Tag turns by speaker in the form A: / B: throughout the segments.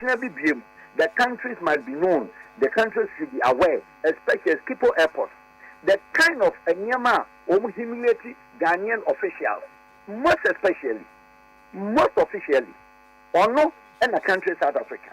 A: The countries must be known. The countries should be aware, especially Skipo Airport. The kind of Enyama humiliate Ghanaian officials, most officially, or no, and the country South Africa.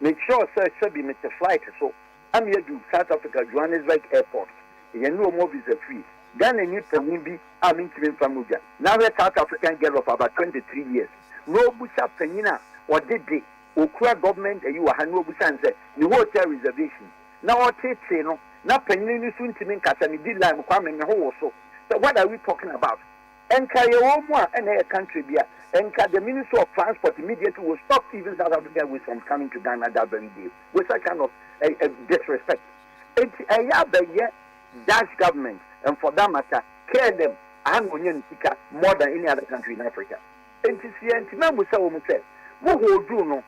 A: Make sure, sir, should be Mr. Flight. So I'm here to South Africa, Johannesburg Airport. You know, more visa free. Ghana need from Nimbi, I'm in Famuja. Now, a South African girl of about 23 years. No Busa Penina, or did they? Okra government, you are no Busa and said, the hotel reservation. Now, I'll take no, not Penini soon to mean Kasani did like Kwame also. So, what are we talking about? Enka Yomwa and a country beer. Enka the Minister of Transport immediately will stop even South Africa with from coming to Ghana that very day. With that kind of disrespect. It's a Dutch government, and for that matter, care them and more than any other country in Africa. And to see and to say, what will do no?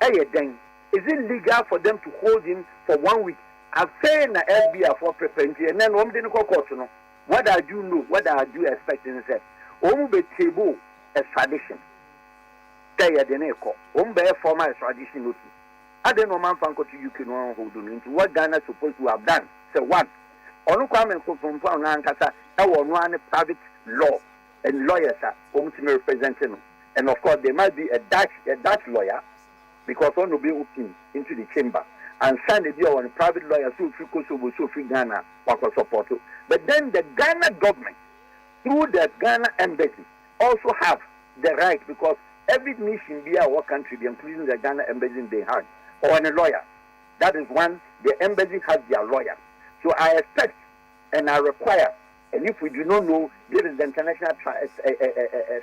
A: Is it legal for them to hold him for 1 week? I've said na FBI for preparing, and then what I do know, what I do expect is that be table extradition. Say a deneko, be a formal extradition. I don't know man to UK no hold on into what Ghana is supposed to have done. So one. Onu kwame from Nankasa, that was one private law and lawyers are representing. And of course, there might be a Dutch lawyer because one will be open into the chamber and sign a deal on a private lawyer so free Ghana support. But then the Ghana government, through the Ghana embassy, also have the right because every mission be our country, including the Ghana embassy they have, or a lawyer. That is one, the embassy has their lawyer. So I expect and I require, and if we do not know, this is the international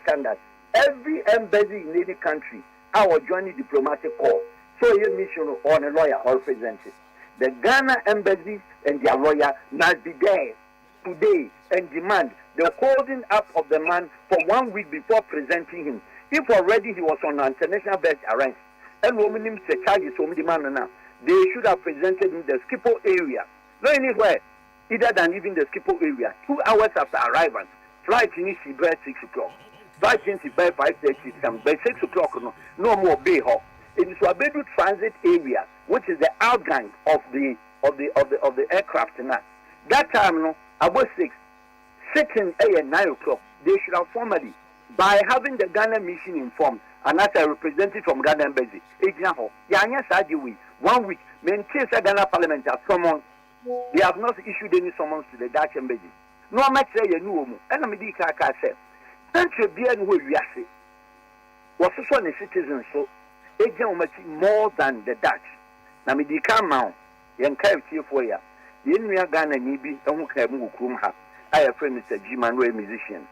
A: standard. Every embassy in any country, our joining diplomatic corps, so a mission on a lawyer or representative. The Ghana embassy and their lawyer must be there today and demand the holding up of the man for 1 week before presenting him. If already he was on an international bed arrest, and women charges now, they should have presented in the Skipo area. Not anywhere, either than even the Skipo area. 2 hours after arrival, flight in by 6 o'clock. Flight in by 5:30. By 6 o'clock, no more bay hall. It is Wabedu transit area, which is the outgang of the aircraft. Now, that time, no, about 6, sitting at 9 o'clock. They should have formally, by having the Ghana mission informed, and as a representative from Ghana embassy, example, Yanya Sadiwi, 1 week, maintains the Ghana Parliament as someone. They have not issued any summons to the Dutch embassy. No matter you know, and I'm a car said, country being who you say was also a citizen, so agent more than the Dutch. Namidika Mount, young character for ya. The India Ghana Nibi, and who came Kumha. I have friend Mr. Jiman, a musician.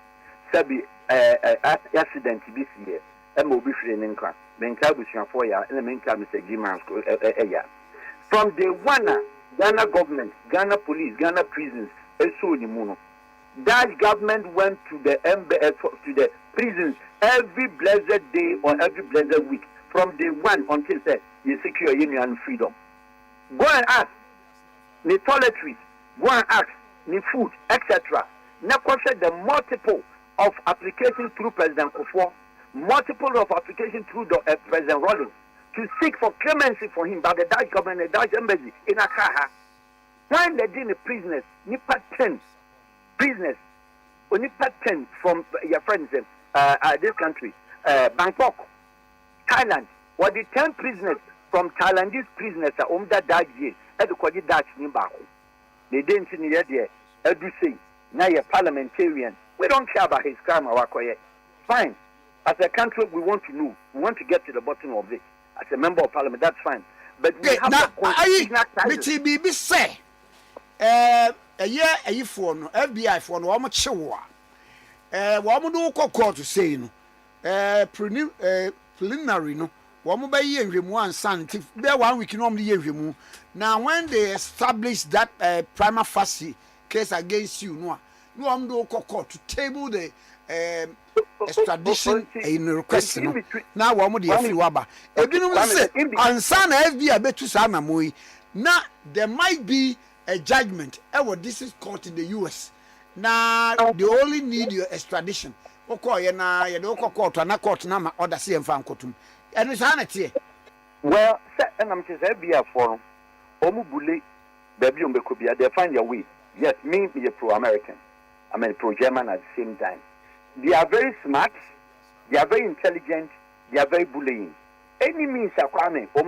A: Sabi accident this year, and will be free in Inca. Menkabusian for ya, and the main time Mr. Jiman. From the one. Ghana government, Ghana police, Ghana prisons, Dutch government went to the prisons every blessed day or every blessed week from day one until you secure union and freedom. Go and ask the toiletries, go and ask the food, etc. Now consider the multiple of applications through President Kufuor, multiple of applications through President Rollins. To seek for clemency for him by the Dutch government and the Dutch embassy in Accra. When they did the prisoners, Nipa 10 prisoners, or Nipa 10 from your friends in this country, Bangkok, Thailand, or the 10 prisoners from Thailandese prisoners are that Dutch year, at the Dutch Nimbaho. They didn't see the idea, as you say, now you're parliamentarian. We don't care about his crime or what. Fine. As a country, we want to know, we want to get to the bottom of this. As a member of parliament, that's fine. But we have to say, a year a phone, FBI phone, how much show? One do court to say, preliminary, no, one by year remove son, there 1 week normally year remove. Now, when they establish that prima facie case against you, no one do court to table the extradition in request now one more the waba and son FBI betu sana moy now there might be a judgment this is court in the US now they only need your extradition oko ye na ye do court na court na ma order see emfa nkotum eno sa na tie Well, and I'm just be a forum. Omubule, baby, they find their way. Yes, me be a pro-American. I'm a pro-German at the same time. They are very smart. They are very intelligent. They are very bullying. Any means are coming. That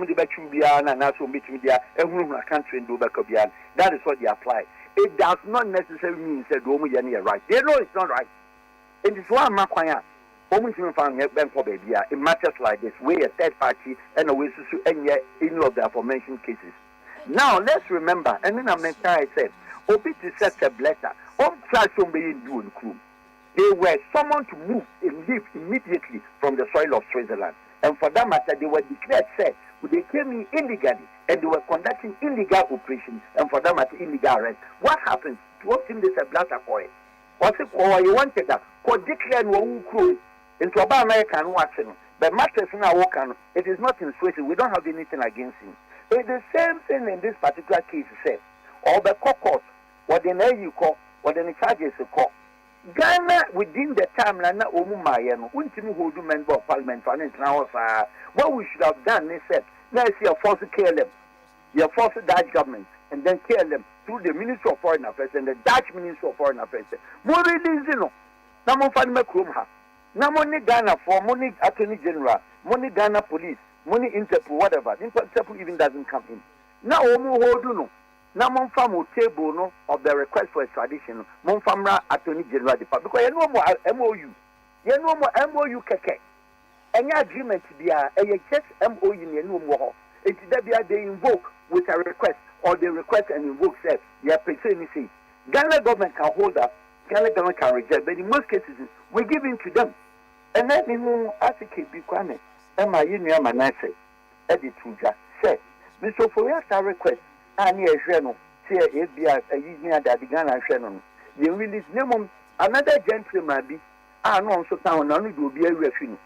A: is what they apply. It does not necessarily mean that they are right. They know it's not right. It is one makwanya. It matters like this. We a third party and a way to any of the aforementioned cases. Now let's remember, and then I said, Obi to set a letter. They were summoned to move and leave immediately from the soil of Switzerland. And for that matter, they were declared said they came in illegally and they were conducting illegal operations and for that matter, illegal arrest. What happens? What in this a blatter for it? What's it for? You wanted that? Could declare no crew into about American watching. But matters in our work, it is not in Switzerland. We don't have anything against him. It's the same thing in this particular case, said. All the court, what the name you call, what the charges you call. Ghana within the time Lana Omumayano, Untimi hold member of parliament for an hour. What we should have done, they said, let's see a force to kill them. You force the Dutch government and then kill them through the Ministry of Foreign Affairs and the Dutch Ministry of Foreign Affairs. More reasons, you know. Namo Fanima Krumha. Namoni Ghana for money Attorney General, money Ghana Police, money Interpol, whatever. Interpol even doesn't come in. Now Omu hold you know. Na monfam table no of the request for extradition monfamra Attorney General Department because you know more MOU keke any agreement bia just MOU ni no more it that bia they invoke with a request or they request and invoke said you are saying say Ghana government can hold up, Ghana government can reject, but in most cases we give in to them and then you article be kwame Emma Yinu Manase edit tuja said Mr. Foyata request and yes, say FBI using that the Ghana Shannon. You release name another gentleman be no so town only will be a refuge.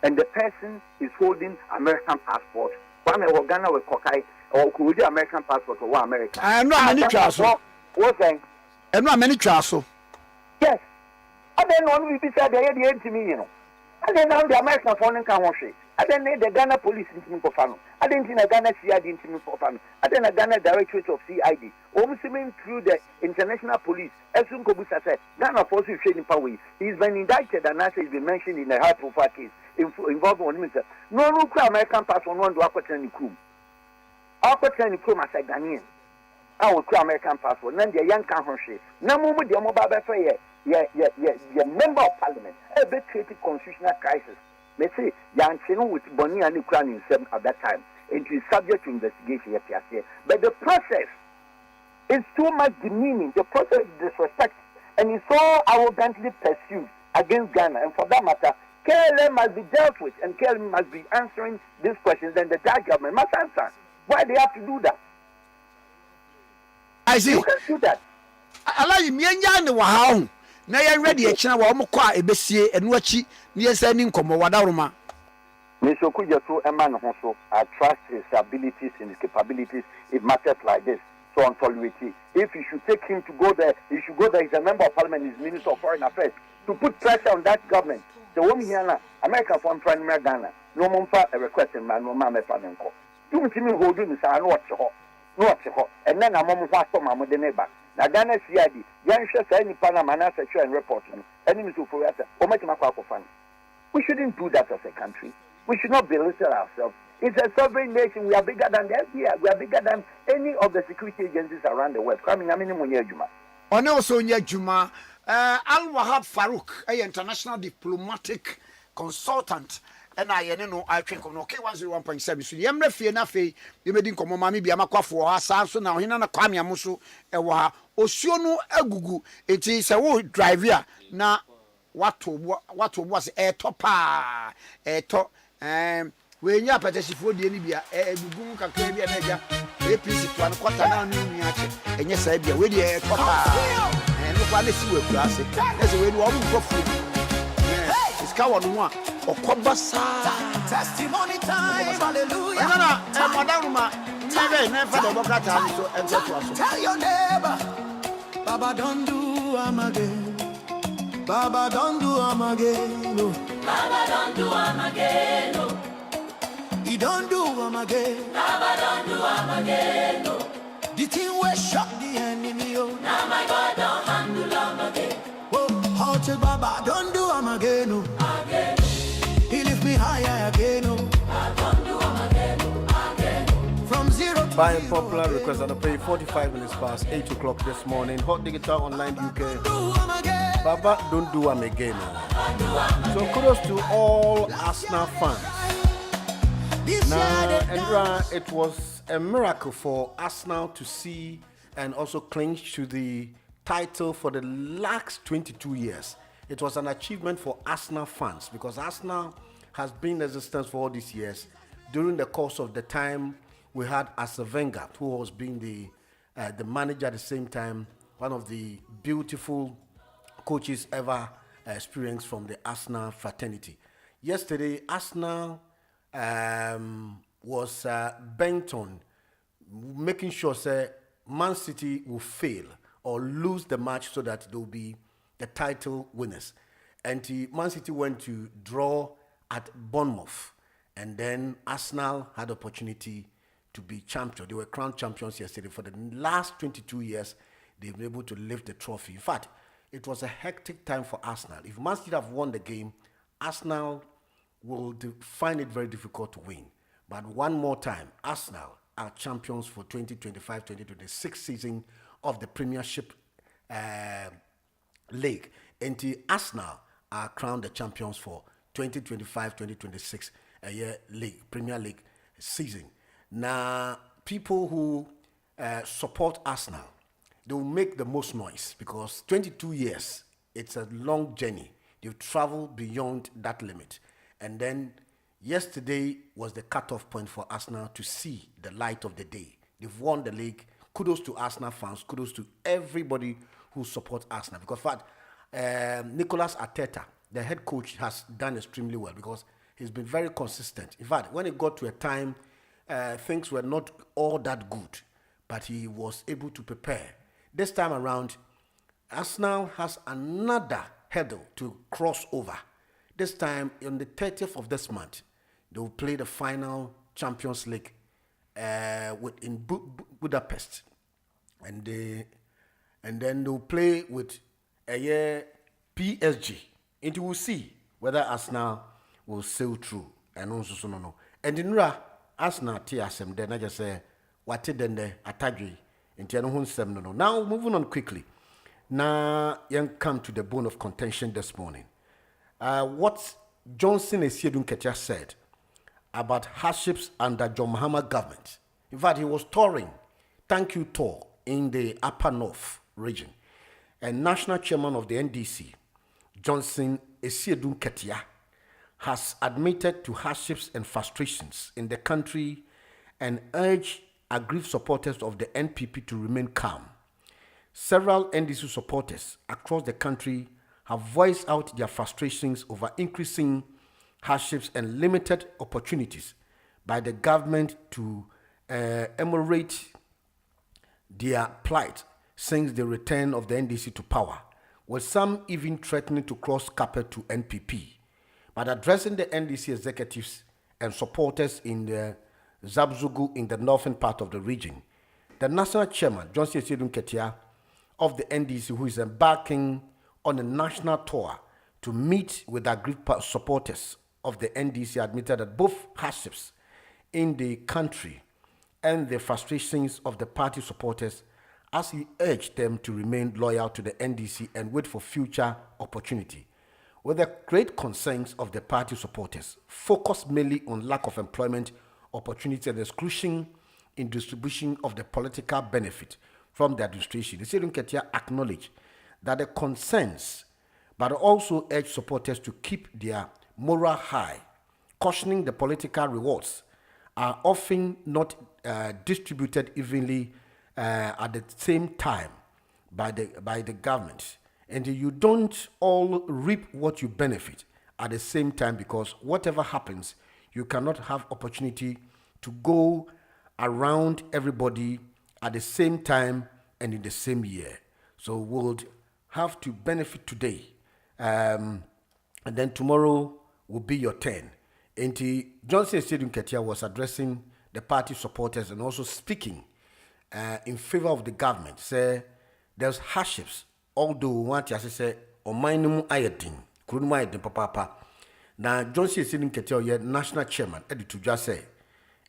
A: And the person is holding American passport. One of Ghana with Kokai or could be American passport or one American. I know many transfer. What thing? And not many transfer. Yes. And then one will be said the end to me, you know. And then now the American phone can wash it. I don't need the Ghana police in for fun. I didn't see a Ghana CID in for fun. I didn't a Ghana Directorate of CID. Almost through the international police. As soon as I said, Ghana force is trading power. He's been indicted and as he's been mentioned in a high profile case involving one minister. No American passport one to Aquatani crew. Aquatani crew as a Ghanaian. I will call American passport. Then the young country. No more with the mobile fire. Yeah, member of parliament. A bit created constitutional crisis. They say, Yanchin with Bonnie and Ukraine at that time. It is subject to investigation, yes. But the process is too much demeaning. The process is disrespect. And it's so arrogantly pursued against Ghana. And for that matter, KLM must be dealt with. And KLM must be answering these questions. And the Dutch government must answer. Why they have to do that? I see. You can't do that. I like me and Yan. Now you're ready a channel or more quiet and watch it near sending come over Wadaruma. Mr. Kujato, a man also, I trust his abilities and his capabilities. It matters like this. So on solidarity. If you should take him to go there, he should go there. He's a member of parliament, he's Minister of Foreign Affairs, to put pressure on that government. The woman here, America from Primary Ghana, no more a request in man, no mamma flamenco. You see me holding this, I know what's hot. And then I'm almost for my mother neighbor. Now Ghana CID, young chef any Panama and reporting, enemies who for us, or make my fun. We shouldn't do that as a country. We should not belittle ourselves. It's a sovereign nation. We are bigger than the FBI. We are bigger than any of the security agencies around the world. Coming, I mean, Juma. On also Juma, Al Wahab Farouk, an international diplomatic consultant. And I know I think on okay 101.7. So Yamre Fienafe, you made in Komami Biamaka for our Sanso now. Hina Kwame Amusu, Ewa, Osiono Agugu. It is a wood driver. Now, what was a topper, a top, when you are petition for the Libya, a Gugu Kakabia Nega, a piece of 1 quarter now, and yes, I be with a topper. And look what they see with classic. There's a way to go for it's Kawan one. Testimony time, hallelujah. Tell your neighbor, Baba don't do am again. Baba don't do am again. No. Baba don't do am again. No.
B: He don't do am again. Never don't do am again. No. The thing will shock the enemy. Oh. Now my God don't handle am again. Oh, Haunted Baba don't do am again. No. Again. He lift me higher again. No. I don't do am again. No. Again. From zero to
C: by popular request, I'll pay 45 minutes past 8 o'clock this morning. Hot Digital Online UK. Baba don't do am again. No. So kudos to all Arsenal fans. Now, Andra, it was a miracle for Arsenal to see and also clinch to the title for the last 22 years. It was an achievement for Arsenal fans because Arsenal has been in existence for all these years. During the course of the time, we had Arsene Wenger, who was being the manager at the same time, one of the beautiful coaches ever experienced from the Arsenal fraternity. Yesterday, Arsenal was bent on making sure Man City will fail or lose the match so that they will be the title winners. And Man City went to draw at Bournemouth, and then Arsenal had opportunity to be champion. They were crowned champions yesterday. For the last 22 years, they've been able to lift the trophy. In fact, it was a hectic time for Arsenal. If Man City have won the game, Arsenal will find it very difficult to win. But one more time, Arsenal are champions for 2025-2026 season of the Premiership League. And Arsenal are crowned the champions for 2025-2026 Premier League season. Now, people who support Arsenal, they will make the most noise because 22 years, it's a long journey. They've traveled beyond that limit. And then yesterday was the cutoff point for Arsenal to see the light of the day. They've won the league. Kudos to Arsenal fans. Kudos to everybody who supports Arsenal. Because, in fact, Nicolas Arteta, the head coach, has done extremely well because he's been very consistent. In fact, when it got to a time, things were not all that good, but he was able to prepare. This time around, Arsenal has another hurdle to cross over. This time, on the 30th of this month, they will play the final Champions League in Budapest. And then they'll play with PSG. And you will see whether Arsenal will sail through. And also, no. And in Arsenal, TSM, then I just say, what did then the Atagri? No. Now, moving on quickly. Now, you come to the bone of contention this morning. What Johnson Esiedun-Ketia said about hardships under John Mahama government. In fact, he was touring, thank you tour, in the Upper North region. And national chairman of the NDC, Johnson Esiedun-Ketia, has admitted to hardships and frustrations in the country and urged aggrieved supporters of the NPP to remain calm. Several NDC supporters across the country have voiced out their frustrations over increasing hardships and limited opportunities by the government to ameliorate their plight since the return of the NDC to power, with some even threatening to cross carpet to NPP. But addressing the NDC executives and supporters in the Zabzugu in the northern part of the region, the national chairman, Johnson Esiedun-Ketia, of the NDC, who is embarking on a national tour to meet with aggrieved supporters of the NDC, admitted that both hardships in the country and the frustrations of the party supporters, as he urged them to remain loyal to the NDC and wait for future opportunity. With the great concerns of the party supporters, focused mainly on lack of employment opportunity and exclusion in distribution of the political benefit from the administration, the Esiedun-Ketia acknowledged that the concerns, but also urged supporters to keep their moral high, cautioning the political rewards are often not distributed evenly at the same time by the government. And you don't all reap what you benefit at the same time, because whatever happens, you cannot have opportunity to go around everybody at the same time and in the same year. So we'll have to benefit today, and then tomorrow will be your turn. And Johnson Stadium Ketia was addressing the party supporters and also speaking in favor of the government. Say there's hardships, although one say on minimum ayedin, couldn't ayedin papa. Now Johnson Stadium Ketia ye national chairman Eddie to just say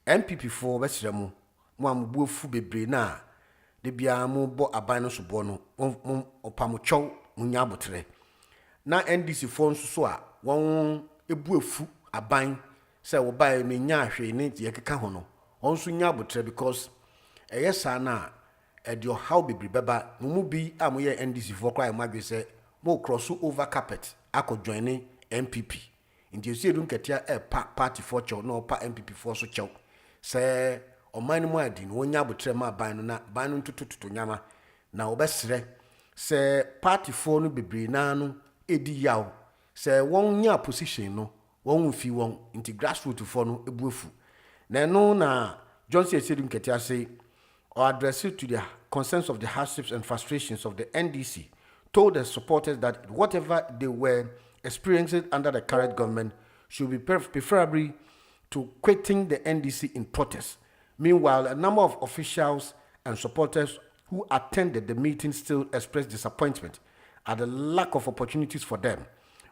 C: MPP4 Wesremu mo fu bebre na de bia mo bo aban no so bo no opamo chow munya botre na NDC fo nso so a won ebu efu aban say wo bai me nya ahwe ne ye keka ho no on so nya botre because eyesa na edio how bebre beba mu bi amoye NDC fo kwa magwe say mo cross over carpet akọ join MPP nti esi edun ketia party for chow no pa MPP for so chow say oman mu adi no nya botre ma ban no na ban no tutututu nyama na obesre say party for no bebre na no edi yaw say won nya position no won fi won inti grassroots for no ebuefu na no na Johnson Esedum Ketia say or address it to the concerns of the hardships and frustrations of the NDC, told the supporters that whatever they were experiencing under the current government should be preferably to quitting the NDC in protest. Meanwhile, a number of officials and supporters who attended the meeting still expressed disappointment at the lack of opportunities for them,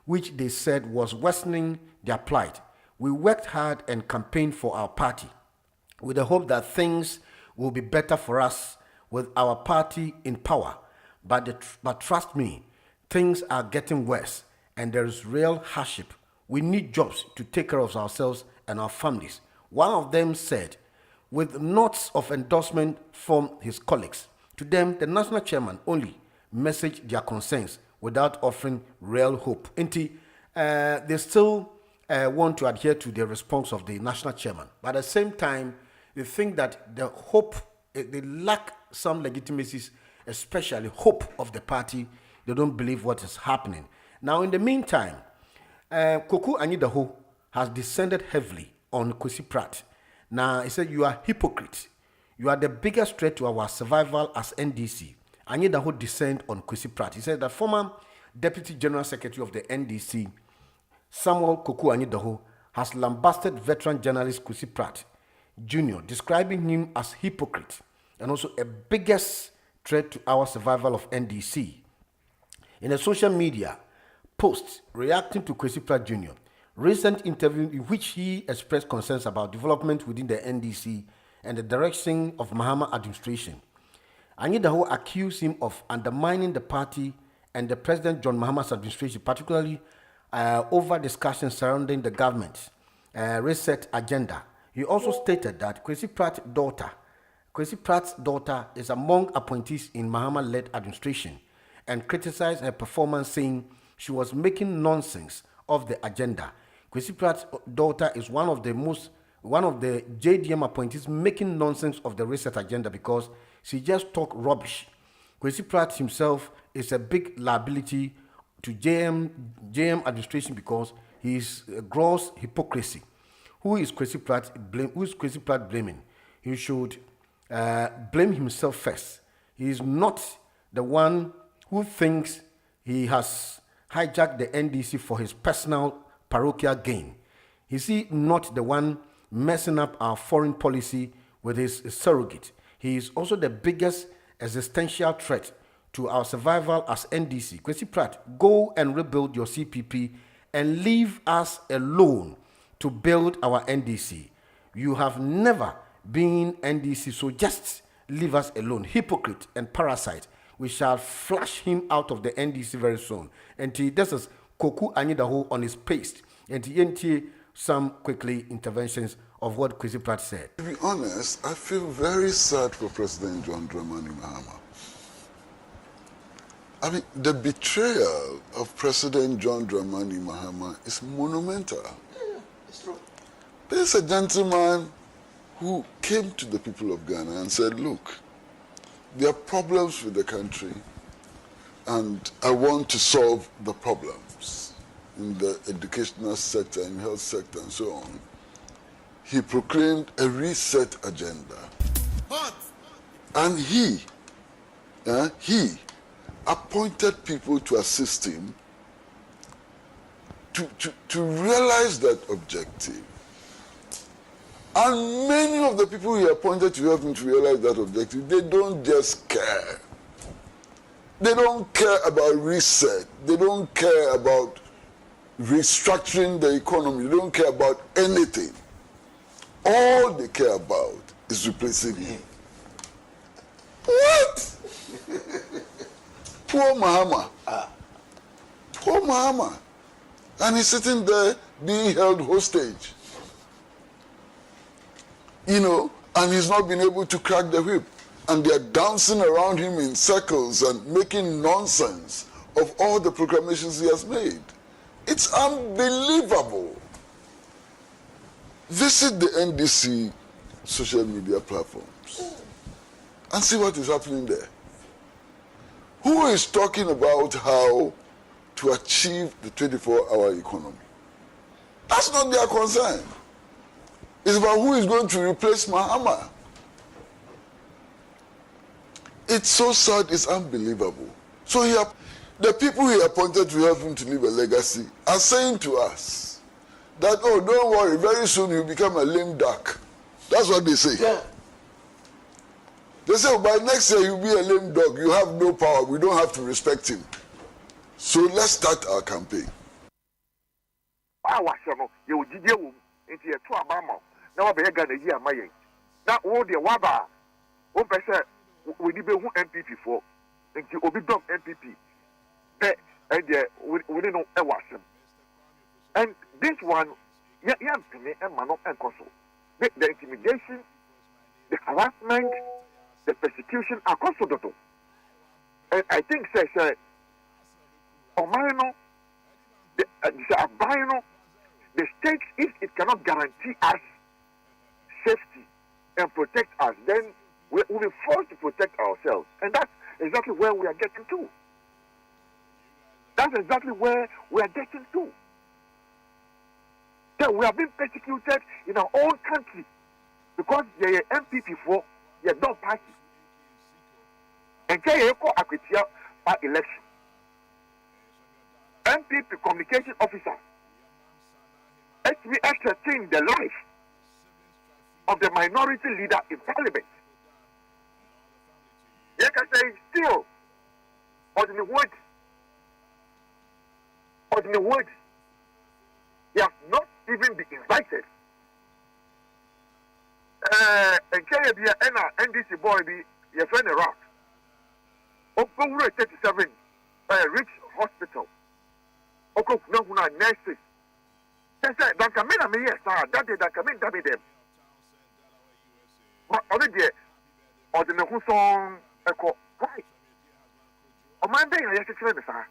C: which they said was worsening their plight. We worked hard and campaigned for our party with the hope that things will be better for us with our party in power. But trust me, things are getting worse and there is real hardship. We need jobs to take care of ourselves and our families. One of them said, with notes of endorsement from his colleagues. To them, the national chairman only messaged their concerns without offering real hope. They still want to adhere to the response of the national chairman. But at the same time, they think that the hope, they lack some legitimacies, especially hope of the party. They don't believe what is happening. Now, in the meantime, Koku Anyidaho has descended heavily on Kwesi Pratt. Now, he said, you are hypocrite. You are the biggest threat to our survival as NDC. Anyidaho descend on Kwesi Pratt. He said that former Deputy General Secretary of the NDC, Samuel Koku Anyidaho, has lambasted veteran journalist Kwesi Pratt Jr., describing him as hypocrite and also a biggest threat to our survival of NDC. In a social media post reacting to Kwesi Pratt Jr., recent interview in which he expressed concerns about development within the NDC and the direction of Mahama administration, Anyidaho accused him of undermining the party and the President John Mahama's administration, particularly over discussions surrounding the government's reset agenda. He also stated that Kwesi Pratt's daughter is among appointees in Mahama-led administration and criticized her performance, saying she was making nonsense of the agenda. Kwesi Pratt's daughter is one of the JDM appointees making nonsense of the reset agenda because she just talk rubbish. Kwesi Pratt himself is a big liability to JM administration because he is gross hypocrisy. Who is Kwesi Pratt blaming? He should blame himself first. He is not the one who thinks he has hijacked the NDC for his personal parochial gain. Is he not the one messing up our foreign policy with his surrogate? He is also the biggest existential threat to our survival as NDC. Kwesi Pratt, go and rebuild your CPP and leave us alone to build our NDC. You have never been NDC, so just leave us alone. Hypocrite and parasite. We shall flush him out of the NDC very soon. And this is Koku Anyidaho on his paste. And some quickly interventions of what Kwesi Pratt said.
D: To be honest, I feel very sad for President John Dramani Mahama. I mean, the betrayal of President John Dramani Mahama is monumental.
E: Yeah, it's true.
D: There's a gentleman who came to the people of Ghana and said, look, there are problems with the country and I want to solve the problems in the educational sector, in health sector and so on. He proclaimed a reset agenda.
E: What?
D: And he appointed people to assist him to realize that objective. And many of the people he appointed to help him to realize that objective, they don't just care. They don't care about reset. They don't care about restructuring the economy. They don't care about anything. All they care about is replacing him. What? Poor Mahama. Poor Mahama. And he's sitting there being held hostage. You know, and he's not been able to crack the whip. And they're dancing around him in circles and making nonsense of all the proclamations he has made. It's unbelievable. Visit the NDC social media platforms and see what is happening there. Who is talking about how to achieve the 24-hour economy? That's not their concern. It's about who is going to replace Mahama. It's so sad, it's unbelievable. So the people he appointed to help him to leave a legacy are saying to us that, oh, don't worry, very soon he'll become a lame duck. That's what they say.
E: Yeah.
D: They say, oh, by next year he'll be a lame dog. You have no power. We don't have to respect him. So let's start our campaign.
A: We need MPP for, and you will be done MPP. And we didn't know a washem. And this one, and Mano and Koso. The intimidation, the harassment, the persecution are Koso. And I think, say, Omano, the state, if it cannot guarantee us safety and protect us, then we'll be forced to protect ourselves. And that's exactly where we are getting to. That's exactly where we are getting to. That we are being persecuted in our own country because they are MPP for your dog party. And they are Akwitia by election. MPP communication officer actually ascertained the life of the minority leader in parliament. Like I say, still, on the word, he has not even been invited. And Kenya NDC boy be your friend Iraq. Okwura 37, Rich Hospital. Okwura nurses. They said, Dankamina me yes, that day Dankamin Dabi them. But already, or the Nehusong. Why? On my day, I have to tell you, sir.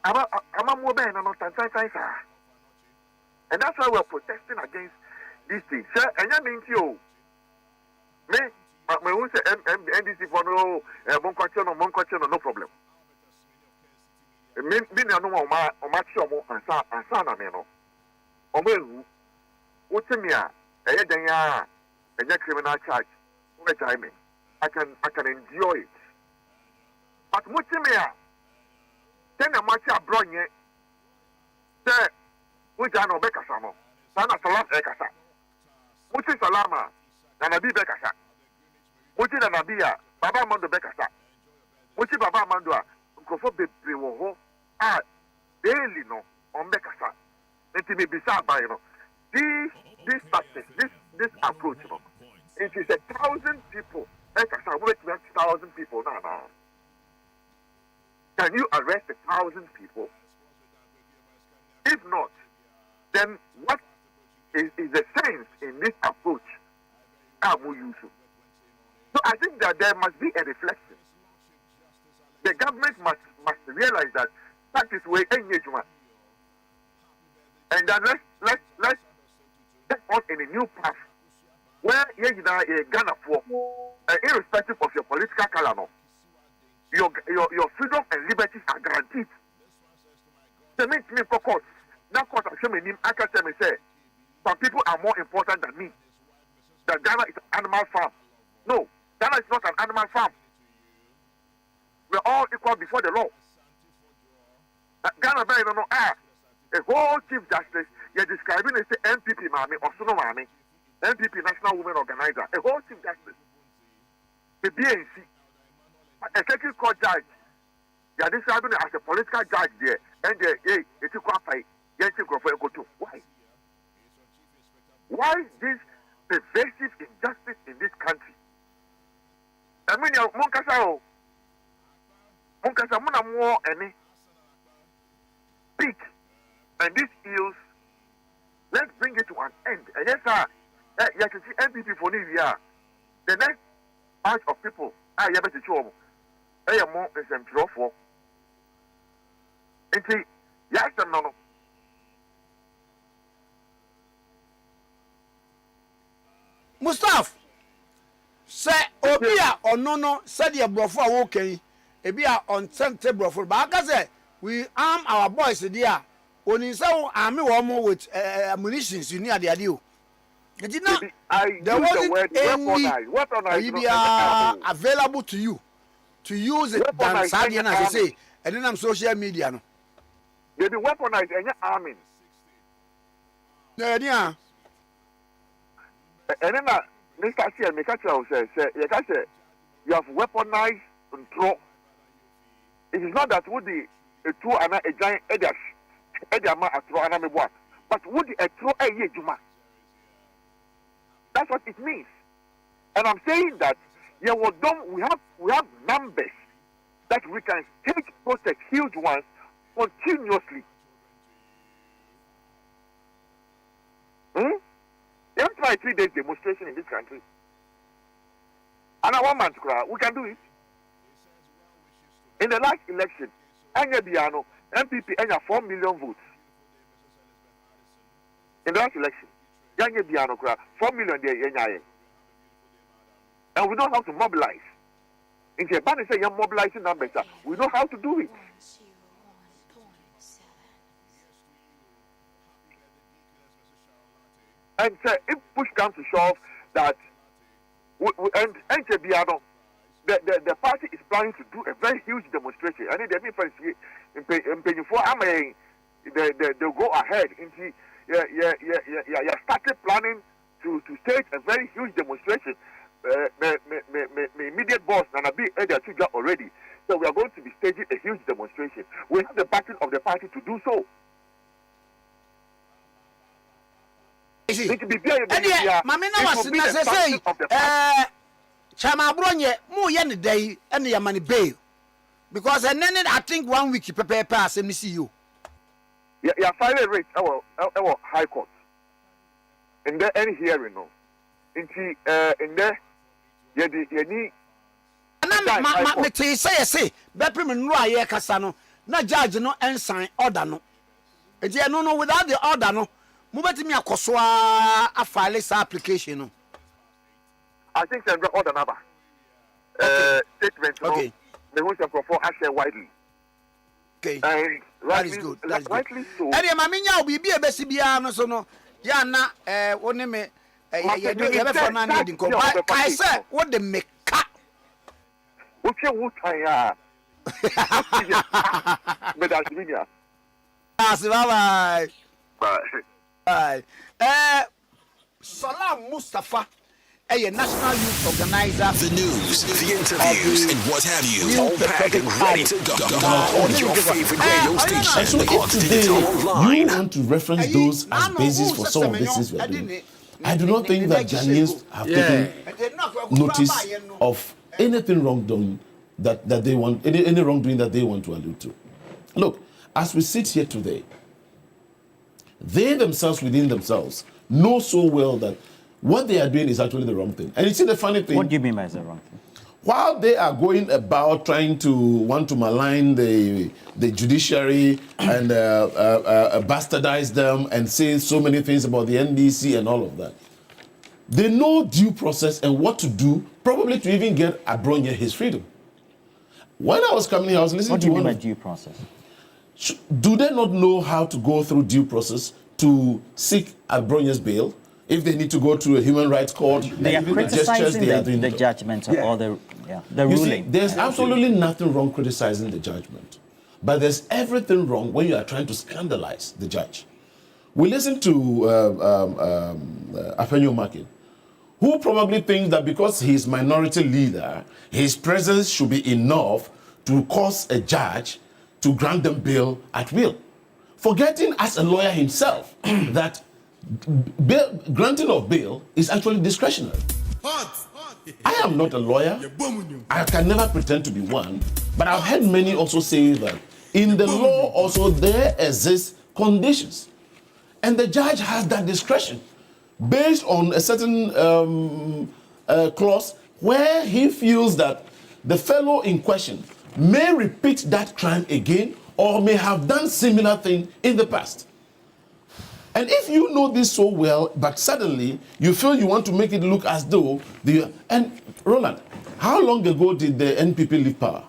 A: I'm a woman and not a sir. And that's why we're protesting against these things. Sir, and I mean, you. Me, my own say NDC for no Monquacho, no problem. Me, I know my show and son, I know. Omu, what's in me? A criminal charge. What timing? I can enjoy it. But Mutimia, then a match of Bronya, say, which I know Becasamo, Sana Salam Ekasa, Muti Salama, Nanabi Becasa, Muti Nanabia, Baba Mando Becasa, Muti Baba Mandua, Unkofo Bewo, daily no, on Becasa, it may be sad by this tactic, this approach, it is 1,000 people. 1,000 people now. Can you arrest 1,000 people? If not, then what is the sense in this approach? So I think that there must be a reflection. The government must realize that that is where engagement. And then let's step on in a new path where you are Ghana for. Irrespective of your political color, your freedom and liberties are guaranteed. They make me for court. Now, court I can tell me say some people are more important than me. That Ghana is an animal farm. No, Ghana is not an animal farm. We're all equal before the law. Ghana, a whole chief justice, you're describing as the MPP Mami or Suno Mami, MPP National Women Organizer, a whole chief justice, the BNC, a second court judge, you're describing as a political judge there, and it's a qualified, yes, you go for a go to. Why? Why this pervasive injustice in this country? I mean, Monkasa, Muna more any big, and this is, let's bring it to an end. And yes, sir, you can see MPP for New Year. The next batch of people, I have to show them. I am more than some for. And see, yes, no.
F: Mustafa, say Obia or no, said your brother, okay. Ebia on center brother, but I say we arm our boys there. When you say army one with munitions, you need the idea. Did not there wasn't any weapon available to you to use it than Sadian as I say, and then I'm social media. No,
A: they be weaponized any army.
F: Yeah.
A: And then Mr. C. Mekacha says, you have weaponized control. It is not that would the two and a giant Ediama a throw and a but would a throw a yejuma. That's what it means. And I'm saying that we have numbers that we can take protect huge ones continuously. Let's try 3 days demonstration in this country. And I 1 month, we can do it. In the last election, Anya Biano, MPP, Anya 4 million votes. In the last election, Anya Biano, 4 million there, and we know how to mobilize. In Japan, they say you're mobilizing numbers. We know how to do it. And if push comes to shove that, and the party is planning to do a very huge demonstration. I need the difference in paying for they'll go ahead into started planning to stage a very huge demonstration. My immediate boss Nanabi Ediatuja already. So we are going to be staging a huge demonstration. We have the backing of the party to do so.
F: Chama Bronye, more yen a day, and the money bail. Because and then I think 1 week you prepare pass and see you.
A: Yeah, filing rate our high court. In there any hearing no. In there you need
F: and say, Beppim no aye kasano, na judge no ensign order no. And no without the order no. Mubati mi akoswa a file this application no.
A: I think send order number. Statement
F: okay.
A: The rules of for share widely.
F: Okay.
A: And
F: that is good. That is
A: rightly
F: good.
A: So.
F: Eri maminya obi bi ebesi bia no so no. Ya na woni me ye be for na need ko. I say what the make
A: Uche ya. But that's media.
F: Bye
A: Bye.
F: Bye. Salam Mustafa, a national youth organizer.
G: The news, the interviews, and what have you. All packed and ready to go. On your favorite radio station.
H: So if today you want to reference those as basis for some of the things we are doing, I do not think that Ghanaians have taken notice of anything wrongdoing that they want, any wrongdoing that they want to allude to. Look, as we sit here today, they themselves within themselves know so well that what they are doing is actually the wrong thing. And you see the funny thing.
I: What do you mean by the wrong thing?
H: While they are going about trying to want to malign the judiciary and bastardize them and say so many things about the NDC and all of that, they know due process and what to do, probably to even get Abronya his freedom. When I was coming here, I was listening
I: what do you
H: to
I: mean by due process?
H: Do they not know how to go through due process to seek Abronya's bail? If they need to go to a human rights court,
I: they are criticizing the judgment or the ruling.
H: See, there's absolutely nothing wrong criticizing the judgment. But there's everything wrong when you are trying to scandalize the judge. We listened to Afenyo Makin, who probably thinks that because he is minority leader, his presence should be enough to cause a judge to grant them bail at will. Forgetting as a lawyer himself that granting of bail is actually discretionary. I am not a lawyer. I can never pretend to be one. But I've heard many also say that in the law also there exist conditions. And the judge has that discretion based on a certain clause where he feels that the fellow in question may repeat that crime again or may have done similar thing in the past. And if you know this so well, but suddenly you feel you want to make it look as though and Roland, how long ago did the NPP leave power?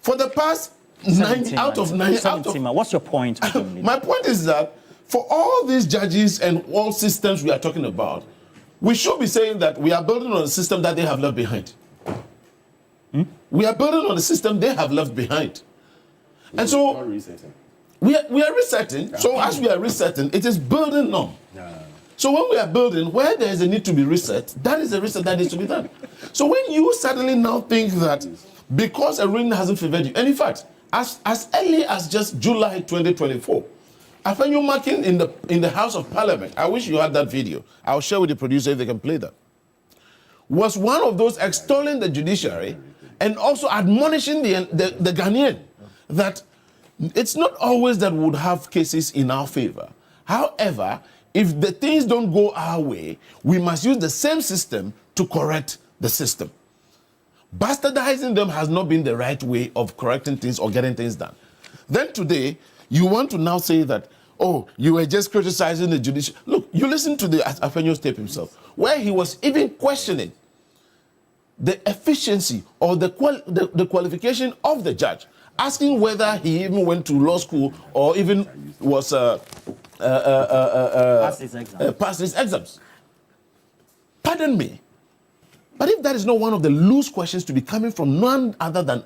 H: For the past 9 out of 9 out of...
I: What's your point?
H: My point is that for all these judges and all systems we are talking about, we should be saying that we are building on a system that they have left behind. We are building on a system they have left behind. And so we are resetting. So as we are resetting, it is building on. So when we are building, where there is a need to be reset, that is a reset that needs to be done. So when you suddenly now think that because a ruling hasn't favored you, and in fact, as early as just July 2024, Afenyo Makin in the House of Parliament, I wish you had that video. I'll share with the producer if they can play that, was one of those extolling the judiciary and also admonishing the Ghanaian that it's not always that we would have cases in our favor. However, if the things don't go our way, we must use the same system to correct the system. Bastardizing them has not been the right way of correcting things or getting things done. Then today, you want to now say that, oh, you were just criticizing the judiciary. Look, you listen to the Afenyo's tape himself, where he was even questioning the efficiency or the qualification of the judge, asking whether he even went to law school or even was passed his exams. Pardon me, but if that is not one of the loose questions to be coming from none other than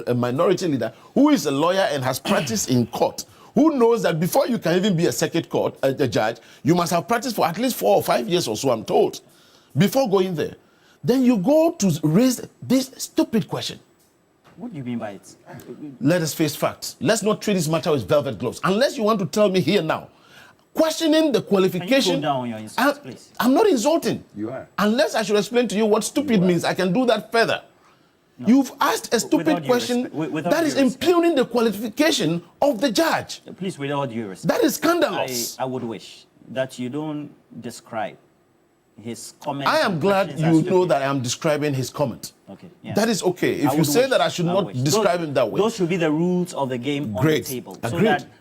H: a minority leader who is a lawyer and has practiced in court, who knows that before you can even be a circuit court a judge, you must have practiced for at least 4 or 5 years or so, I'm told, before going there. Then you go to raise this stupid question.
I: What do you mean by it?
H: Let us face facts. Let's not treat this matter with velvet gloves. Unless you want to tell me here now, questioning the qualification.
I: Can you go down on your insults, please?
H: I'm not insulting.
C: You are.
H: Unless I should explain to you what stupid means, I can do that further. No. You've asked a stupid question that is impugning the qualification of the judge.
I: Please, with all due respect.
H: That is scandalous.
I: I would wish that you don't describe his comment.
H: I am glad you know that I am describing his comment.
I: Okay. Yeah.
H: That is okay. If you say that I should not describe him that way.
I: Those should be the rules of the game on the table.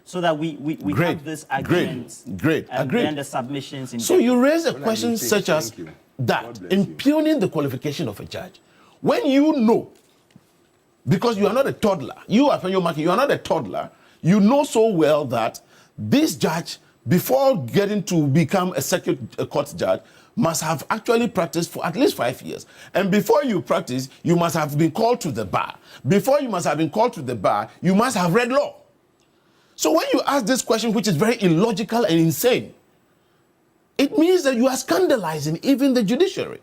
I: So that we have this agreement. And then the submissions in.
H: So you raise a question such as that, impugning the qualification of a judge. When you know, because you are not a toddler, you Afenyo Makin, you are not a toddler, you know so well that this judge, before getting to become a circuit court judge, must have actually practiced for at least 5 years. And before you practice, you must have been called to the bar. Before you must have been called to the bar, you must have read law. So when you ask this question, which is very illogical and insane, it means that you are scandalizing even the judiciary.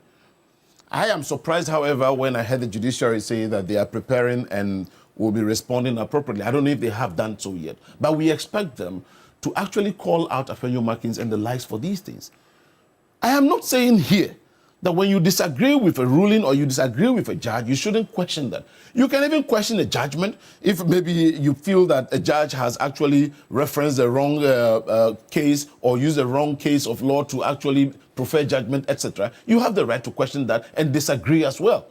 H: I am surprised, however, when I heard the judiciary say that they are preparing and will be responding appropriately. I don't know if they have done so yet. But we expect them to actually call out Afenyo Makins and the likes for these things. I am not saying here that when you disagree with a ruling or you disagree with a judge, you shouldn't question that. You can even question a judgment if maybe you feel that a judge has actually referenced the wrong case or used the wrong case of law to actually prefer judgment, etc. You have the right to question that and disagree as well.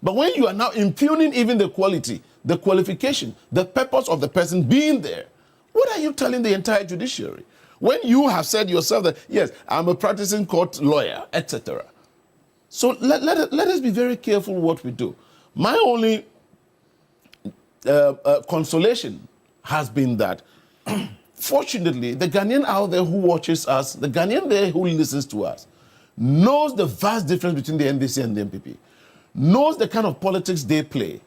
H: But when you are now impugning even the quality, the qualification, the purpose of the person being there, what are you telling the entire judiciary? When you have said yourself that, yes, I'm a practicing court lawyer, etc. So let us be very careful what we do. My only consolation has been that, fortunately, the Ghanaian out there who watches us, the Ghanaian there who listens to us, knows the vast difference between the NDC and the MPP, knows the kind of politics they play.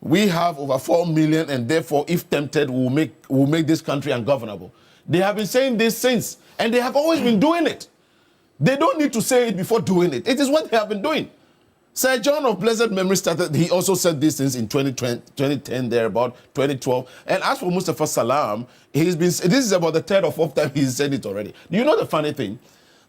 H: we have over 4 million, and therefore, if tempted, we'll make this country ungovernable. They have been saying this since, and they have always been doing it. They don't need to say it before doing it. It is what they have been doing. Sir John of blessed memory he also said these things in 2010, there about 2012. And as for Mustafa Salam, this is about the third or fourth time he's said it already. You know the funny thing?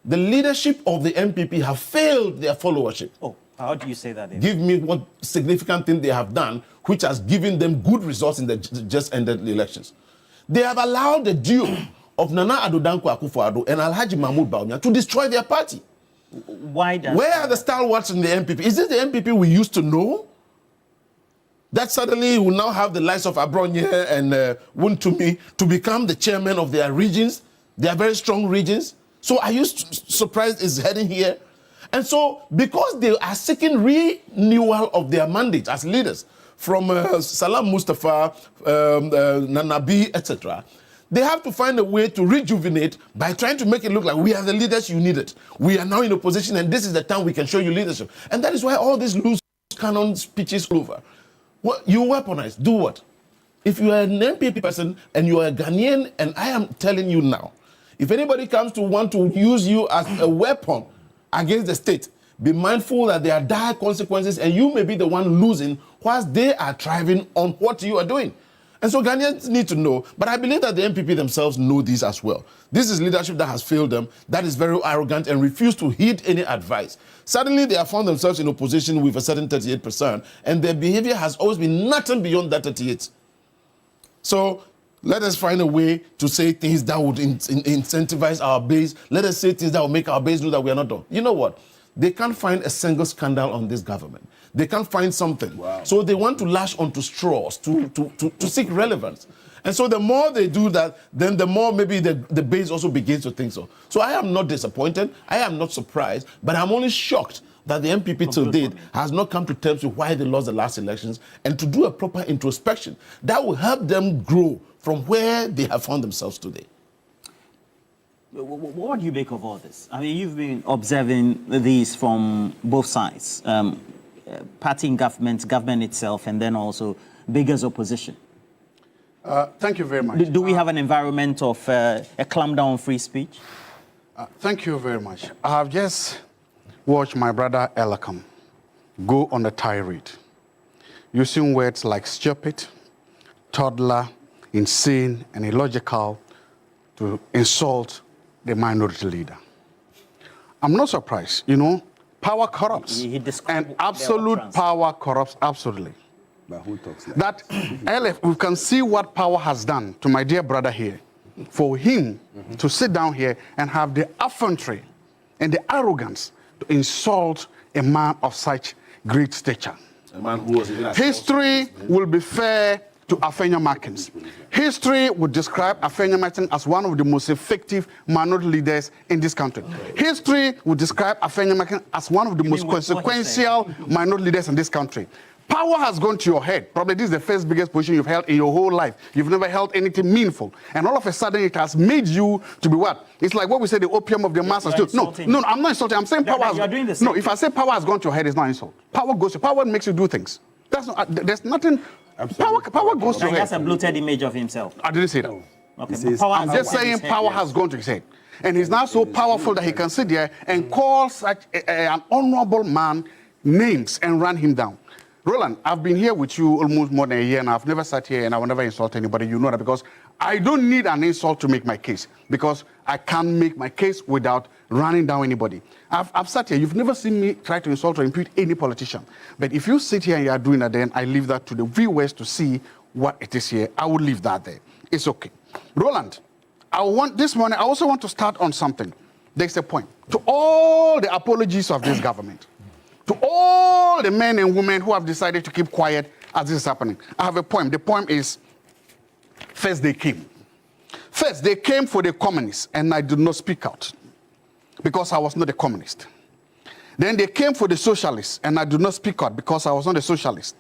H: The leadership of the MPP have failed their followership.
I: Oh, how do you say that?
H: Give me what significant thing they have done, which has given them good results in the just ended elections. They have allowed the duo of Nana Addo Dankwa Akufo-Addo and Alhaji Mahmoud Bawumia to destroy their party.
I: Why does
H: Where are the stalwarts in the MPP? Is this the MPP we used to know? That suddenly will now have the likes of Abronye and Wuntumi to become the chairman of their regions, their very strong regions. So are you surprised it's heading here? And so because they are seeking renewal of their mandate as leaders from Salam Mustafa, Nanabi, etc., they have to find a way to rejuvenate by trying to make it look like we are the leaders you needed. We are now in a position and this is the time we can show you leadership. And that is why all these loose cannon speeches over. Well, you weaponize. Do what? If you are an MPP person and you are a Ghanaian, and I am telling you now, if anybody comes to want to use you as a weapon against the state, be mindful that there are dire consequences and you may be the one losing whilst they are thriving on what you are doing. And so Ghanaians need to know, but I believe that the MPP themselves know this as well. This is leadership that has failed them, that is very arrogant and refused to heed any advice. Suddenly they have found themselves in opposition with a certain 38%, and their behavior has always been nothing beyond that 38. So let us find a way to say things that would incentivize our base. Let us say things that will make our base know that we are not done. You know what? They can't find a single scandal on this government. They can't find something. Wow. So they want to lash onto straws to seek relevance. And so the more they do that, then the more maybe the base also begins to think so. So I am not disappointed. I am not surprised. But I'm only shocked that the MPP till date has not come to terms with why they lost the last elections and to do a proper introspection that will help them grow from where they have found themselves today.
I: What do you make of all this? I mean, you've been observing these from both sides, party in government itself, and then also biggest opposition.
F: Thank you very much.
I: Do we have an environment of a clampdown on free speech?
F: Thank you very much. I have just watched my brother Elakam go on a tirade, using words like stupid, toddler, insane, and illogical to insult the minority leader. I'm not surprised. You know, power corrupts. And absolute power corrupts absolutely.
J: But who talks like
F: that? LF, we can see what power has done to my dear brother here. For him to sit down here and have the effrontery and the arrogance to insult a man of such great stature.
H: A man who was
F: history will be fair to Afenya Markins. History would describe Afenya Markins as one of the most effective minority leaders in this country. History would describe Afenya Markins as one of the most consequential minority leaders in this country. Power has gone to your head. Probably this is the first biggest position you've held in your whole life. You've never held anything meaningful. And all of a sudden it has made you to be what? It's like what we say, the opium of the masses. No, I'm not insulting. I'm saying power has... No, if I say power has gone to your head, it's not insult. Power goes to... Power makes you do things. That's not... There's nothing... Power goes to your head.
I: That's a bloated image of himself.
F: I didn't say that.
I: Okay.
F: I'm just saying power has gone to his head. And he's now so powerful that he can sit there and call such an honorable man names and run him down. Roland, I've been here with you almost more than a year and I've never sat here and I will never insult anybody. You know that because I don't need an insult to make my case because I can't make my case without running down anybody. I've sat here. You've never seen me try to insult or impede any politician. But if you sit here and you are doing that, then I leave that to the viewers to see what it is here. I will leave that there. It's okay. Roland, this morning, I also want to start on something. There's a point. To all the apologies of this government, to all the men and women who have decided to keep quiet as this is happening, I have a poem. The poem is, first they came. First, they came for the communists, and I did not speak out because I was not a communist. Then they came for the socialists, and I did not speak out because I was not a socialist.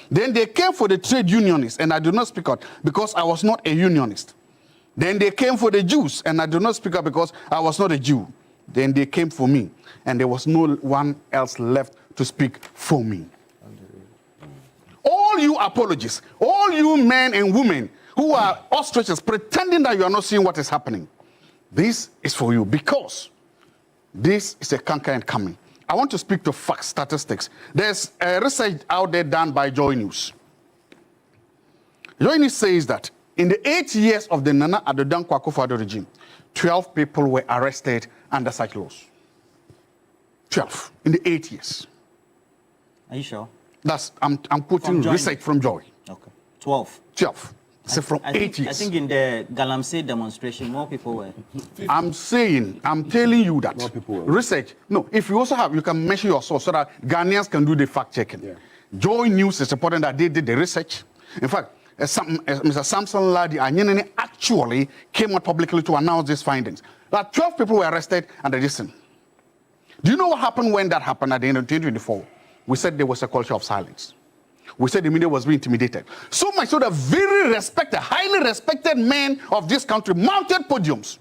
F: Then they came for the trade unionists, and I did not speak out because I was not a unionist. Then they came for the Jews, and I did not speak out because I was not a Jew. Then they came for me, and there was no one else left to speak for me. All
J: all you apologists, all you men and women who are ostriches pretending that you are not seeing what is happening, this is for you, because this is a canker coming. I want to speak to facts, statistics. There's a research out there done by Joy News. Joy News says that in the 8 years of the Nana Addo Dankwa Akufo-Addo regime, 12 people were arrested under such laws. 12 in the 8 years.
I: Are you sure?
J: That's I'm quoting research from Joy.
I: Okay. 12.
J: 12. So from 8 years.
I: I think in the Galamsey demonstration, more people were.
J: I'm telling you that research. No, if you also have, you can mention your source so that Ghanaians can do the fact checking. Yeah. Joy News is reporting that they did the research. In fact, Mr. Samson Ladi Anyenene actually came out publicly to announce these findings. That 12 people were arrested under this thing. Do you know what happened when that happened at the end of 2024? We said there was a culture of silence. We said the media was being intimidated. So much so that very respected, highly respected men of this country mounted podiums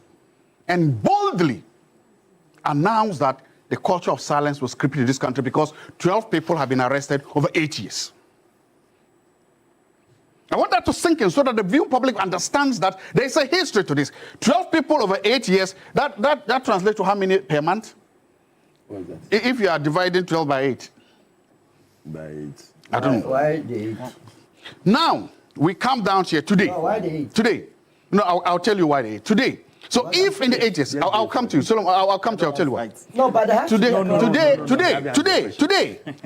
J: and boldly announced that the culture of silence was creeping in this country because 12 people have been arrested over 8 years. I want that to sink in so that the viewing public understands that there is a history to this. 12 people over 8 years, that translates to how many per month? What is that? If you are dividing 12 by 8.
H: By 8.
J: I don't know.
E: Why the 8?
J: Now, we come down here today.
E: No, why the 8?
J: Today. No, I'll tell you why the 8. Today. So if in the 8 years, I'll come to you. So I'll come to you, I'll tell you why.
E: No, but
J: Today.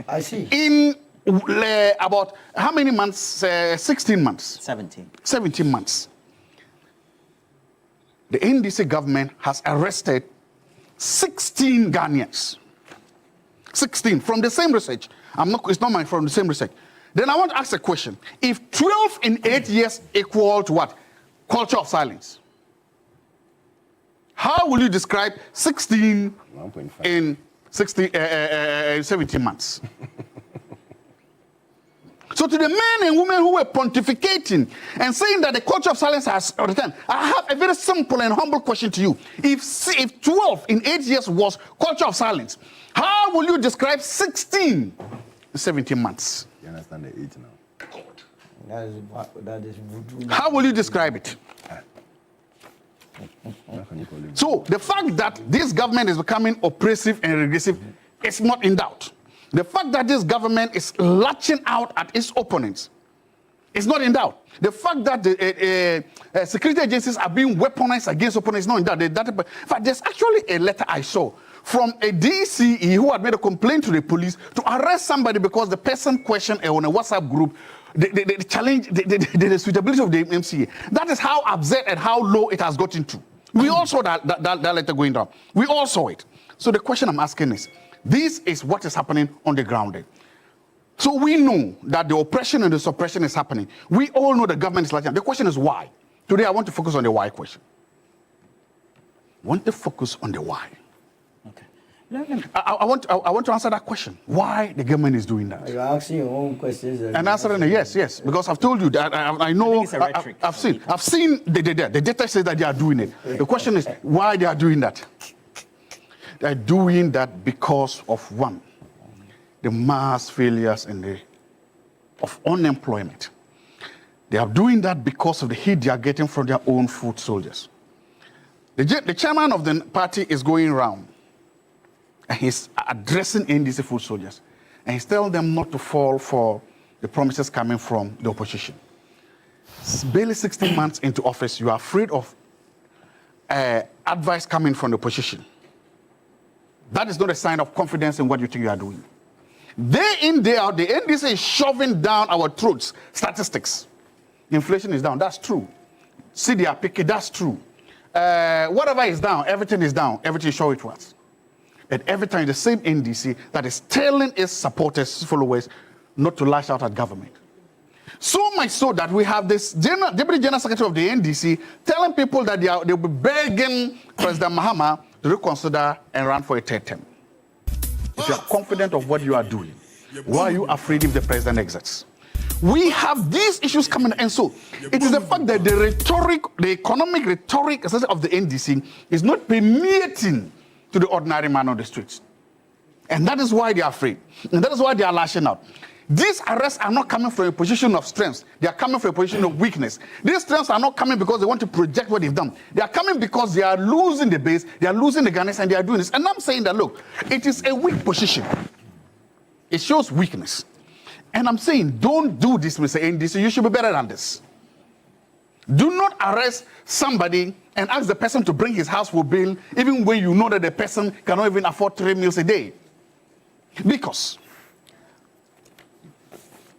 E: I see.
J: In about how many months? 16 months.
I: 17.
J: 17 months. The NDC government has arrested 16 Ghanaians. 16 from the same research. It's not mine, from the same research. Then I want to ask a question. If 12 in 8 years equal to what? Culture of silence. How will you describe 16 in 17 months? So to the men and women who were pontificating and saying that the culture of silence has returned, I have a very simple and humble question to you. If 12 in 8 years was culture of silence, how will you describe 16 in 17 months?
H: You understand the 8 now?
E: That is voodoo.
J: How will you describe it? So the fact that this government is becoming oppressive and regressive is not in doubt. The fact that this government is latching out at its opponents is not in doubt. The fact that the security agencies are being weaponized against opponents is not in doubt. In fact, there's actually a letter I saw from a DCE who had made a complaint to the police to arrest somebody because the person questioned on a WhatsApp group the challenge, the suitability of the MCA. That is how upset and how low it has gotten to. We all saw that letter going down. We all saw it. So the question I'm asking is, this is what is happening on the ground there. So we know that the oppression and the suppression is happening. We all know the government is like. The question is why. Today I want to focus on the why question. I want to focus on the why. Okay. I want to answer that question. Why the government is doing that?
E: You're asking your own questions.
J: And answering yes. Because I've told you that I know. I've seen the data says that they are doing it. The question is why they are doing that. They're doing that because of one, the mass failures of unemployment. They are doing that because of the hit they are getting from their own foot soldiers. The chairman of the party is going around and he's addressing NDC foot soldiers. And he's telling them not to fall for the promises coming from the opposition. It's barely 16 months into office, you are afraid of advice coming from the opposition. That is not a sign of confidence in what you think you are doing. Day in, day out, the NDC is shoving down our throats statistics. Inflation is down, that's true. CDR picky, that's true. Whatever is down, everything is down. Everything show it was. And every time the same NDC that is telling its supporters, followers, not to lash out at government. So much so that we have this Deputy General Secretary of the NDC telling people that they'll be begging President Mahama to reconsider and run for a third term. If you are confident of what you are doing, why are you afraid if the president exits? We have these issues coming, and so it is the fact that the rhetoric, the economic rhetoric of the NDC is not permeating to the ordinary man on the streets. And that is why they are afraid. And that is why they are lashing out. These arrests are not coming from a position of strength. They are coming from a position of weakness. These strengths are not coming because they want to project what they've done. They are coming because they are losing the base, they are losing the Ghanaians, and they are doing this. And I'm saying that, look, it is a weak position. It shows weakness. And I'm saying, don't do this, Mr. NDC. You should be better than this. Do not arrest somebody and ask the person to bring his household bill, even when you know that the person cannot even afford 3 meals a day. Because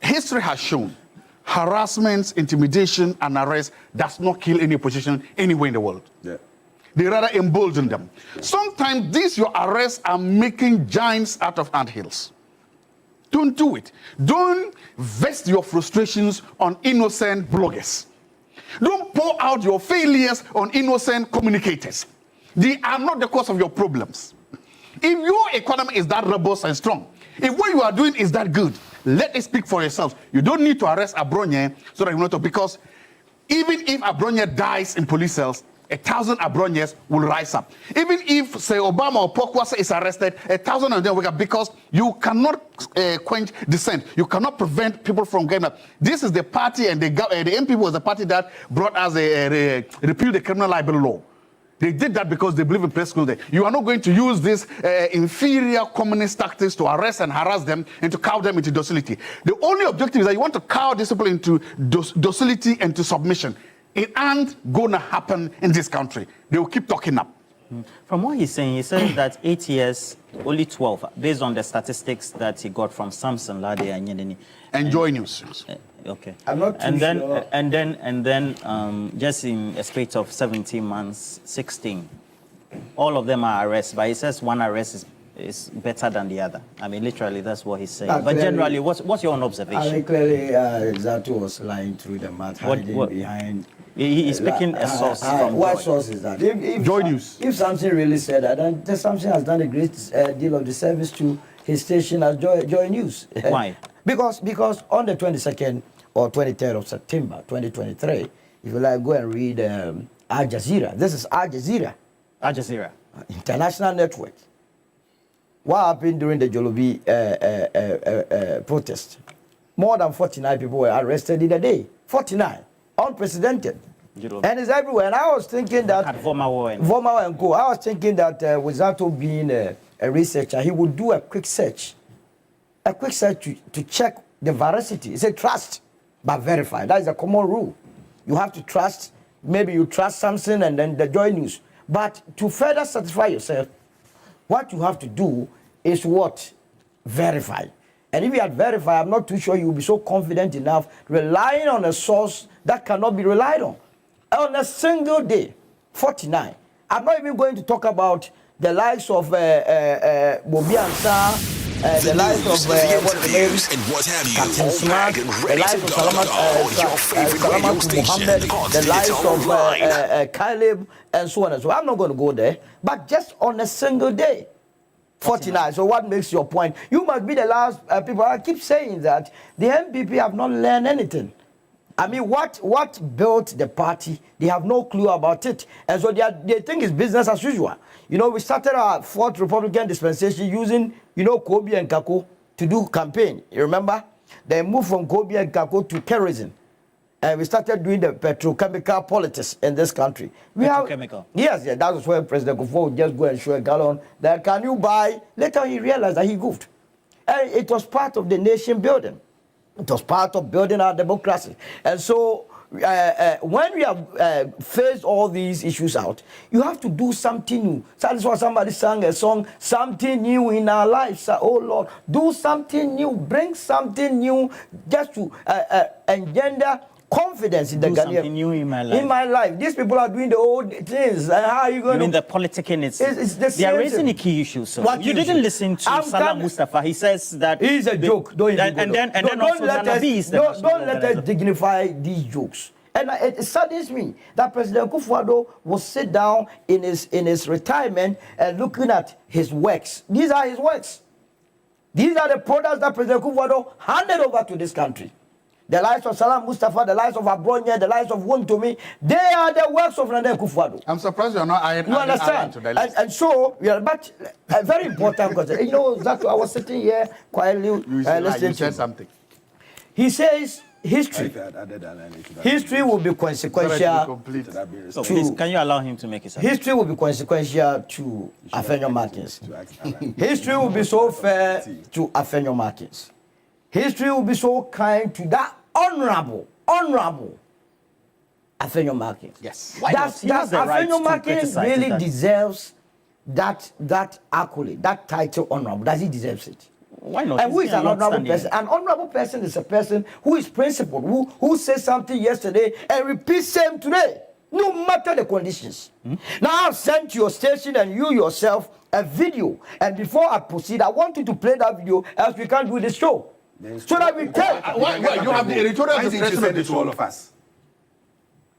J: history has shown harassment, intimidation, and arrest does not kill any opposition anywhere in the world. Yeah. They rather embolden them. Sometimes these your arrests are making giants out of anthills. Don't do it. Don't vest your frustrations on innocent bloggers. Don't pour out your failures on innocent communicators. They are not the cause of your problems. If your economy is that robust and strong, if what you are doing is that good, let it speak for yourself. You don't need to arrest Abronye so that you know to, because even if Abronye dies in police cells, 1,000 Abronyes will rise up. Even if, say, Obama or Pokwasa is arrested, 1,000 of them will wake up, because you cannot quench dissent. You cannot prevent people from getting up. This is the party, and the MPP was the party that brought us repeal the criminal libel law. They did that because they believe in press school day. You are not going to use this inferior communist tactics to arrest and harass them and to cow them into docility. The only objective is that you want to cow these people into docility and to submission. It ain't gonna happen in this country. They will keep talking up.
I: From what he's saying, he says that 8 years, only 12, based on the statistics that he got from Samson Lade and Yenini.
J: Enjoy news.
I: Okay.
E: I'm not too sure.
I: And then, just in a space of 17 months, 16, all of them are arrests. But he says one arrest is better than the other. I mean, literally, that's what he's saying. But
E: clearly,
I: generally, what's your own observation?
E: I mean, clearly, Zato was lying through the mat, hiding behind.
I: He's speaking a source from
E: what
I: Joy.
E: source is that? If
J: Joy News.
E: If something really said that, then something has done a great deal of the service to his station as Joy News.
I: Why?
E: Because on the 22nd or 23rd of September 2023, if you like, go and read Al Jazeera. This is Al Jazeera.
I: Al Jazeera.
E: International network. What happened during the Jolobi protest? More than 49 people were arrested in a day. 49. Unprecedented. And it's everywhere. And I was thinking that Voma and Co. I was thinking that with Zato being a researcher, he would do a quick search to check the veracity. It's a trust, but verify. That is a common rule. You have to trust. Maybe you trust something and then the Joy News. But to further satisfy yourself, what you have to do is what? Verify. And if you had verified, I'm not too sure you'll be so confident enough relying on a source that cannot be relied on. On a single day, 49. I'm not even going to talk about the likes of Bobi Ansa, the likes of
G: what have you,
E: Captain Smart, the likes of Salamat Muhammad, the likes of Caleb, and so on and so on. I'm not going to go there. But just on a single day, 49. So what makes your point? You must be the last people. I keep saying that the MPP have not learned anything. I mean, what built the party? They have no clue about it. And so they think it's business as usual. You know, we started our fourth Republican dispensation using, Kobe and Kako to do campaign. You remember? They moved from Kobe and Kako to kerosene. And we started doing the petrochemical politics in this country. Yes, that was where President Kufuor would just go and show a gallon that can you buy? Later he realized that he goofed. And it was part of the nation building. It was part of building our democracy. And so when we have faced all these issues out, you have to do something new. So that's why somebody sang a song, something new in our lives. Oh Lord, do something new, bring something new just to engender confidence in the Ghanaian.
I: Something new in my life.
E: In my life. These people are doing the old things. And how are you going
I: to... the politicking, it's
E: the
I: they are raising a key issue, sir. You didn't listen to Salah Mustafa. He says that...
E: He's a joke. Don't let us dignify these jokes. And it saddens me that President Kufuor will sit down in his retirement and looking at his works. These are his works. These are the products that President Kufuor handed over to this country. The lives of Salah Mustafa, the lives of Abronye, the lives of Wuntomi, they are the works of President Kufuor.
J: I'm surprised you're not adding.
E: You understand? And so, but a very important question. Zato, I was sitting here quietly listening.
J: You said something.
E: He says history will be consequential.
I: So please, can you allow him to make his argument?
E: History will be consequential to Afenyo Martins. History will be so fair to Afenyo Martins. History will be so kind to that honorable Afenyo Martins.
F: Yes.
E: Does Afenyo Martins really deserves that accolade, that title honorable? Does he deserve it?
I: Why not?
E: And who is an honorable person? An honorable person is a person who is principled, who says something yesterday and repeats same today, no matter the conditions. Now I've sent your station and you yourself a video, and before I proceed, I want you to play that video, else we can't do this show. So that we can.
H: Why you have the editorial discretion to all of us?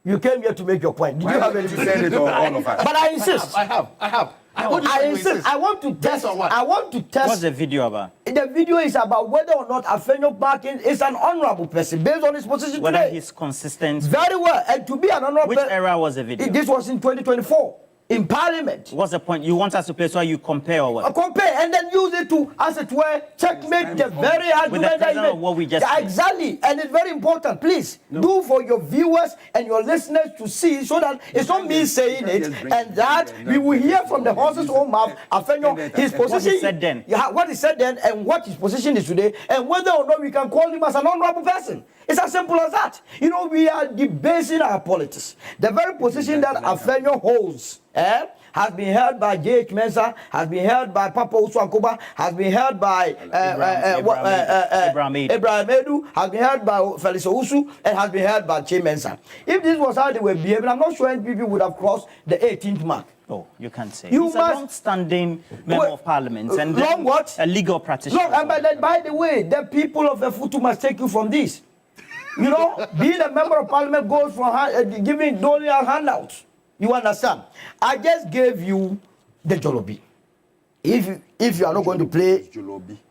E: You came here to make your point. Did you have anything to say to all of us? But I insist.
H: I have.
E: I insist. I want to test. I want to test.
I: What's the video about?
E: The video is about whether or not Afenyo Martins is an honorable person based on his position
I: whether
E: today.
I: He's consistent.
E: Very well. And to be an honorable person.
I: Which era was the video?
E: This was in 2024 in Parliament.
I: What's the point? You want us to play so you compare or what?
E: Compare and then use it to, as it were, checkmate the very argument that you made.
I: What we just
E: exactly. And it's very important. Please do for your viewers and your listeners to see so that it's not me saying it and that we will hear from the horse's own mouth, Afenyo, his position.
I: What he said then.
E: Yeah, what he said then and what his position is today and whether or not we can call him as an honorable person. It's as simple as that. You know, we are debasing our politics. The very position that Afenyo holds has been held by J.H. Mensah, has been held by Papa Usuankoba, has been held by Abraham Edu, has been held by Felix Owusu, and has been held by J.H. Mensah. If this was how they were behaving, I'm not sure any people would have crossed the 18th mark.
I: Oh, you can't say.
E: You
I: He's
E: must,
I: a long-standing member of parliament and
E: long what?
I: A legal practitioner.
E: No, and by the way, the people of Efutu must take you from this. You know, being a member of parliament goes from doling out handouts. You understand? I just gave you the Jolobi. If you are not going to play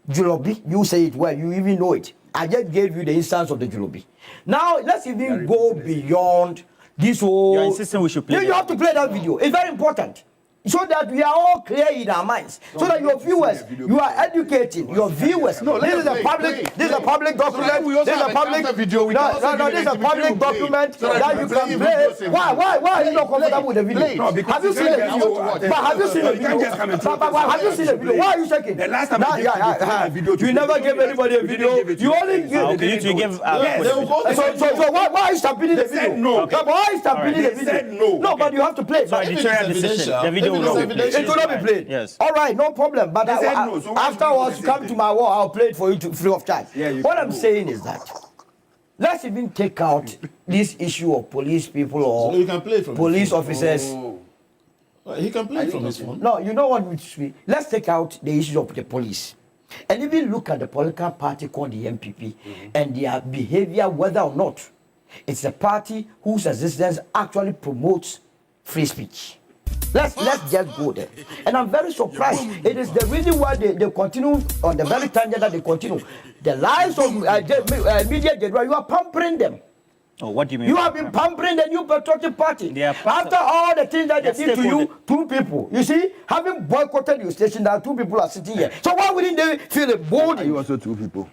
E: Jolobi, you say it well. You even know it. I just gave you the instance of the Jolobi. Now let's even go beyond this whole.
I: You're insisting we should play.
E: You have to play that video. It's very important. So that we are all clear in our minds. So that your viewers, you are educating your viewers. No, this is a public document. This is a public video. No, this is a public document that you can play. Why are you not comfortable with the video? Have you seen the video? But have you seen the video? Have you seen the video? Why are you checking?
H: The last time I gave a video,
E: you never gave anybody a video. You only give.
I: You give.
E: So why are you stampeding the video?
H: No.
E: Why are you stampeding the video? No, but you have to play.
I: So editorial decision. The video.
E: It will not be played.
I: Yes.
E: All right, no problem. But afterwards, come to my wall. I'll play it for you free of charge. What I'm saying is that let's even take out this issue of police people or
H: you can play from
E: police officers.
H: He can play from his phone.
E: No, you know what? Let's take out the issue of the police. And even look at the political party called the MPP and their behavior, whether or not it's a party whose existence actually promotes free speech. Let's just go there. And I'm very surprised. It is the reason why they continue on the very tangent that they continue. The lives of media general, you are pampering them.
I: Oh, what do you mean?
E: You have been pampering the New Patriotic Party. After all the things that they did to you, two people. You see, having boycotted your station, that two people are sitting here. So why wouldn't they feel emboldened?
H: You also two people.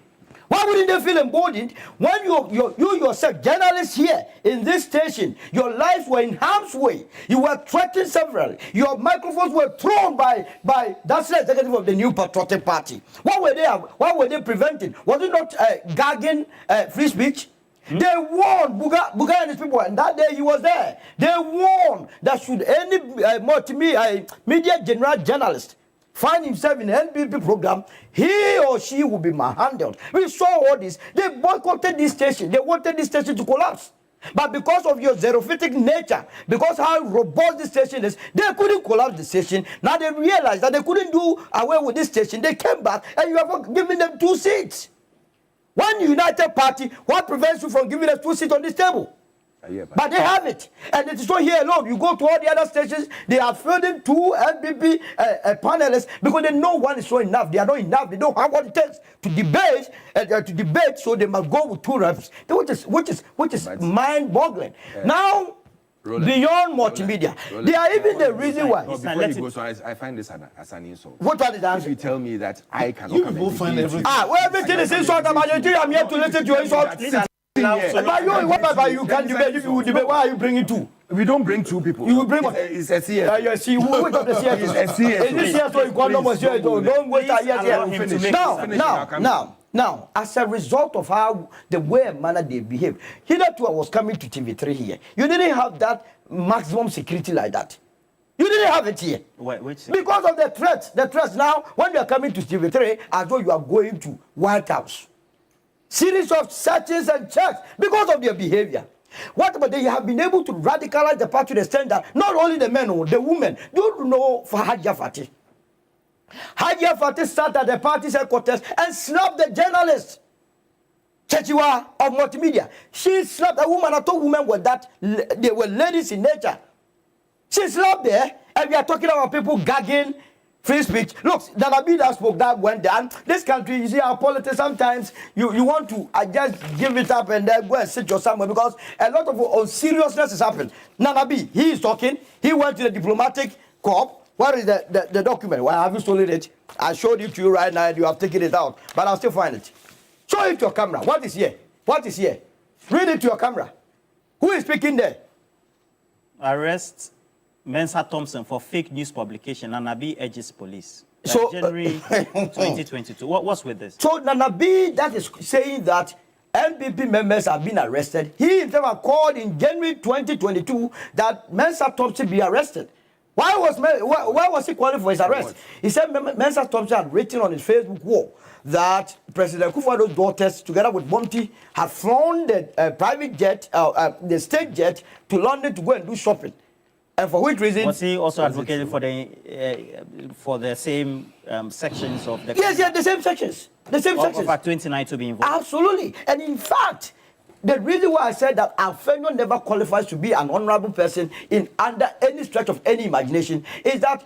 E: Why wouldn't they feel emboldened when you yourself, journalists here in this station, your lives were in harm's way? You were threatened severally. Your microphones were thrown by that's the executive of the New Patriotic Party. What were they preventing? Was it not gagging free speech? They warned Buga and his people, and that day he was there. They warned that should any media general journalist find himself in the NPP program, he or she will be manhandled. We saw all this. They boycotted this station. They wanted this station to collapse. But because of your xenophobic nature, because how robust this station is, they couldn't collapse the station. Now they realized that they couldn't do away with this station. They came back and you have given them 2 seats. One united party, what prevents you from giving us 2 seats on this table? But they have it. And it is not here alone. You go to all the other stations, they are fielding 2 NPP panelists because they know one is not enough. They are not enough. They don't have what it takes to debate, so they must go with 2 reps, which is mind-boggling. Now, beyond multimedia. They are even the reason why.
K: Before you go, so I find this as an insult.
E: What is that?
K: If you tell me that I cannot
H: You
K: come
H: people
K: and
H: find
K: debate
H: everything.
E: Well, everything is insult about you. I'm here to listen to your insult. But you, whatever you can debate, if you debate, why are you bringing two?
K: We don't bring two people.
E: You will bring
K: It's a CS.
E: you see, which of the CS?
K: It's a CS.
E: Is this CS or you call them CS? Don't waste our years here. Now, as a result of how the way and manner they behave, hitherto I was coming to TV3 here. You didn't have that maximum security like that. You didn't have it here. Because of the threats. The threats now, when you are coming to TV3, as though you are going to White House. Series of searches and checks because of their behavior. What about they have been able to radicalize the party to the extent that not only the men, the women, you know for Hajia Fatih. Hajia Fatih sat at the party's headquarters and slapped the journalist, Chechiwa of multimedia. She slapped a woman. I told women were that they were ladies in nature. She slapped there, and we are talking about people gagging free speech. Look, Nanabi that spoke, that went down. This country, you see our politics, sometimes you want to just give it up and then go and sit your somewhere because a lot of unseriousness is happening. Nanabi, he is talking. He went to the diplomatic corps. Where is the document? Why have you stolen it? I showed it to you right now and you have taken it out. But I'll still find it. Show it to your camera. What is here? What is here? Read it to your camera. Who is speaking there?
I: Arrest Mensa Thompson for fake news publication. Nanabi edges police.
E: So,
I: January 2022. What's with this?
E: So Nanabi, that is saying that MPP members have been arrested. He himself called in January 2022 that Mensa Thompson be arrested. Why was he calling for his arrest? He said Mensa Thompson had written on his Facebook wall that President Kufuor's daughters, together with Monty, had flown the private jet, the state jet, to London to go and do shopping. And for which reason?
I: Was he also advocating for the same sections of the?
E: Yes, the same sections. The same sections.
I: Of 29 to be involved.
E: Absolutely. And in fact, the reason why I said that Alfenio never qualifies to be an honorable person in under any stretch of any imagination is that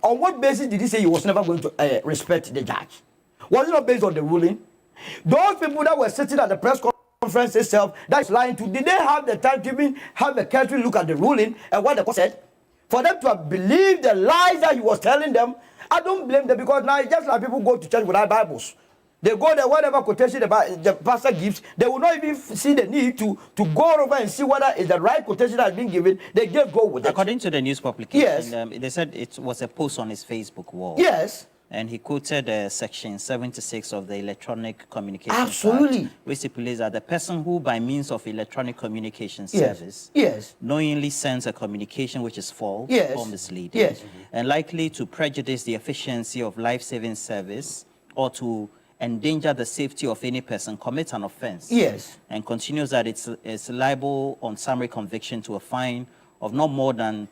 E: on what basis did he say he was never going to respect the judge? Was it not based on the ruling? Those people that were sitting at the press conference itself, that's lying to, did they have the time to even have the country look at the ruling and what the court said? For them to have believed the lies that he was telling them, I don't blame them because now it's just like people go to church without Bibles. They go there, whatever quotation the pastor gives, they will not even see the need to go over and see whether it's the right quotation that has been given. They just go with it.
I: According to the news publication, they said it was a post on his Facebook wall.
E: Yes.
I: And he quoted Section 76 of the Electronic Communications
E: Absolutely.
I: Act, which stipulates that the person who, by means of electronic communication service, knowingly sends a communication which is false or misleading, and likely to prejudice the efficiency of life-saving service or to endanger the safety of any person, commits an offense. And continues that it's liable on summary conviction to a fine of not more than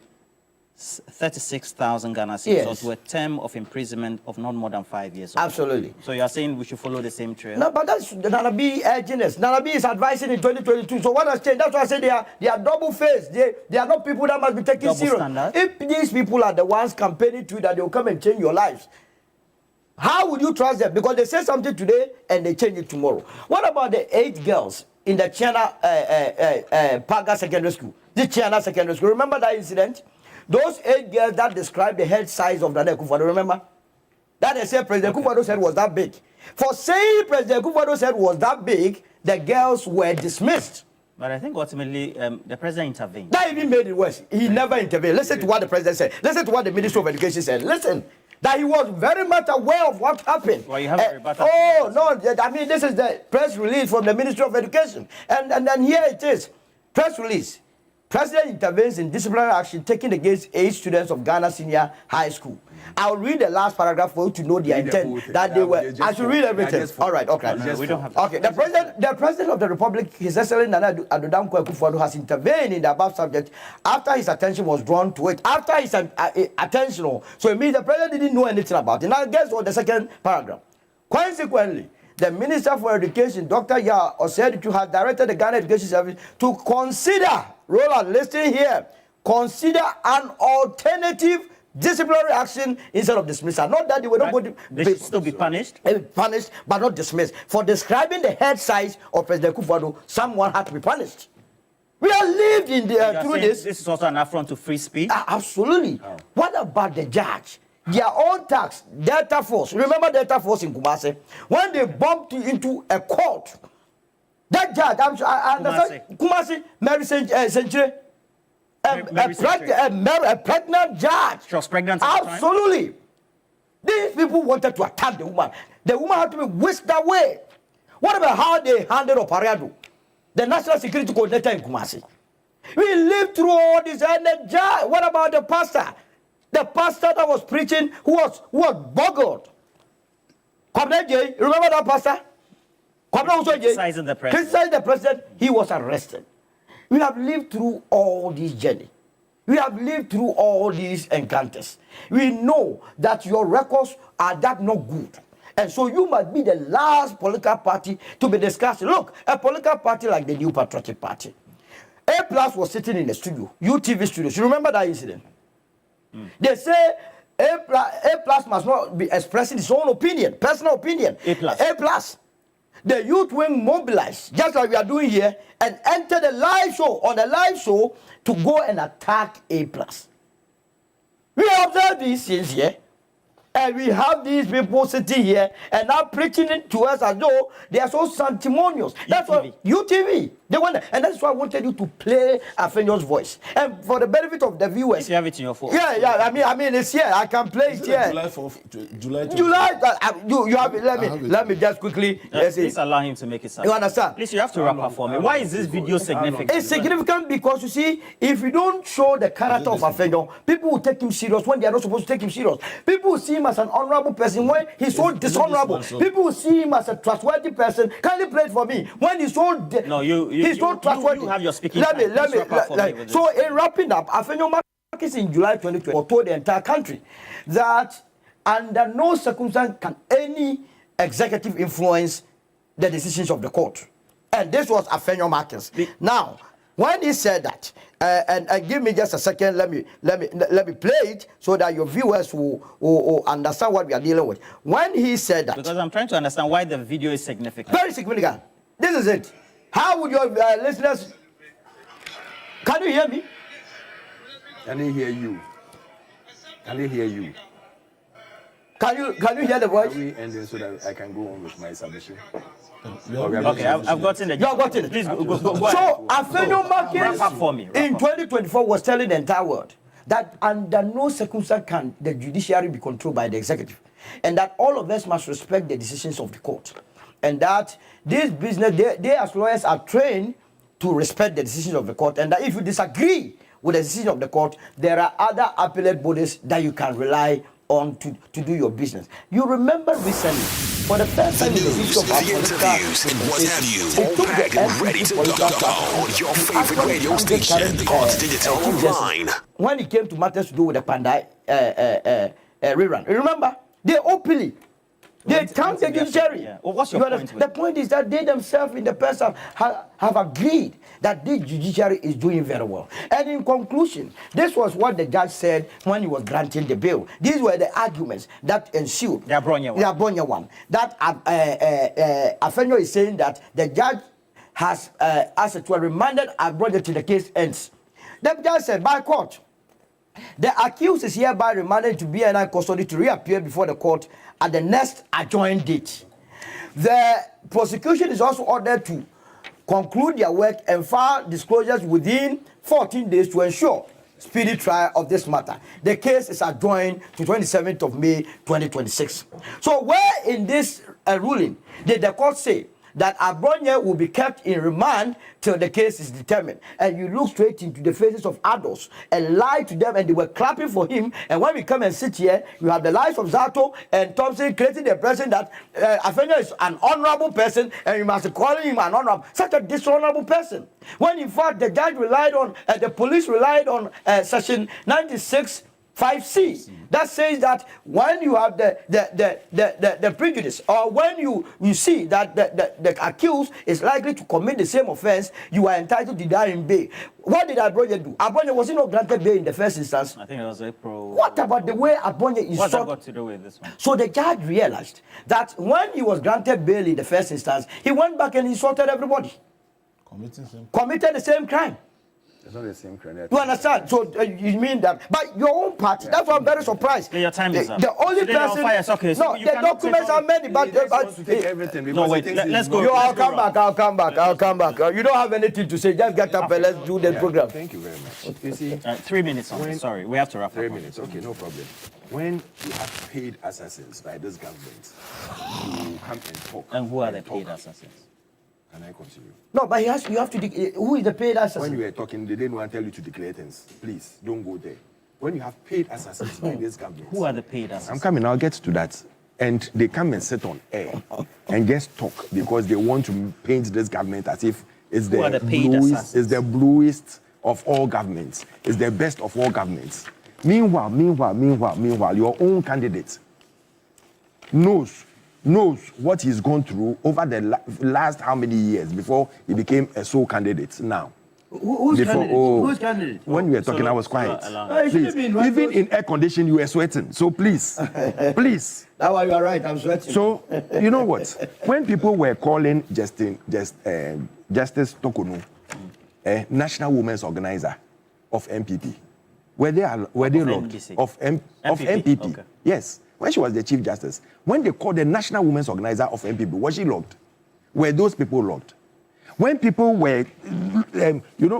I: 36,000 Ghana cedis or to a term of imprisonment of not more than 5 years.
E: Absolutely.
I: So you are saying we should follow the same trail?
E: No, but that's Nanabi urging us. Nanabi is advising in 2022. So what has changed? That's why I say they are double-faced. They are not people that must be taken serious. If these people are the ones campaigning to you that they will come and change your lives, how would you trust them? Because they say something today and they change it tomorrow. What about the 8 girls in the China Paga Secondary School? The China Secondary School. Remember that incident? Those 8 girls that described the head size of Daniel Kufuor, remember? That they said President Kufuor's head was that big. For saying President Kufuor's head was that big, the girls were dismissed.
I: But I think ultimately the president intervened.
E: That even made it worse. He never intervened. Listen to what the president said. Listen to what the Minister of Education said. Listen. That he was very much aware of what happened.
I: Well, you have a rebuttal.
E: I mean, this is the press release from the Ministry of Education. And then here it is. Press release. President intervenes in disciplinary action taken against 8 students of Ghana Senior High School. I'll read the last paragraph for you to know their intent. That they were. I should read everything. All right, okay.
I: We don't have.
E: Okay, the president of the Republic, His Excellency Nana Addo Dankwa Akufo-Addo, has intervened in the above subject after his attention was drawn to it. After his attention, so it means the president didn't know anything about it. Now, guess what? The second paragraph. Consequently, the Minister for Education, Dr. Yah Oseditu, has directed the Ghana Education Service to consider, Roland, listen here, consider an alternative disciplinary action instead of dismissal. Not that they were not going to
I: they should still be punished.
E: Punished, but not dismissed. For describing the head size of President Kufuor, someone had to be punished. We have lived in the through this.
I: This is also an affront to free speech.
E: Absolutely. Oh. What about the judge? Their own tax, Delta Force. Remember Delta Force in Kumasi? When they bumped into a court, that judge, I understand, Kumasi, Mary Century, a pregnant judge.
I: She was pregnant
E: at the time? Absolutely. These people wanted to attack the woman. The woman had to be whisked away. What about how they handled Opariado, the national security coordinator in Kumasi? We lived through all this, and the judge. What about the pastor? The pastor that was preaching, who was boggled. Remember that pastor?
I: Criticizing the president.
E: Criticizing the president. He was arrested. We have lived through all this journey. We have lived through all these encounters. We know that your records are that not good. And so you must be the last political party to be discussed. Look, a political party like the New Patriotic Party. A+ was sitting in the studio, UTV studios. You remember that incident? They say A+ must not be expressing his own opinion, personal opinion. A+. The youth wing mobilized, just like we are doing here, and enter the live show, on the live show, to go and attack A+. We observe these things here. And we have these people sitting here and now preaching it to us as though they are so sanctimonious. That's what UTV. They want, and that's why I wanted you to play Afenyo's voice. And for the benefit of the viewers,
I: if you have it in your phone.
E: Yeah. I mean, it's here. I can play it here.
H: July 4th, July.
E: You have it. Let me just quickly.
I: Please allow him to make it sound.
E: You understand?
I: Please, you have to wrap up for me. Why is this video significant?
E: It's significant because you see, if you don't show the character of Afenyo, people will take him serious when they are not supposed to take him serious. People will see him as an honorable person when he's so dishonorable. People will see him as a trustworthy person. Can you play it for me? When he's so he's so trustworthy.
I: You have your speaking
E: let me. So in wrapping up, Afenyo Marcus in July 2020 told the entire country that under no circumstance can any executive influence the decisions of the court. And this was Afenyo Marcus. Now, when he said that, and give me just a second, let me play it so that your viewers will understand what we are dealing with. When he said that,
I: because I'm trying to understand why the video is significant.
E: Very significant. This is it. How would your listeners? Can you hear me?
K: Can they hear you? Can they hear you?
E: Can you hear the voice?
K: Are we ending so that I can go on with my submission?
I: Okay, I've gotten it.
E: You have gotten it.
I: Please go
E: So, Afenyo Marcus in 2024 was telling the entire world that under no circumstance can the judiciary be controlled by the executive, and that all of us must respect the decisions of the court, and that this business, they as lawyers are trained to respect the decisions of the court, and that if you disagree with the decision of the court, there are other appellate bodies that you can rely on to do your business. You remember recently, for the first time in the history of our
G: interviews and what have you, all packed and ready to go on your favorite radio station, Digital Online.
E: When it came to matters to do with the Pandai rerun, remember, they openly, they count the judiciary.
I: Yeah. Well, what's your point?
E: The point is that they themselves in the past have agreed that the judiciary is doing very well. And in conclusion, this was what the judge said when he was granting the bail. These were the arguments that ensued.
I: They are
E: Bronya one. That Afenyo is saying that the judge has, as it were, remanded Abronya till the case ends. The judge said, by court, the accused is hereby remanded to BNI custody to reappear before the court at the next adjourned date. The prosecution is also ordered to conclude their work and file disclosures within 14 days to ensure speedy trial of this matter. The case is adjourned to 27th of May 2026. So where in this ruling did the court say that Abronya will be kept in remand till the case is determined? And you look straight into the faces of adults and lie to them, and they were clapping for him. And when we come and sit here, you have the lies of Zato and Thompson creating the impression that Afenyo is an honorable person, and you must call him an honorable, such a dishonorable person. When in fact the judge relied on, the police relied on section 96. 5C that says that when you have the prejudice, or when you see that the accused is likely to commit the same offense, you are entitled to die in bail. What did Abronya do? Abronya was not granted bail in the first instance.
I: I think it was April.
E: What about the way Abronya is?
I: What's that got to do with this one?
E: So the judge realized that when he was granted bail in the first instance, he went back and insulted everybody. Committed the same crime.
K: It's not the same credit.
E: You understand? So you mean that? But your own party, that's why I'm very surprised.
I: Your time is up.
E: The only person...
I: Okay, so
E: no, the documents are many, but...
I: no, wait, let's go.
E: I'll come back. You don't have anything to say. Just get up and let's do the program.
K: Thank you very much. You see...
I: 3 minutes on. Sorry, we have to wrap up.
K: 3 minutes, okay, no problem. When you have paid assassins by this government, you come and talk.
I: And who are the paid assassins?
K: Can I continue?
E: No, but you have to... who is the paid assassin?
K: When you were talking, they didn't want to tell you to declare things. Please, don't go there. When you have paid assassins by this government...
I: Who are the paid assassins?
K: I'm coming, I'll get to that. And they come and sit on air and just talk because they want to paint this government as if it's the bluest of all governments. It's the best of all governments. Meanwhile, your own candidate knows what he's gone through over the last how many years before he became a sole candidate now.
E: Who's candidate?
K: When you were talking, I was quiet. Please, even in air condition, you were sweating. So please, please.
E: That's why you are right, I'm sweating.
K: So, you know what? When people were calling Justice Tokonu, National Women's Organizer of MPP, were they logged? Of MPP. Okay. Yes. When she was the Chief Justice, when they called the National Women's Organizer of MPP, was she logged? Were those people logged? When people were,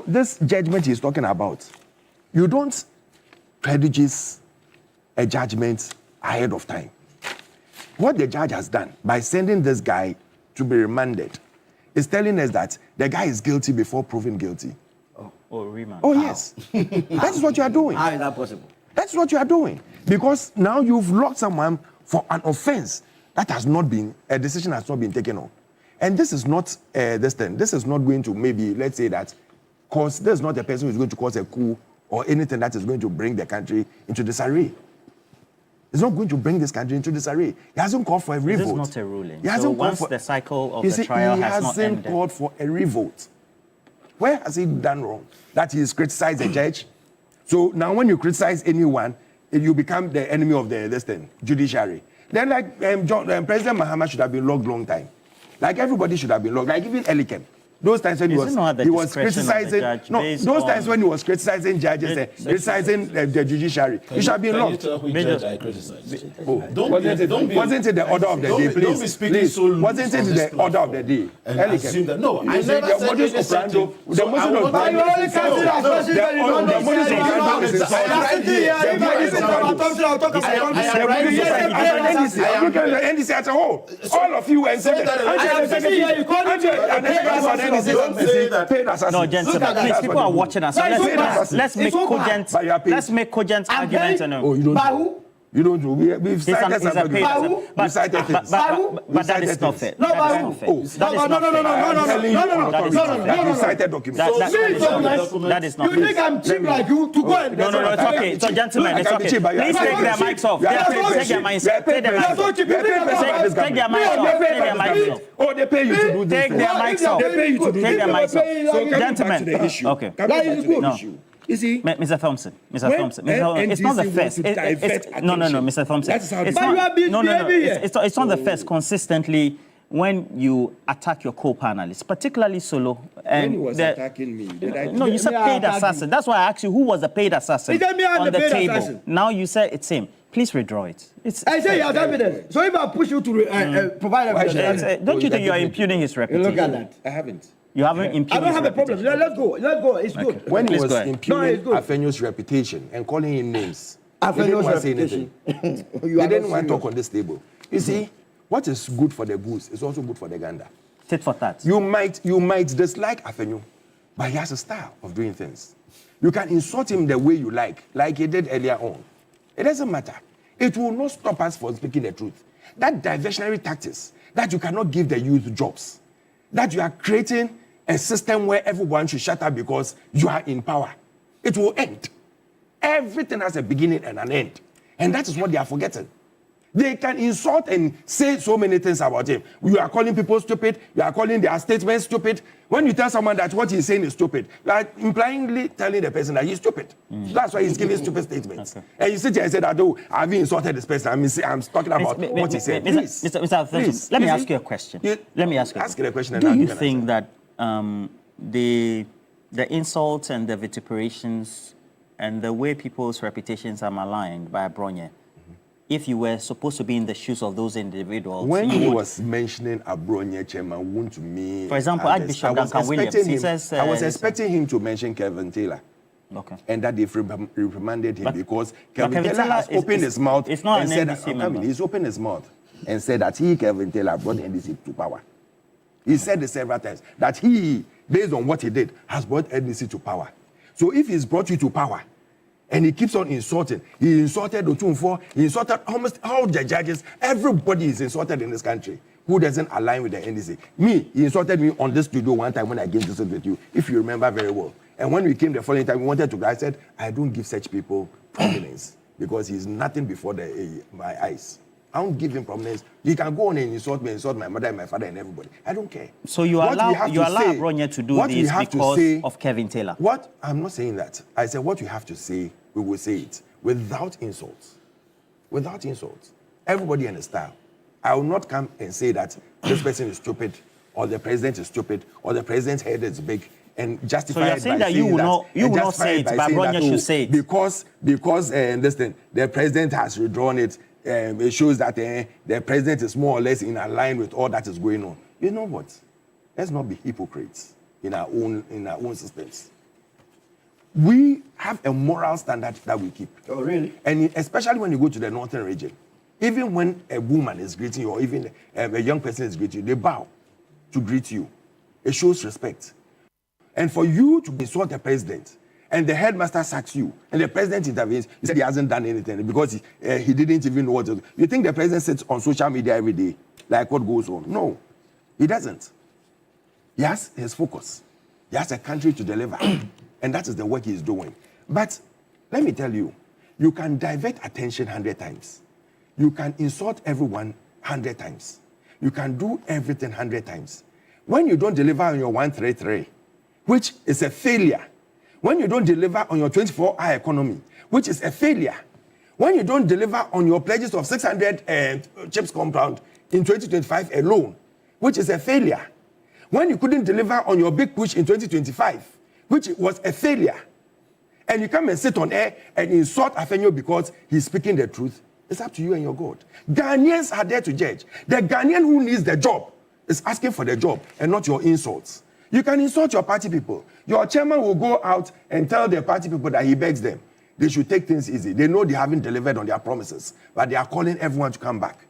K: this judgment he's talking about, you don't prejudice a judgment ahead of time. What the judge has done by sending this guy to be remanded is telling us that the guy is guilty before proven guilty.
I: Oh, remand.
K: Oh, yes. That is what you are doing.
E: How is that possible?
K: That's what you are doing. Because now you've locked someone for an offense that has not been, a decision has not been taken on. And this is not this thing. This is not going to maybe, let's say that, cause there's not a person who is going to cause a coup or anything that is going to bring the country into disarray. It's not going to bring this country into disarray. He hasn't called for a revote.
I: This is not a ruling. So once the cycle of the trial has not ended.
K: He hasn't called for a revote. Where has he done wrong? That he's criticized the judge. So now when you criticize anyone, you become the enemy of the judiciary. Then like President Mahama should have been logged long time. Like everybody should have been logged. Like even Elikem. Those times when he was criticizing, those times when he was criticizing judges and criticizing the judiciary, he should have been locked. Wasn't it the order of the day, please? Wasn't it the order of the day?
H: No, I never said this.
K: The motion of NDC as a whole. All of you and said
I: no, gentlemen, please, people are watching us. Let's make cogent arguments.
K: You don't do. We've cited somebody.
I: But that is not fair.
E: No.
K: You cited documents.
I: That is not fair.
E: You think I'm cheap like you to go and...
I: No, it's okay. So, gentlemen, it's okay. Please take their mics off. Take their mics off. Take their mics off.
K: Oh, they pay you to do this.
I: Take their mics off. Take their mics off.
K: So, gentlemen.
I: Okay.
E: That is good.
K: You see,
I: Mr. Thompson, it's not the first. No, Mr. Thompson.
E: It's
I: not the first consistently when you attack your co-panelists, particularly Solo.
K: And when he was attacking me,
I: you said paid assassin. That's why I asked you who was the paid assassin on the table.
E: Assassin.
I: Now you said it's him. Please withdraw it.
E: I say he has evidence. So if I push you to provide evidence,
I: don't you think you are impugning his reputation?
E: Look at that.
K: I haven't.
I: You haven't impugned.
E: I don't have a problem. Let's go. It's good.
K: When he was impugning Afenyo's reputation and calling him names, he didn't want to say anything. He didn't want to talk on this table. You see, what is good for the goose is also good for the gander.
I: Tit for tat.
K: You might dislike Afenyo, but he has a style of doing things. You can insult him the way you like he did earlier on. It doesn't matter. It will not stop us from speaking the truth. That diversionary tactics, that you cannot give the youth jobs, that you are creating a system where everyone should shut up because you are in power. It will end. Everything has a beginning and an end. And that is what they are forgetting. They can insult and say so many things about him. You are calling people stupid. You are calling their statements stupid. When you tell someone that what he's saying is stupid, you are implyingly telling the person that he's stupid. That's why he's giving stupid statements. Okay. And you sit here and say that, oh, I've insulted this person. I'm talking about what he said.
I: Mr. Let me ask you a question.
K: Ask you a question.
I: Do you think that the The insults and the vituperations and the way people's reputations are maligned by Abronye. If you were supposed to be in the shoes of those individuals,
K: when he was mentioning Abronye chairman, wouldn't to me.
I: For example, Archbishop Duncan Williams, he says,
K: I was expecting him to mention Kevin Taylor.
I: Okay.
K: And that they've reprimanded him because Kevin Taylor has opened his mouth
I: and said
K: that, he's opened his mouth and said that Kevin Taylor, brought the NDC to power. He said this several times, that he, based on what he did, has brought NDC to power. So if he's brought you to power, and he keeps on insulting, he insulted Otunfo, he insulted almost all the judges, everybody is insulted in this country who doesn't align with the NDC. Me, he insulted me on this studio one time when I came to sit with you, if you remember very well. And when we came the following time, we wanted to go, I said, I don't give such people prominence because he's nothing before my eyes. I don't give him prominence. He can go on and insult me, insult my mother and my father and everybody. I don't care.
I: So you allow Abronye to do this because of Kevin Taylor?
K: What? I'm not saying that. I said what you have to say, we will say it without insults. Without insults. Everybody in a style. I will not come and say that this person is stupid or the president is stupid or the president's head is big. And justify
I: so you're saying that you will not say it, but Abronye should say it.
K: Because this thing, the president has withdrawn it. It shows that the president is more or less in line with all that is going on. You know what? Let's not be hypocrites in our own systems. We have a moral standard that we keep.
E: Oh, really?
K: And especially when you go to the northern region, even when a woman is greeting you or even a young person is greeting you, they bow to greet you. It shows respect. And for you to insult the president, and the headmaster sacks you, and the president intervenes, he said he hasn't done anything because he didn't even know what to do. You think the president sits on social media every day, like what goes on? No, he doesn't. He has his focus. He has a country to deliver, and that is the work he's doing. But let me tell you, you can divert attention 100 times. You can insult everyone 100 times. You can do everything 100 times. When you don't deliver on your 133, which is a failure, when you don't deliver on your 24-hour economy, which is a failure, when you don't deliver on your pledges of 600 chips compound in 2025 alone, which is a failure, when you couldn't deliver on your big push in 2025, which was a failure, and you come and sit on air and insult Afenyo because he's speaking the truth, it's up to you and your God. Ghanaians are there to judge. The Ghanaian who needs the job is asking for the job and not your insults. You can insult your party people. Your chairman will go out and tell their party people that he begs them. They should take things easy. They know they haven't delivered on their promises, but they are calling everyone to come back.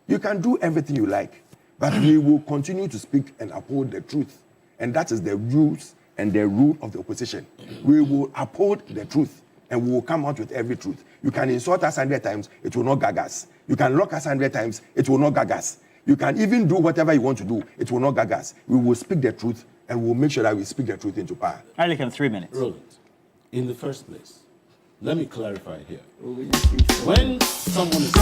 K: You can do everything you like, but we will continue to speak and uphold the truth. And that is the rules and the rule of the opposition. We will uphold the truth, and we will come out with every truth. You can insult us 100 times, it will not gag us. You can lock us 100 times, it will not gag us. You can even do whatever you want to do. It will not gag us. We will speak the truth, and we'll make sure that we speak the truth into power.
I: I like in 3 minutes.
H: Roland, in the first place, let me clarify here. When someone is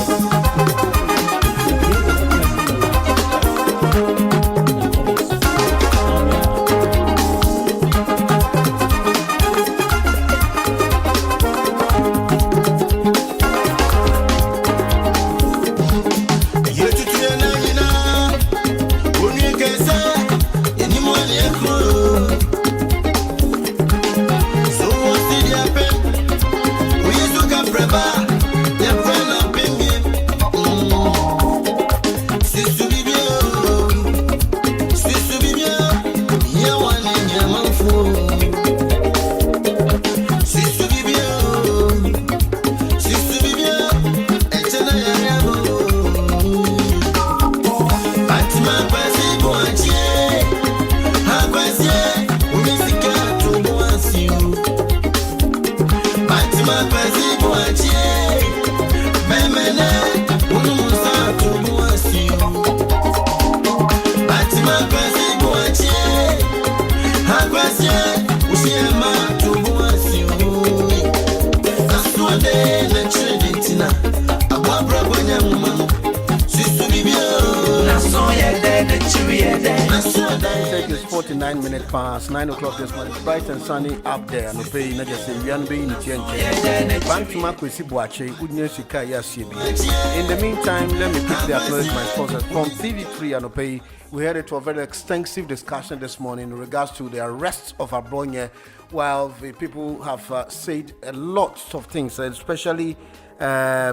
C: 49 minutes past 9 o'clock this morning. It's bright and sunny up there. No pay, not just say, we are being in Bank to Marco Sibuache, Udnesika Yasibi. In the meantime, let me quickly acknowledge my sponsors. From TV3 and Opay, we had a very extensive discussion this morning in regards to the arrest of Abronye, while the people have said a lot of things, especially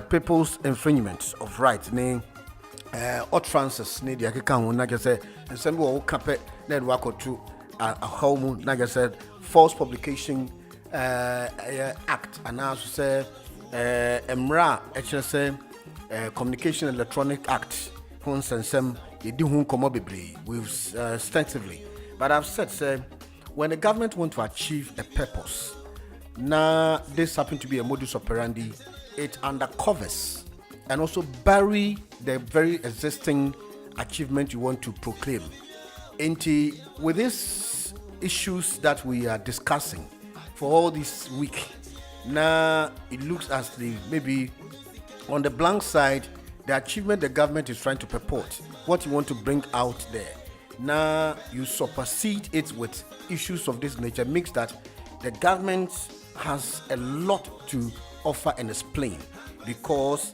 C: people's infringements of rights. Utterances need the account, like I said, and some will capet network or two a home, like I said, false publication act, and also say Emra, HSM, Communication Electronic Act, Hons and some, you do whom come up with extensively. But I've said, when the government want to achieve a purpose, now this happen to be a modus operandi, it undercovers and also bury the very existing achievement you want to proclaim. With these issues that we are discussing for all this week, now it looks as the maybe on the blank side, the achievement the government is trying to purport, what you want to bring out there. Now you supersede it with issues of this nature, makes that the government has a lot to offer and explain, because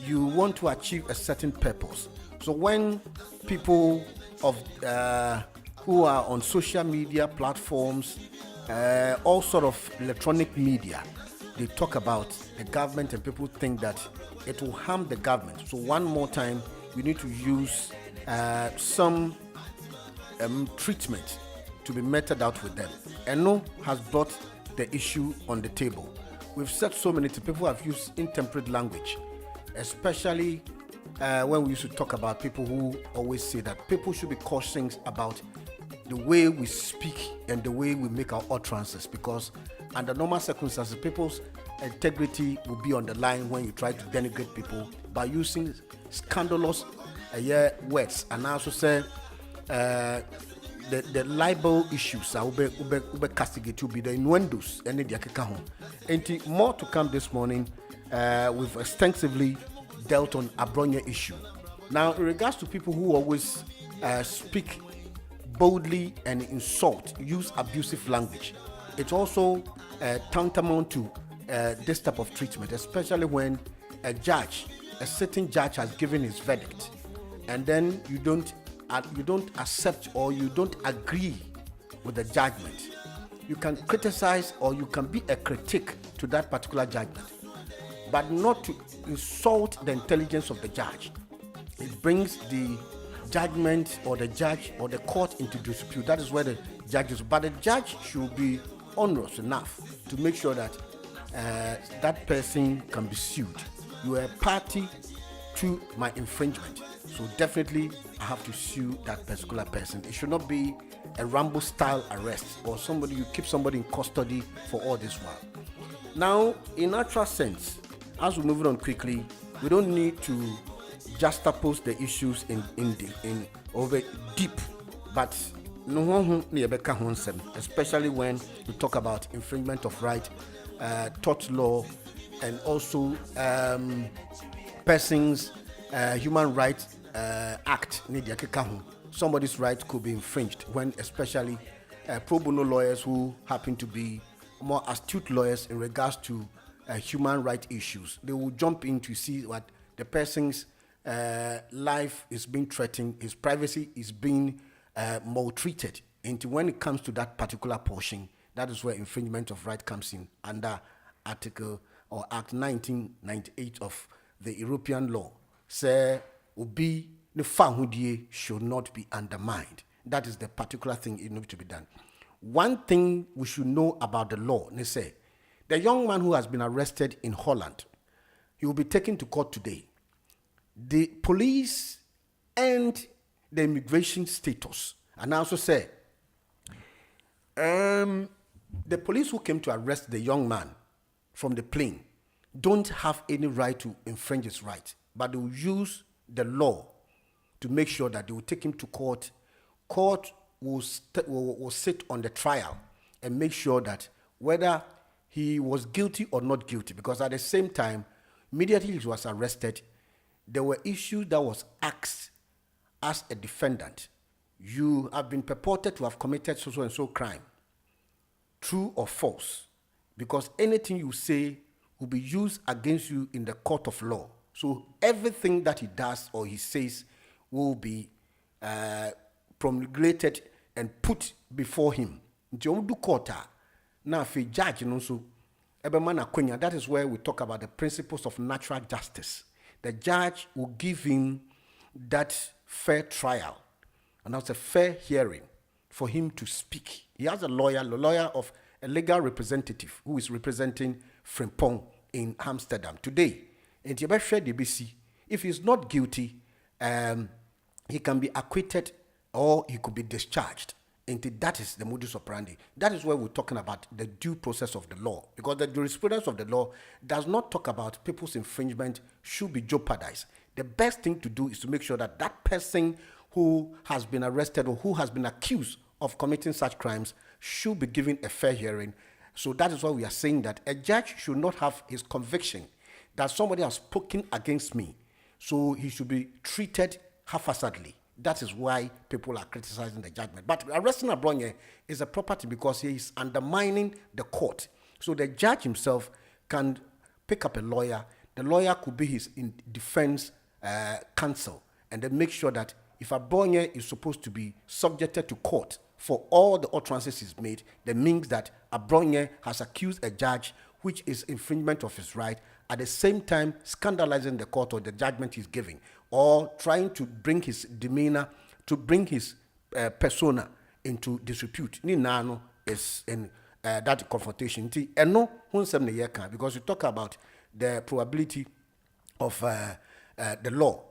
C: you want to achieve a certain purpose. So when people of who are on social media platforms, all sort of electronic media, they talk about the government and people think that it will harm the government. So one more time, we need to use some treatment to be meted out with them. Eno has brought the issue on the table. We've said so many times, people have used intemperate language, especially when we used to talk about people who always say that people should be cautious about the way we speak and the way we make our utterances, because under normal circumstances, people's integrity will be on the line when you try to denigrate people by using scandalous words. And I also say the libel issues will be castigated, to be the innuendos and the akeka. And more to come this morning. We've extensively dealt on Abronye issue. Now, in regards to people who always speak boldly and insult, use abusive language, it's also tantamount to this type of treatment, especially when a certain judge has given his verdict, and then you don't accept or you don't agree with the judgment. You can criticize or you can be a critic to that particular judgment, but not to insult the intelligence of the judge. It brings the judgment or the judge or the court into dispute. That is where the judge is. But the judge should be onerous enough to make sure that that person can be sued. You are a party to my infringement, so definitely I have to sue that particular person. It should not be a Rambo style arrest or you keep somebody in custody for all this while. Now, in actual sense, as we move on quickly, we don't need to juxtapose the issues in over deep, but especially when we talk about infringement of right, tort law, and also persons human rights act. Somebody's right could be infringed when, especially pro bono lawyers who happen to be more astute lawyers in regards to human rights issues, they will jump in to see what the person's life is being threatened, his privacy is being maltreated. And when it comes to that particular portion, that is where infringement of right comes in under Article or Act 1998 of the European law. Say, Obi the Fahudie should not be undermined. That is the particular thing it needs to be done. One thing we should know about the law, they say, the young man who has been arrested in Holland, he will be taken to court today. The police and the immigration status, and I also say, the police who came to arrest the young man from the plane don't have any right to infringe his right, but they will use the law to make sure that they will take him to court. Court will sit on the trial and make sure that whether he was guilty or not guilty, because at the same time, immediately he was arrested, there were issues that was asked as a defendant. you have been purported to have committed so and so crime, true or false, because anything you say will be used against you in the court of law. So everything that he does or he says will be promulgated and put before him. Now, if a judge, that is where we talk about the principles of natural justice. The judge will give him that fair trial, and that's a fair hearing for him to speak. He has a lawyer of a legal representative who is representing Frimpong in Amsterdam today. And if he's not guilty, he can be acquitted or he could be discharged. And that is the modus operandi. That is where we're talking about the due process of the law, because the jurisprudence of the law does not talk about people's infringement should be jeopardized. The best thing to do is to make sure that that person who has been arrested or who has been accused of committing such crimes should be given a fair hearing. So that is why we are saying that a judge should not have his conviction that somebody has spoken against me, so he should be treated haphazardly. That is why people are criticizing the judgment. But arresting Abronye is a property because he is undermining the court. So the judge himself can pick up a lawyer. The lawyer could be his defense counsel, and then make sure that if Abronye is supposed to be subjected to court for all the utterances he's made, that means that Abronye has accused a judge, which is infringement of his right, at the same time scandalizing the court or the judgment he's giving, or trying to bring his demeanor, to bring his persona into disrepute. Ni nano is in that confrontation. And no, because you talk about the probability of the law.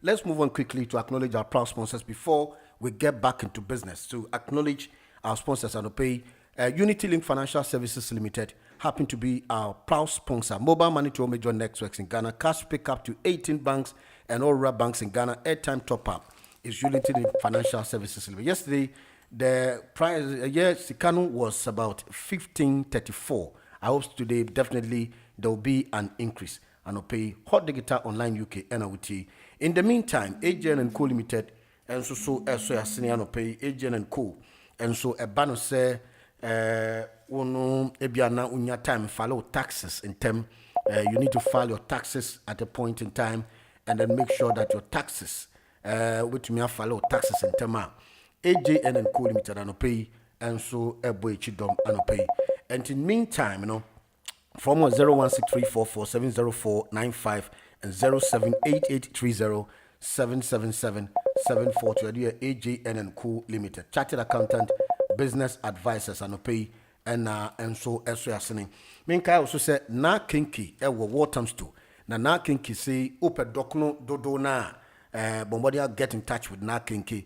C: Let's move on quickly to acknowledge our proud sponsors before we get back into business. To acknowledge our sponsors and pay Unity Link Financial Services Limited happen to be our proud sponsor. Mobile money to all major networks in Ghana, cash pick up to 18 banks and all rural banks in Ghana. Airtime top up is Unity Link Financial Services Limited. Yesterday, the price Sikano was about 1534. I hope today definitely there will be an increase. And I'll pay Hot Digital Online UK NOT. In the meantime, AGN and Co Limited and so senior pay AGN and Co. And so a banner say ebiana unya time follow taxes in term. You need to file your taxes at a point in time, and then make sure that your taxes which me follow taxes in term. AJN and Co Limited and pay and so a boy chidom and pay. And in meantime, from 01634470495 and 07883077774 AJN and Co Limited, Chartered Accountant, Business Advisors and pay and so as we are saying. Minka also said na kinki Waterms too. Na kinki say open dokno dodo na Bombardier get in touch with na kinki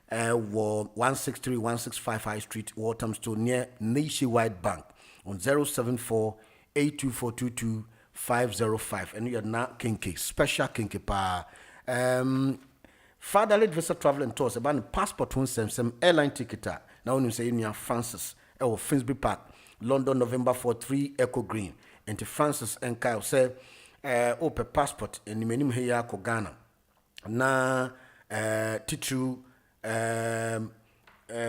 C: 163-165 High Street, Walthamstow, near Nationwide Bank on 074-82422-505. And you are not kinky, special kinky pa. Fatherly visa travel and tours about passport some airline ticket. Now you say in Francis or Finsbury Park, London, November 3 Echo Green. And to Francis and Kyle say open passport and you mean here ko Ghana. Na titu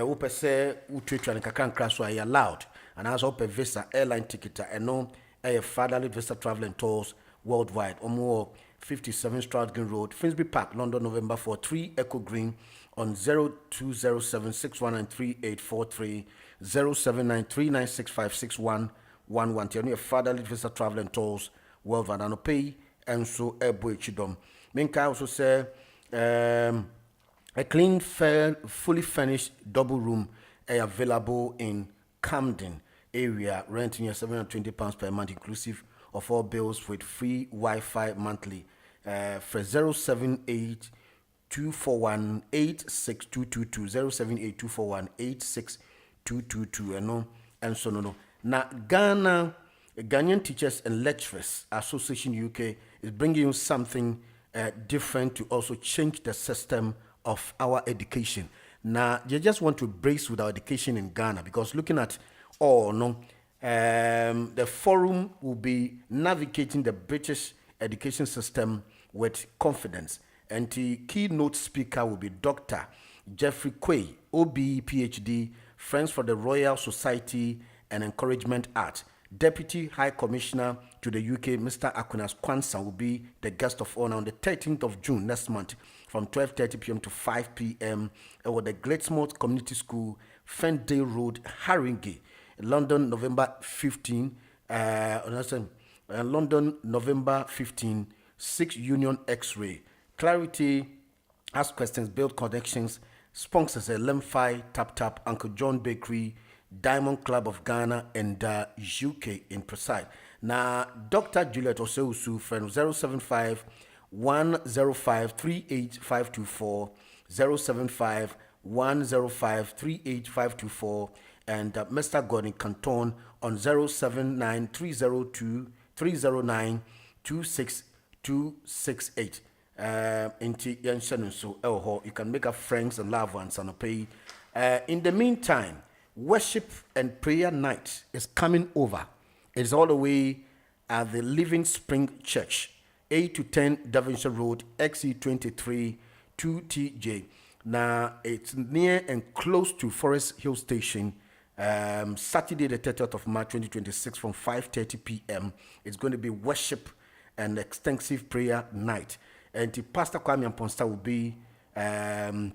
C: upe se utwetu anikaka nkra I allowed, and as open visa airline ticket and no a fatherly visa travel and tours worldwide or more 57 Stratton Road, Finsbury Park, London, November 3 Echo Green on 0207-619-3843 07939656111. Tell me a fatherly visa travel and tours worldwide and pay and so a boy chidom. Minka also say a clean, fair, fully furnished double room available in Camden area, renting you £720 per month, inclusive of all bills with free Wi-Fi monthly. For 078-241-86222, 078-241-86222, and so no. Now, Ghanaian Teachers and Lecturers Association UK is bringing you something different to also change the system of our education. Now, you just want to brace with our education in Ghana, because looking at the forum will be navigating the British education system with confidence. And the keynote speaker will be Dr. Jeffrey Quay, OBE, PhD, Friends for the Royal Society and Encouragement Art. Deputy High Commissioner to the UK, Mr. Aquinas Kwanzaa, will be the guest of honor on the 13th of June next month from 12:30 p.m. to 5 p.m. at the Greatsmouth Community School, Fendale Road, Haringey, London, November 15. London, November 15, 6 Union X-Ray. Clarity, Ask Questions, Build Connections, sponsors Lemfi, Tap Tap, Uncle John Bakery, Diamond Club of Ghana, and UK in precise. Now, Dr. Juliet Oseusu, friend 075 105 38524, 075 105 38524, and Mr. Gordon Canton on 079 302 309 26268. You can make up friends and loved ones and pay. In the meantime, worship and prayer night is coming over. It's all the way at the Living Spring Church, 8 to 10 Devonshire Road, XE23 2TJ. Now, it's near and close to Forest Hill Station. Saturday, the 30th of March 2026 from 5:30 p.m. It's going to be worship and extensive prayer night. And the Pastor Kwame Amponsta will be in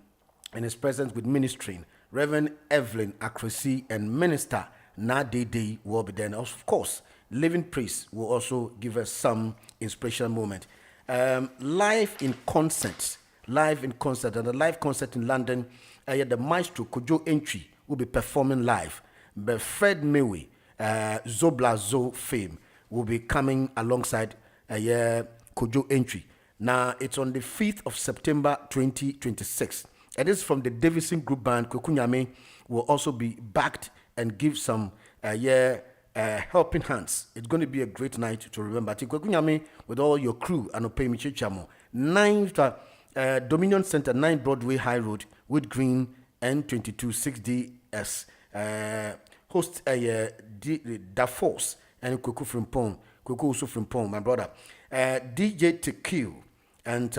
C: his presence with ministering. Reverend Evelyn Akresi and Minister Nadede will be there. And of course, Living Priest will also give us some inspirational moment. Live in concert, and the live concert in London, the maestro Kojo Entry will be performing live. But Fred Mewe, Zobla Zo fame, will be coming alongside Kojo Entry. Now, it's on the 5th of September 2026. It is from the Davison Group Band. Kwekunyame will also be backed and give some helping hands. It's going to be a great night to remember. Kwekunyame with all your crew and Opemi Chichamo. 9th Dominion Center, 9 Broadway High Road, Wood Green, N22 6DS. Host Da Force and Kweku Frimpong. Kweku also Frimpong, my brother. DJ TQ. And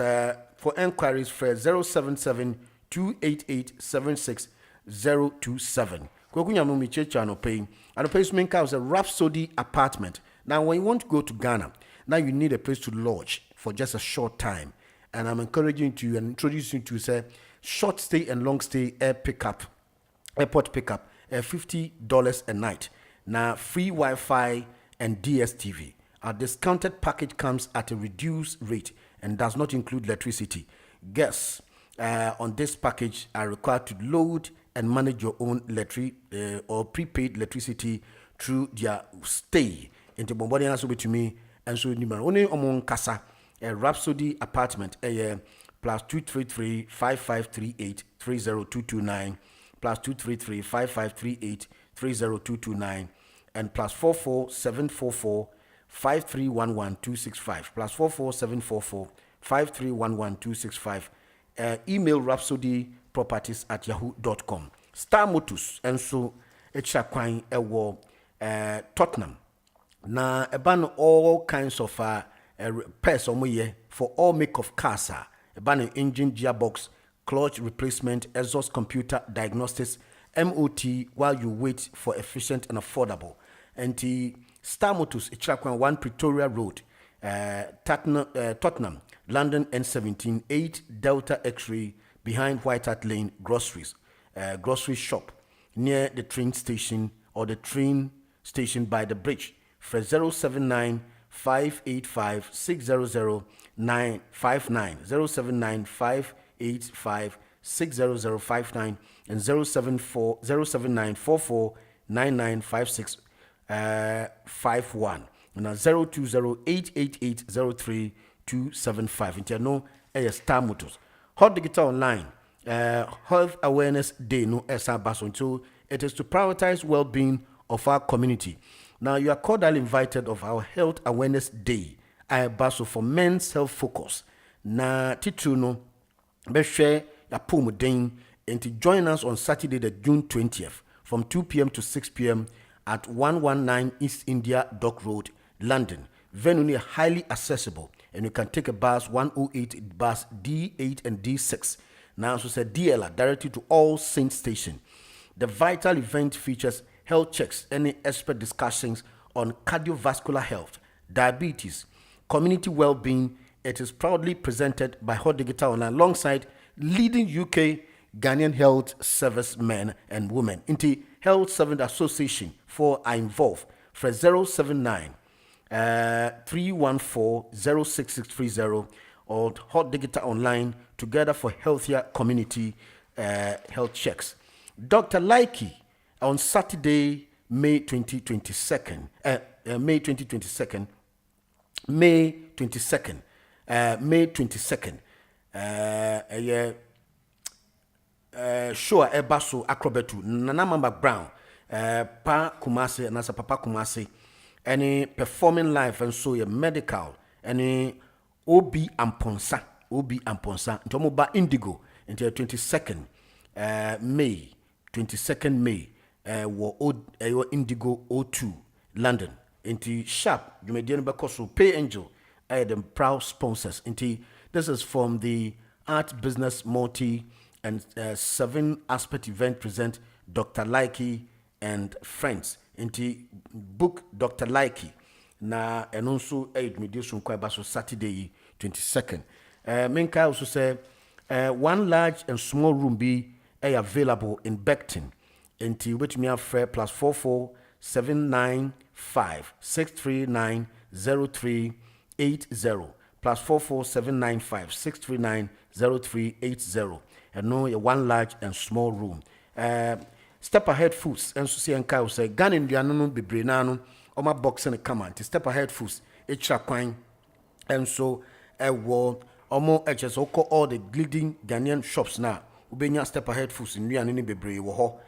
C: for enquiries, for 077 288 76027. Kwekunyame Michecha Anopei. Anopei's main car is a Rhapsody apartment. Now, when you want to go to Ghana, now you need a place to lodge for just a short time. And I'm encouraging you and introducing you to say short stay and long stay airport pickup, $50 a night. Now, free Wi-Fi and DSTV. Our discounted package comes at a reduced rate and does not include electricity. Guests on this package are required to load and manage your own electric or prepaid electricity through their stay. Into Bombodian also to me and so only among Casa Rhapsody apartment plus 233 5538 30229 plus 233 5538 30229 and plus 44744 5311265 plus 44744 5311265. Email rhapsodyproperties@yahoo.com. Star Motors and so Echakwan Ewo Tottenham. Na eban all kinds of repairs for all make of cars. Eban engine, gearbox, clutch replacement, exhaust computer diagnostics, MOT while you wait for efficient and affordable. And the Star Motors Echakwan 1 Pretoria Road, Tottenham, London N17 8 Delta X-ray behind White Hart Lane grocery shop near the train station or the train station by the bridge. For 079 585 600 079 585 60059 and 079 44 9956 51 and 020-888-03-275. Into no Star Motors. Hot Digital Online Health Awareness Day no baso. So it is to prioritize well-being of our community. Now you are cordially invited of our Health Awareness Day baso for men's health focus. Na titu no be share ya pomuden and to join us on Saturday the June 20th from 2 p.m. to 6 p.m. at 119 East India Dock Road, London. Venue highly accessible and you can take a bus 108 bus D8 and D6. Now, so said DLR directly to All Saints Station. The vital event features health checks, any expert discussions on cardiovascular health, diabetes, community well-being. It is proudly presented by Hot Digital Online alongside leading UK Ghanaian health service men and women. Into Health Servant Association for are involved for 079 314 06630 or Hot Digital Online together for healthier community health checks. Dr. Likey on Saturday, May 22nd, May 22nd, sure ebaso acrobetu Nana Mamba Brown pa Kumasi and as a Papa Kumasi any performing life and so your medical any Obi Amponsa Ntomoba Indigo until 22nd May wo Indigo O2 London into sharp you may deal because Pay Angel them proud sponsors into this is from the Art Business Multi and 7 aspect event present Dr. Likey and friends into book Dr. Likey na and also aid mediation kwa baso Saturday 22nd. Menka also say one large and small room be available in Beckton into which me have fair plus 44 795 639 0380 plus 44 795 639 0380 and no one large and small room. Step Ahead Foods and so see and Kyle say Ghanaian Diano be Brenano or my box and a command to Step Ahead Foods Quine and so a war or more edges or call all the leading Ghanaian shops now. Ubenya Step Ahead Foods in Rianini Bebre wo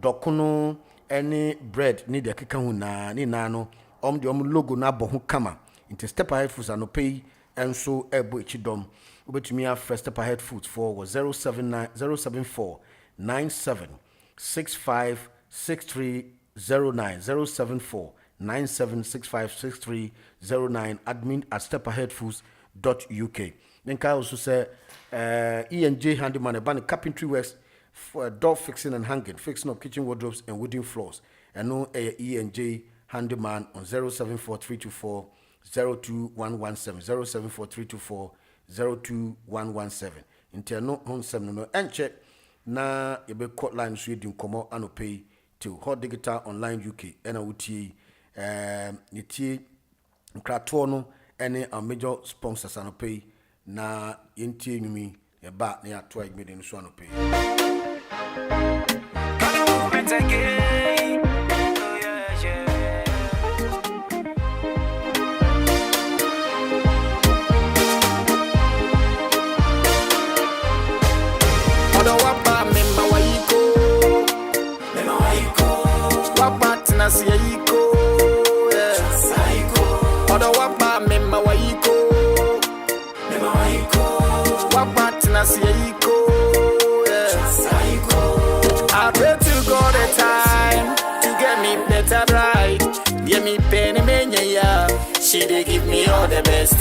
C: Dokono any bread need a kikahuna ni nano the logo na bohu kama into Step Ahead Foods and no pay and so ebo ichidom which me have first Step Ahead Foods for was 074 97 65 6309 074 97 65 6309 admin at stepaheadfoods.uk. Then I also say E&J Handyman about carpentry works for door fixing and hanging, fixing of kitchen wardrobes and wooden floors. And no E&J Handyman on 074324 02117 074324 02117. Interno home seminal and check na ebe court line so yedi nkomo anopay to Hot Digital Online UK na wutie nitie nkrato no ene a major sponsors anopay na yentie nyumi eba na ato agmede no so anopay. I pray to God a time to get me better right. Give me penny mania, she they give me all the best.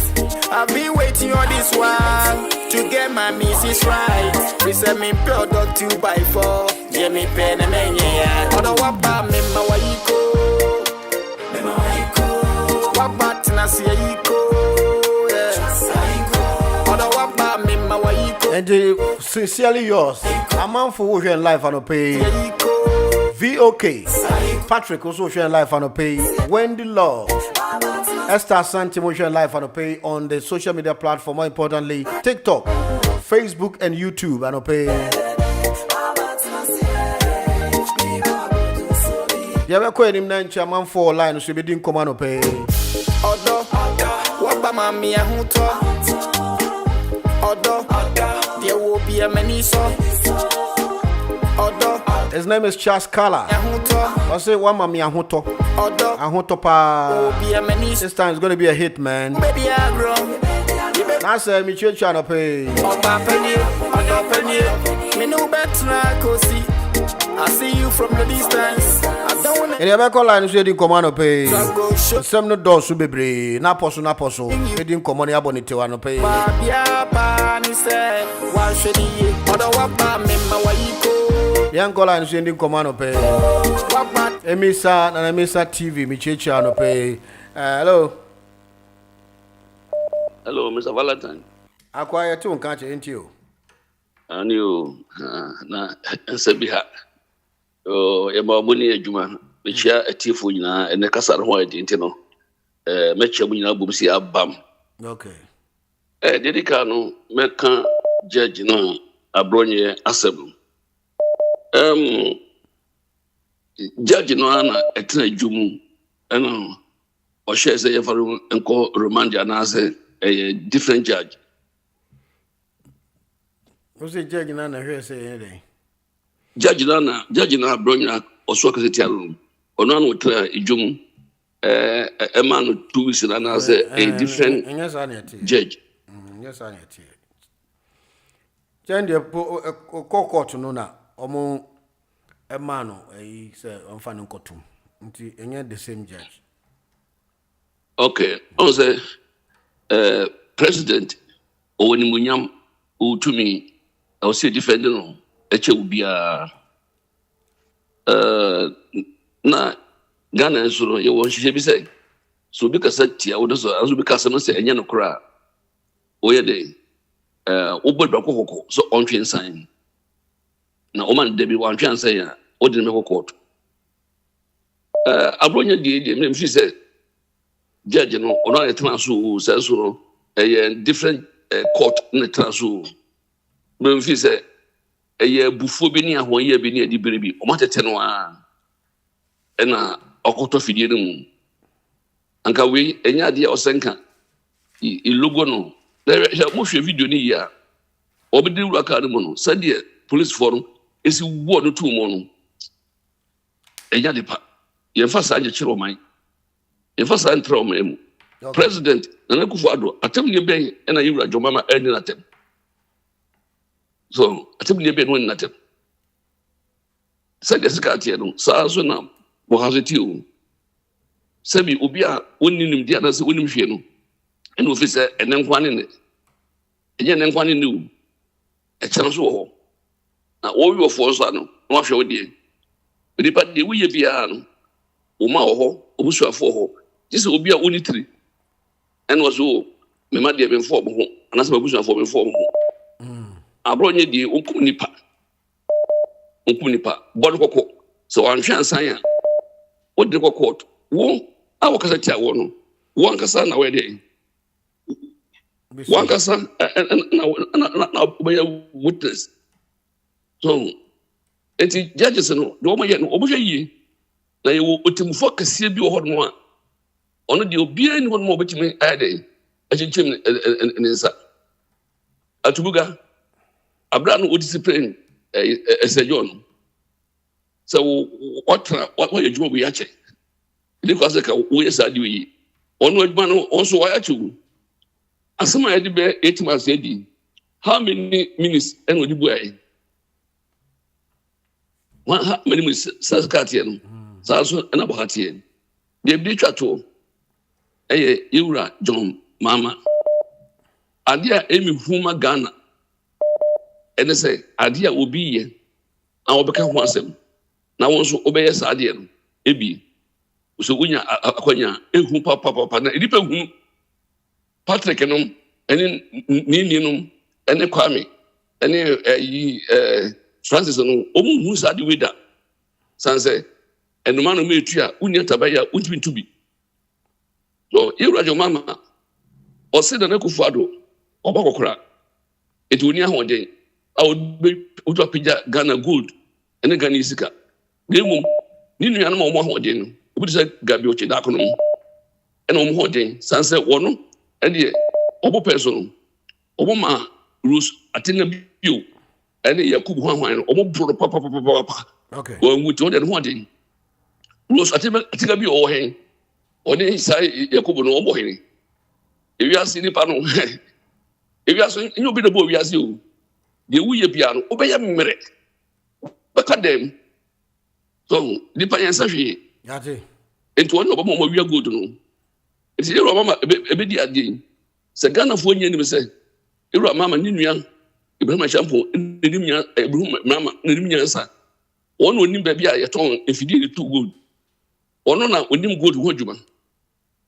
C: I've been waiting on this one to get my missus right. Present me product 2x4. Give me penny mania. Odo wapa me mawaiko. Wapa na siaiko. Odo wapa me mawaiko. And sincerely yours. A man for sharing life on a pay. VOK. Patrick also sharing life on a pay. Wendy Law. Esther Santimo sharing life on a pay on the social media platform. More importantly, TikTok, Facebook, and YouTube on a pay. Yeah, we're quite him then. Man for line. So we didn't come on a pay. Odo, wapa mami ahuto. Odo, there will be a many so. Odo. His name is Charles Kala. I say one mami ahuto. Odo. Ahuto pa. This time it's going to be a hit, man. Baby, I grow. I say me trying to pay. Odo penny. Me no better kosi.
B: I see you from the distance. I don't wanna.
C: And you call line so didn't come on pay. Some no door so be na poso. They didn't come on abonite one pay. Young call line so didn't come on pay. Emisa TV mi checha no pay. Hello.
L: Hello, Mr. Valentine.
C: Acquire two catch into you.
L: And you na Sebiha. Oh, Yamabuni Juma, which are a tifuna and a Casar White Intino. Metchamina Bumsi Abam.
C: Okay.
L: Dedicano, Mekan, Judge, no, Abronia Assembly. Judge no, a Jumu, and or shares a Yafaru and call Romanja Nase, a different judge.
C: What's the judge in Anna here say anything?
L: Judge Nana, Bronya, or Swakati room, or none would try a Jum, a man of 2 weeks in another, a different judge.
C: Yes, I need to. Jandy, a court to Nona, or a man, a say, on Fanning Cotum, until the same judge.
L: Okay, also, President, or when Munyam, who to me, I will say defending. Eche ubia na Ghana so ye won hihye bi say so bi kasa tia wo so azu bi kasa no say enye no kra o ye de obodwa kokoko so ontwe nsan na o man de bi wan twe nsan ya o de me kokot abronya die me fi say judge no o no etna so say so no different court na tra so me fi say eye bufo bi ni ahon ye bi ni edi bere o matete no a na okoto fidie no mu anka we enya de osenka I logo no there mo hwe video ni ya obedi wura ka no no sade police forum esi wo no tu mo no enya de pa ye fa sa je kire o man ye fa sa ntra o man mu president na kufu ado atem ne ben na yura jomama eni na tem. So, I think you've been winning at it. Said the secretary, so now, what has it you? Semi Ubia, winning him the others, winning him, and officer, and then one in it. And then one in you. A chance war. Now, all your force are not sure dear. But the way you be on Uma or Ubusha for her. This will be a unity. And was all, me might have been for home, and that's my bush for me for home. Abronya di unkum nipa bodo koko so anhwe ansan a wodi koko wo a wakasa tia wo no wo ankasa na we dey wo ankasa na witness so eti judges no do mo ye no obuhwe yi na ye wo otimfo kase bi wo ho no a ono de obia ni ho no obetimi ade achinchem ne nsa atubuga Abraham would discipline as a John. So, what you do, we actually because we said we onward man also I actually as some I did 8 months. How many minutes and would you buy? How many minutes? Saskatian, Sasso and Abahatian. They be chateau. Ura John Mama. Adia Amy Huma Ghana. And they say, idea will be here. I will become one of them. Now, once obey us, idea, ebi. So, when you are Aquania, who papa, and it depends Patrick and and then Ninium, and then Kwame, and then Francis, and who's at the way that Sanse, and the man who made Tria, Unia Tabaya, which mean to be. So, you are your mama, or said an echo fado, or Bokora. It will near one day. I would be Utapija Ghana good and a Ghanisika. Name Ninu Animal Mohodin, which is a Gabiochi Daconum, and Omhodin, Sunset Wano, and the Obo person, Obama, Rus, Atina Biu, and the Yakub Hawaiian, Obo Papa.
C: Okay.
L: When we told them wanting Rus Atina Biu or Hen, or they say Yakub no Obohini. If you are seeing the panel, if you are saying, you'll be the boy as you. The way piano, obey a minute. But them, So nipa yɛn nsa hwee.
C: Yate.
L: Nti wɔn na ɔbɛma ɔmo awia gold no. Nti ewura mama ebe di adeɛ. Sɛ Ghanafoɔ nyɛ nim sɛ ewura mama ne nua Ibrahim Champo n'anim nya Ibrahim mama n'anim nya nsa. Wɔn na onim baabi a yɛtɔn efidie de tu gold. Ɔno na onim gold ho adwuma.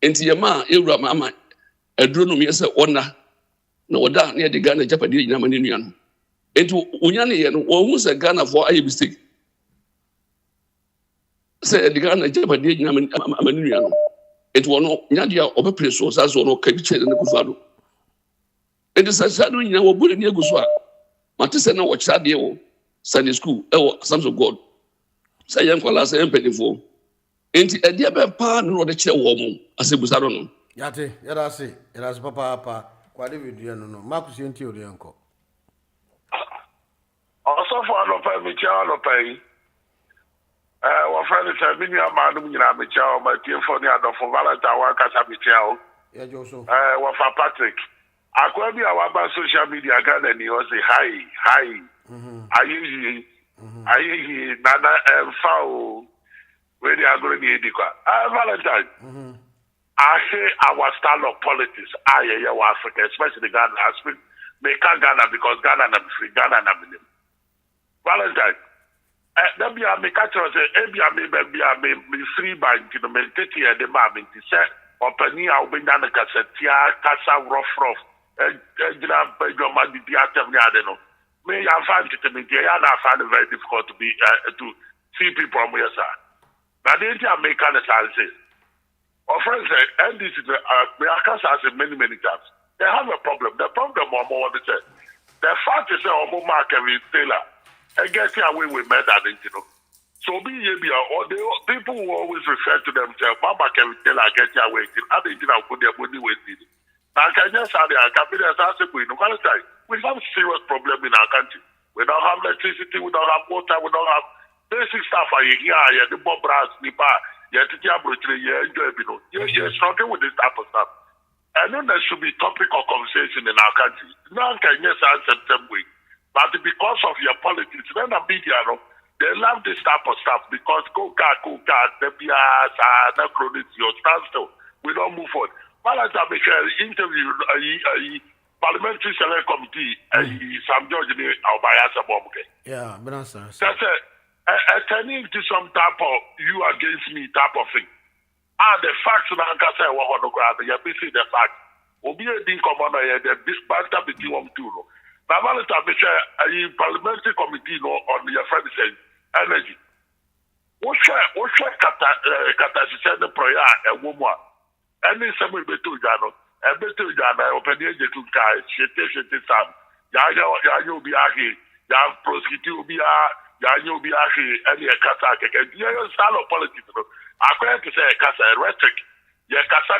L: Nti yɛ ma ewura mama aduro no yɛ sɛ ɔna na ɔda na yɛde Ghana japadeɛ nyina ma ne nua no. Nti onya ne yɛ no wɔn hu sɛ Ghanafoɔ ayɛ mistake. Sɛ yɛde Ghana japadeɛ nyina ma ne nua no. Nti wɔn nyadeɛ a ɔbɛpere so saa so ɔno kadi kyerɛ ne kufa do. Nti sɛ saa do nyina wɔ bɔ ne agu so a mate sɛ na wɔkyerɛ adeɛ wɔ Sunday school ɛwɔ Assemblies of God. Sɛ yɛn nkɔla sɛ yɛn mpanyinfoɔ. Nti ɛdeɛ bɛn paa na ɔde kyerɛ wɔn mo asɛbusa do no.
C: Yate yɛda ase papaapa kwade video no Marcus yɛn ti ori yɛnkɔ.
M: Ɔsɔfo anɔpa mi kyia anɔpa yi. Wɔfrɛ no sɛ me nua maa no nyinaa me kyia ɔma tiefo ne adɔfo Valentine wankasa me kyia o.
C: Yɛgye so.
M: Wɔfa Patrick. Akwa bi a waba social media Ghana ni ɔse hi. Ayeyi nana ɛmfa o. Where they are going to kwa. Valentine. I say our style of politics. Africa, especially Ghana. I speak make Ghana because Ghana na free Ghana na minim. Valentine. That be a me catch us. Be a me free by you me take here the man me say opani a obi na kasa tia kasa rough. Jina your man di atem ni ade no. Me ya find it me ya na find it very difficult to be to see people from here sir. Now the American say, our friends say, and this is Americans has many times. They have a problem. The problem more what they say. The fact is that our market retailer and getting away with murder, you know. So be or the people who always refer to themselves, Mama can retailer getting away with it. I think I put their money with it. Now can you say I can be we have a serious problem in our country. We don't have electricity, we don't have water, we don't have basic stuff are here, the Bob Brass, Nipa, Yetitia Brutre, you're struggling with this type of stuff. I know there should be topic of conversation in our country. No one can yes answer them way. But because of your politics, then the media, they love this type of stuff because go card, the BS, your standstill. We don't move forward. Valentine Michel interview Parliamentary Select Committee, Sam George, Albayasa Bomke.
C: Yeah, but that's
M: it. Turning to some type of you against me type of thing. The facts na anka say wa hono kwa the see the fact. Obi e din command the big banter between them two no. Na Valentine be say a parliamentary committee no on your friend say energy. Wo share kata se the prayer e wo mo. Any some beto jano. E beto jana open the to kai shete sam. Ya obi ahi. Ya prosecute obi you be actually any kasa keke. You style of politics. According to say kasa rhetoric. Yeah, kasa.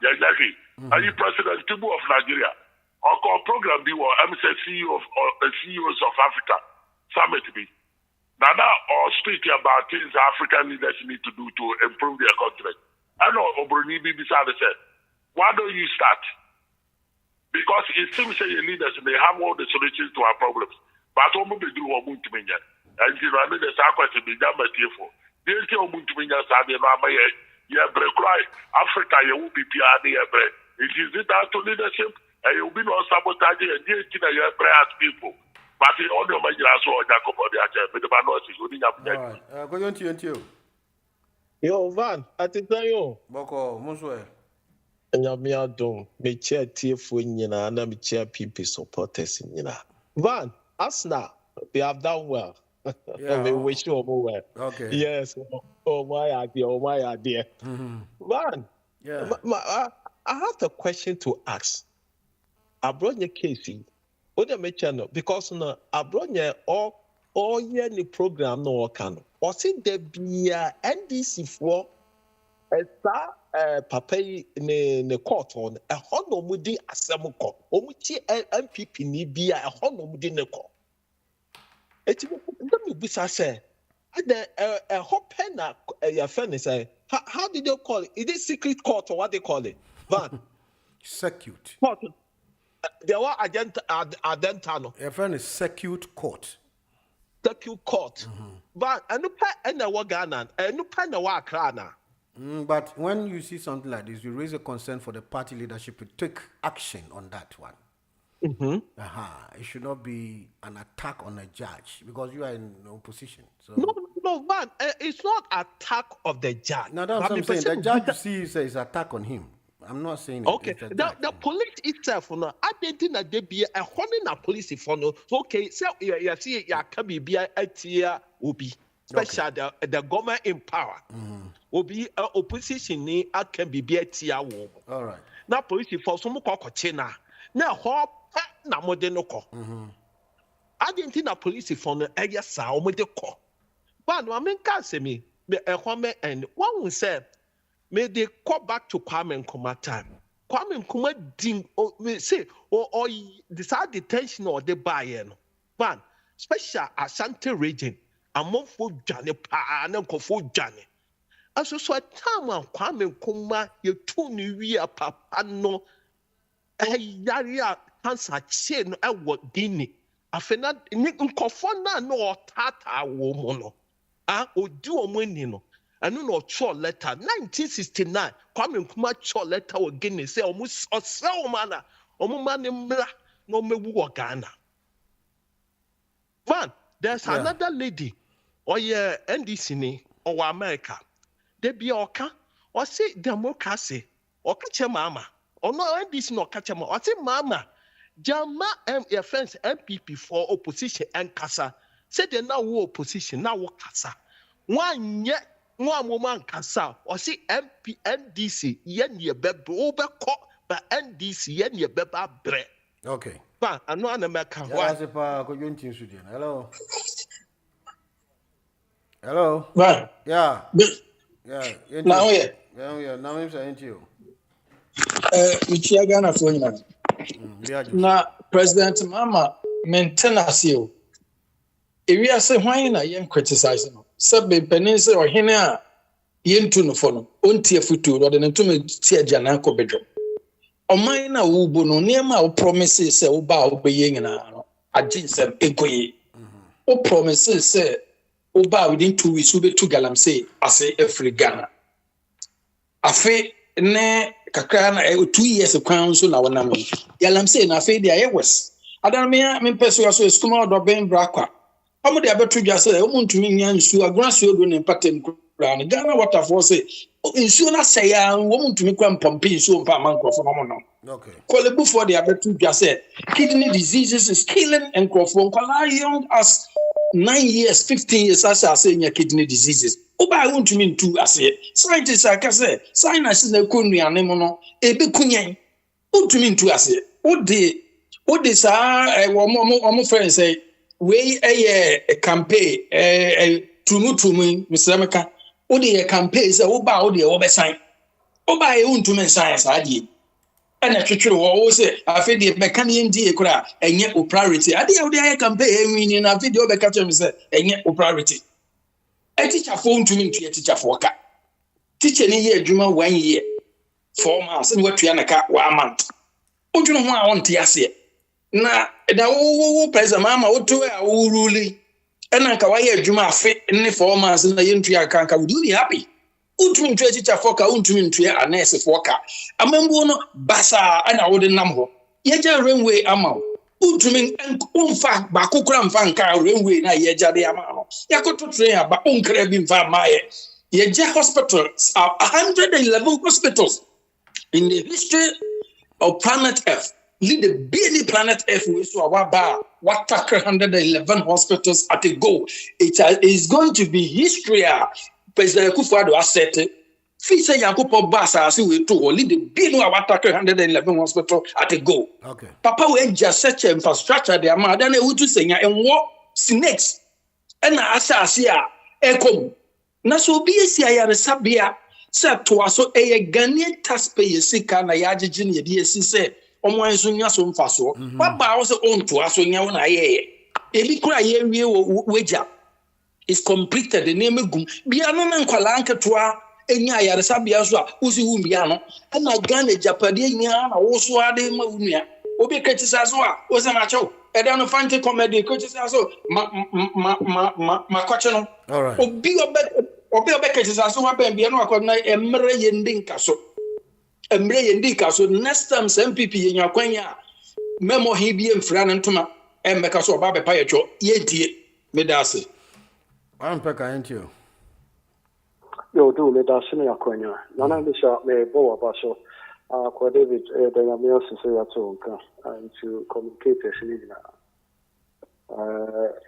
M: Yeah, are you President Tinubu of Nigeria? Our program be what I'm saying CEOs of Africa summit be. Now or speak about things African leaders need to do to improve their continent. I know Obroni Bibisa said, why don't you start? Because it seems that your leaders they have all the solutions to our problems. But I'm going to do what I'm doing. And you know, there's a question to be done by you. There's no one to be done. Yeah, Africa, you will be PR. It is it down to leadership, and you'll be no sabotaging and you're as people. But the only way you are so Jacob or the other, but the man is good enough.
C: Go on to you.
N: Yo, Van, I think you.
C: Boko, Muswe.
N: And you're me out doing me chair tear for you, and I'm chair people supporters in you. Van. Asna, they have done well.
C: Yeah,
N: we wish you all well.
C: Okay.
N: Yes. Oh my idea. Man,
C: yeah.
N: I have a question to ask. I brought your Casey. What the mention because no, I brought your all year the program no can. Or see there be NDC for a star papa ne court on a hono mudi asamuko. Omuti MPP ni bia a hono mudi ne ko. Eti me bisa say a hopen na your friend say how did they call it? Is it secret court or what they call it? Van
C: Secute.
N: Court. There were agent adentano.
C: Your friend is secute court.
N: circuit court. But anupa ena wa Ghana, anupa na wa Accra na.
C: But when you see something like this, you raise a concern for the party leadership to take action on that one. It should not be an attack on a judge because you are in opposition. So
N: no, man, it's not attack of the judge.
C: No, that's what I'm saying. The judge you see says attack on him. I'm not saying it.
N: Okay, the police itself, no, I didn't think they be a honey police for no. Okay, so you see, you can be a tier ubi. Especially the government in power will be opposition ni can be a tier war.
C: All right.
N: Now police for some cocochina. Now hop na modenoko. I didn't think the police for no area sa o modeko. But no men can say me a home and one will say may they call back to Kwame Nkrumah time. Kwame Nkrumah ding say or decide detention or the buy-in. But special Ashanti region. Among food Johnny pa and Uncle Johnny. As so a time on Kwame Nkrumah, you 2 new year papa no a yaria cancer chain at what dini. I feel not Nkofona no tata woman. O do a winning. I know no short letter 1969. Kwame Nkrumah short letter or Guinea say almost or so manner or man in blah no me Ghana. Man, there's another lady. Or yeah, NDC ni or America. They be oka or say democracy or catch a mama or no NDC no catch a mama or say mama. Jama your friends MPP for opposition and Kasa. Say they now opposition now Kasa. One yet one woman Kasa or say MP NDC yen ye bebe over court but NDC yen ye beba bre.
C: Okay.
N: But I know an American.
C: Hello. Hello.
O: Right.
C: Yeah. Yeah.
O: Now yeah.
C: Yeah. Now I'm saying to you.
O: Michia Ghana for you. Na President Mama maintenance you. If we are saying why na yen criticize no. Sabe penise or hene a yen tu no for no. Ontie futu or the ntume tie jana ko bedro. Oman na wo bo no niam a promises say wo ba wo be yen na no. Agin sem ekoyi. O promises say Oba within 2 weeks, we be to Galamsey, I say every Ghana. Afe ne kakana 2 years of council na wana me. Galamsey na afe dia was. Adam me person so skuma do ben brakwa. Omo de abetu dwa say o muntumi nya nsu agranso do ne patem kura ne Ghana waterfall say nsu na say ya wo muntumi kwa mpompi nsu mpa mankofo no.
C: Okay.
O: Kolebu for de abetu dwa say kidney diseases is killing enkofo nkwala young as 9 years, 15 years, as I say, in your kidney diseases. Oba I want to mean too, I say. Scientists, I can say, science is a country and nemono, a big kunyan. What to mean too, I say. What this are, friends say, we a campaign, to me, Mr. America. What the campaign is about the over sign. Oba I want to mean science, I did. And a teacher will say, I feel the mechanic dear cry, and yet priority. I did the campaign in a video by catcher, and yet priority. A teacher phone to me to a teacher for cat. Teacher in a year, Juma 1 year, 4 months, and what 1 month. Oh, you know what I want to say? Now, the old president, Mamma, what to a ruling, and I can Juma fit in 4 months, and the entry can't do the happy. Untumin teacher foka untumin to a nurse foka. A member basa and I wouldn't number. Yeja railway amount. Untumin and unfa bakukram fanka railway na yeja de amount. Yakoto train about uncrabin van Maya. Yeja hospitals are 111 hospitals in the history of planet Earth. Lead the baby planet Earth with our bar. What 111 hospitals at a go. It is going to be history. President Kufuor asset. Fi say Yakupo Basa as we to lead the bill of attack 111 hospital at a go.
C: Okay.
O: Papa we just such infrastructure there ma then we to say and what snakes. And asase a ekom. Na so bi esi ayare sabia say to aso e Ghanaian taxpayers sika na yagege na bi esi say omo anso nya so mfaso. Baba wo say on to aso nya wo na ye. Ebi kura ye wie wo weja. Is completed the name gum biano na nkwala anketoa enya yaresa bia so a usi hu biano na Ghana Japade nya na wo so ade ma unua obi kritisa so a wo se na cho and then fancy comedy coaches also ma coach no.
C: All right.
O: Obi catches as one pen be no akona emre yendinka so. Emre yendinka so next time MPP in your kwanya memo he be mfra ntoma emeka so oba be pa yecho yentie medase.
C: I'm peka into.
P: Yo, do me that's in your corner. Nana Bishop may bow about so. David, the Yamil Society and to communicate as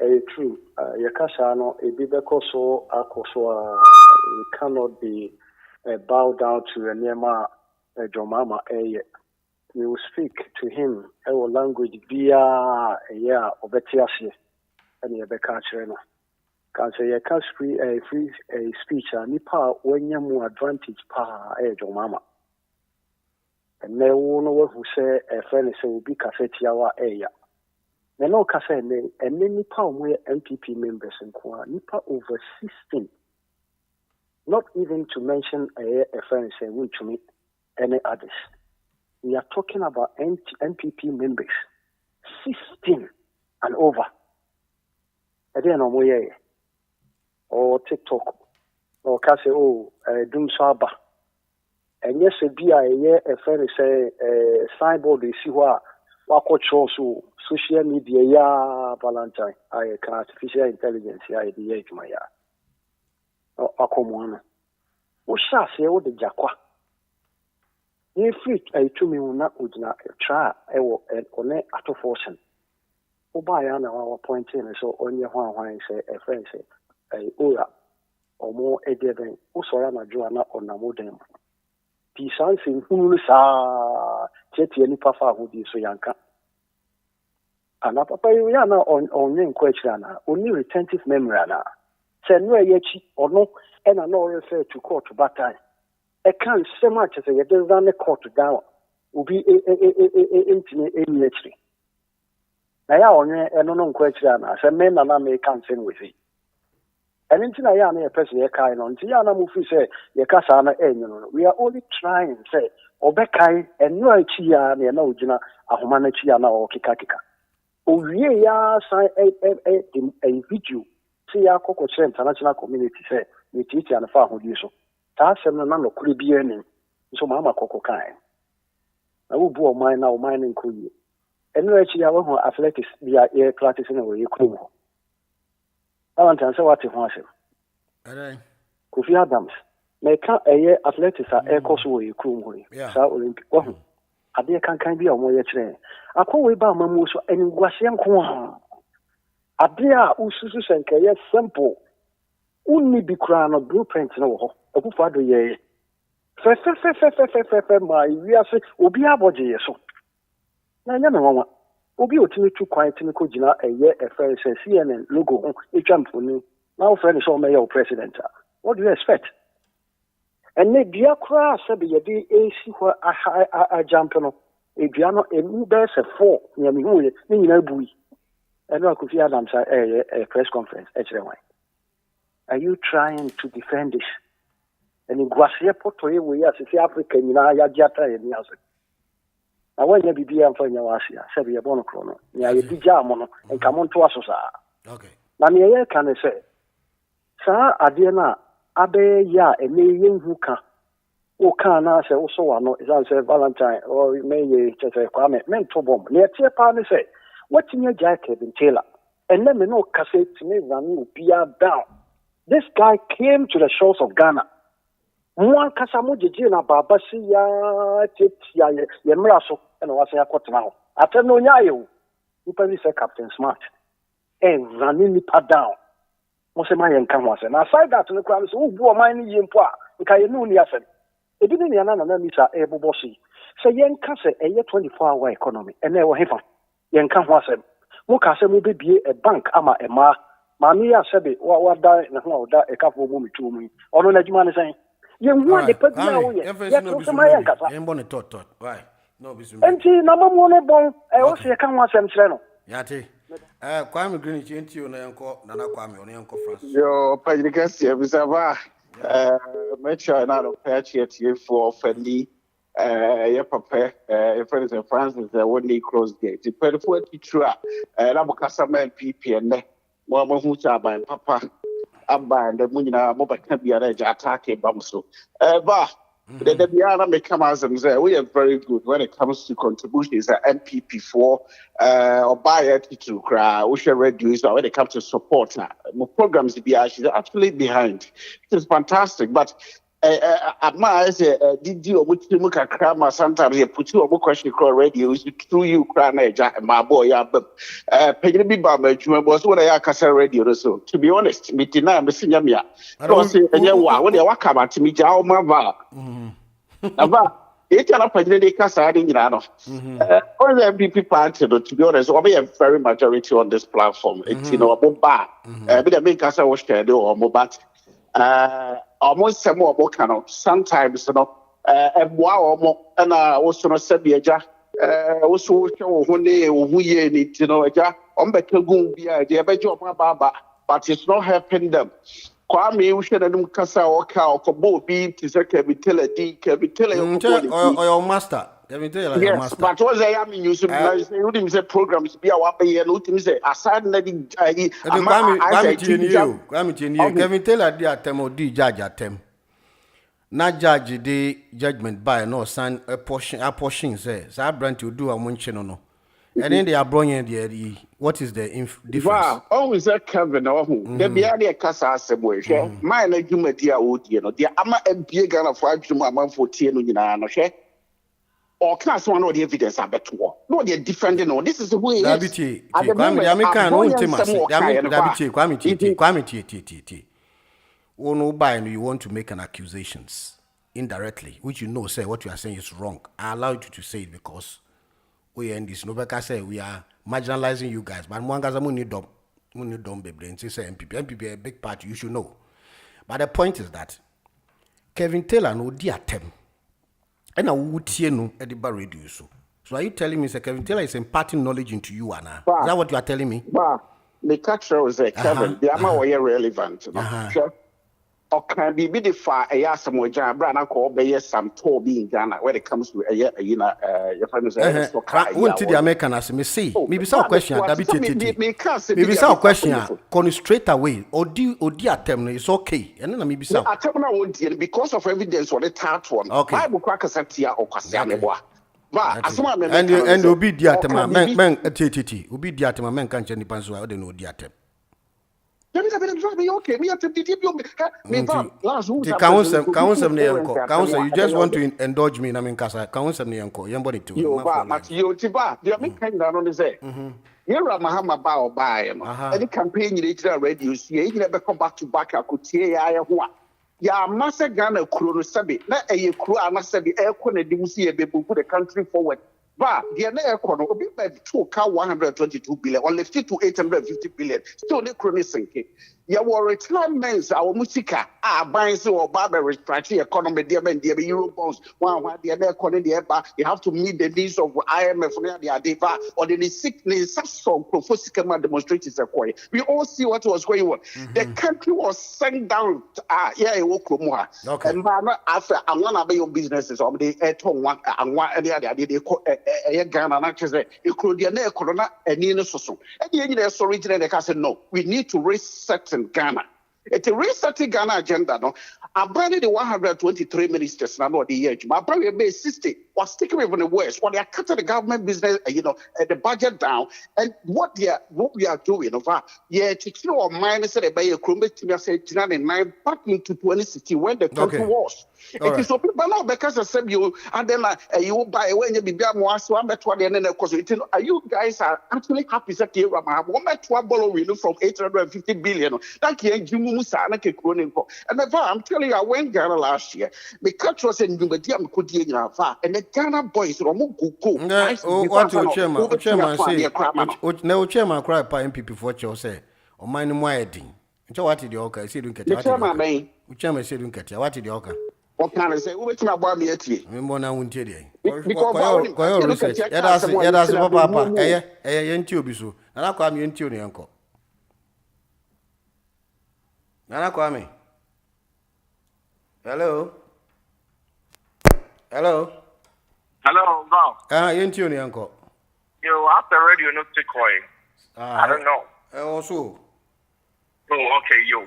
P: a true. Yakasano, a bibekoso, akoso, we cannot be bowed down to a Nema Jomama. We will speak to him our language via yeah, Obetiasi and Yabeka China. Because you can't free speech, nipa when you more advantage pa Jomama. And no one who say a friend will be cassette yawa aya. No cassette and then nipa where MPP members and nipa over 16. Not even to mention a friend say which to me any others. We are talking about MPP members 16 and over. I don't know where or TikTok or Kase Doom Saba. And yes, a friend say signboard is what so social media ya Valentine. I can artificial intelligence ya idea to my ya. Akomwana. Usha say o de jakwa. Ni free to me una udna try ewo one ato fortune. Oba ya na our point in so onye hwan say a friend say oya omo edeben usora na joana onamodem. Pisan sin hulu sa cheti ni pafa hudi so yanka. Ana papa yu ya na onye kwechira na only retentive memory na. Se no echi ono e na no refer to court batai. E kan se much say ye dey run the court down. Ubi intine enietri. Na ya onye eno no kwechira na se me na me kan sen with it. And until I am a person, until I am say, Yakasana, we are only trying, say, Obekai, and no chia, no jina, a humanity, or kikakika. Oh, yeah, sign a video. See our Coco international community say, we teach and far who do so. Tasam no could be any, so Mamma Coco kind. I will bore mine now, mining cool. And no chia, athletics, we are air practicing away, cool. I want to answer what you want. Kofi Adams, make a athletics are air course way, cool. South Olympic. I dear can be on my train. I call we bound Mamuso and Guasian Kwan. A dear Usus and Kaya simple. Only be crown of blueprints no. A good father, ye. My real will be a body so. Now, no Obi otimi too quiet to ko gina a fair CNN logo e jump for me. Now friend is all mayor president. What do you expect? And ne dia kra sabe ye dey AC who a jump no. E dia no e mu be se 4 near me hu ni nyina bui. And no Kofi Adams a press conference Are you trying to defend this? And in Guasia Porto we as Africa nyina ya jata e ni aso. I want you to be a friend of Asia, said a bonochrono. Near a dijamono and come on to us. Okay. Namia can say, Sir Adiana, Abe ya, a million who can. O can I say also, no, is answer Valentine or may just a comment, mental bomb. Near Tia Party say, what's in your jacket in Taylor? And let me know, cassette to me, run be down. This guy came to the shores of Ghana. One Casamuji na Babasi ya Titia Yemraso and was a quarter now. After no yayo, you probably say Captain Smart. And running nipa down. Mosema and Camas. And aside that to the crowd, who bore mine in Poa, because you knew Niasen. It didn't Yana Misa Ebo Bossy. Say Yen Cassa a year 24-hour economy, and they were heaven. Yen Camasem. Mokasem will be a bank, ama a ma. Mamia Sebi, what die and how that a couple of women to me. Or no, like man is saying. You want the person now, yes, to my younger. I'm born a tot. Why? No, and see, number one, bon, I also can't want some channel.
C: Yati. Kwame Greenwich into you, Nanko, Nana Kwame, or Uncle Francis.
Q: Yo, Pajicas, Visava, make sure I'm not a patch yet here for Fendi, your papa, your friends and Francis, when they cross gate. The perfect teacher, and I'm a customer PP and Mama Hucha by Papa. I'm by the Munina Moba can be a attack Bamso. But the Biana mechanisms we are very good when it comes to contributions at MPP4 or buy it to cry, we should reduce when it comes to support. Programs she's actually behind. It is fantastic, but I say, did you which you look at Krama sometimes you put you a question called radio through you cry my boy, Peggy Baba, you was what I can say radio. So to be honest, Mitina, Missing Yamia. I don't say, and you when they walk about to me, Jao Mava. Nava, it cannot pay the Casa in Yano. All the MPP party, to be honest, will be a very majority on this platform. It's a bar. But the main Casa was scheduled or Mobat. Almost some more sometimes, and wow, and also no Sabia, also one day we need on better go be a better baba, but it's not helping them. Kwame, we should have Casa or cow, for both being to say, can we tell a D, can we tell
C: or your master? Let me tell you,
Q: yes, but what I am using the programs be our pay and ultimately say, aside letting
C: Kevin Taylor, dear Temo, D judge at them. Not judge the judgment by no son a portion says, I brand to do a munchen no. And then they are bringing the what is the difference?
Q: Wow, always a Kevin or who there be a casa assemblage. Mine a human dear wood, the Ama and Pigan of 5 to my month for 10 no share. Or class one or the evidence are better. No, they're defending. No, this is the way it is.
C: You want to make an accusations indirectly, which you know say what you are saying is wrong. I allow you to say it because we end this. Nobody say we are marginalizing you guys, but Mwangaza money don't be brain. Say MPP a big party. You should know. But the point is that Kevin Taylor no dear tem. And I would hear no at the bar radio. So are you telling me, Sir Kevin Taylor is imparting knowledge into you, Anna? Is that what you are telling me?
Q: The catcher was a Kevin. The Ama were relevant. Or can be the far a yasamo jam, Brana call by some toll being Ghana when it comes to your friends.
C: Won't the American as me see? Maybe some question, maybe some question, can straight away or do dear term is okay. And then maybe some.
Q: I tell you, because of evidence or the tart one. Okay. Bible crackers at Tia or Casanova.
C: And obi diatema men TTT obi diatema men kan cheni panso a ode no diatem
Q: okay me atem
C: you just want to indulge me na men kasa counsel ne yanko yembody to
Q: you but you tiba they me kind na no say Yera Mahama ba obae no any campaign you dey radio see you never come back to back akotie ya ho a ya massa Ghana kuro no sabe na eye kuro anasabe e ko na dim see e be move the country forward. But the other economy will be by 122 billion or lifted to 850 billion. Still, the chronic sinking. You were retirements, our musica, buying or barber restructuring economy, dear men, dear Euro bonds. One, the other economy, you have to meet the needs of IMF, the Adeva, or the sickness, such song, Profosicama demonstrators. We all see what was going on. The country was sent down. Okay. And after I'm one of your businesses, or the airton one, and one, and the other, Ghana, actually, you could be an air corona and in a soso. And the end, so originally, they said, no, we need to reset in Ghana. It's a resetting Ghana agenda, no. I branded the 123 ministers now the year. My brother made 60 was sticking with the West. When they are cutting the government business, the budget down, and what we are doing, or minus the bay of Crumbus to say 9 back into 2060 when the country was. It is so people now because I said you and then you buy when you be more so I'm at 20 and then of course you guys are actually happy that you are from 850 billion. Thank you. And I'm telling you, I went Ghana last year. The country was in Numadiam Kudia and the Ghana boys go.
C: What your chairman say? No chairman cry by MPP for you say, or mine wedding. What did the Oka? I said, don't get it. Which chairman said, don't get it. What did the Oka?
Q: What can I say? Which my body at you?
C: Remember now, won't you? Because research. That's Papa. Yentu bisu. And I come into the uncle. Nana Kwame. Hello. Hello.
R: Hello, Bob.
C: You tune uncle.
R: You after radio not to coin. I don't know.
C: Also.
R: Oh, okay, you.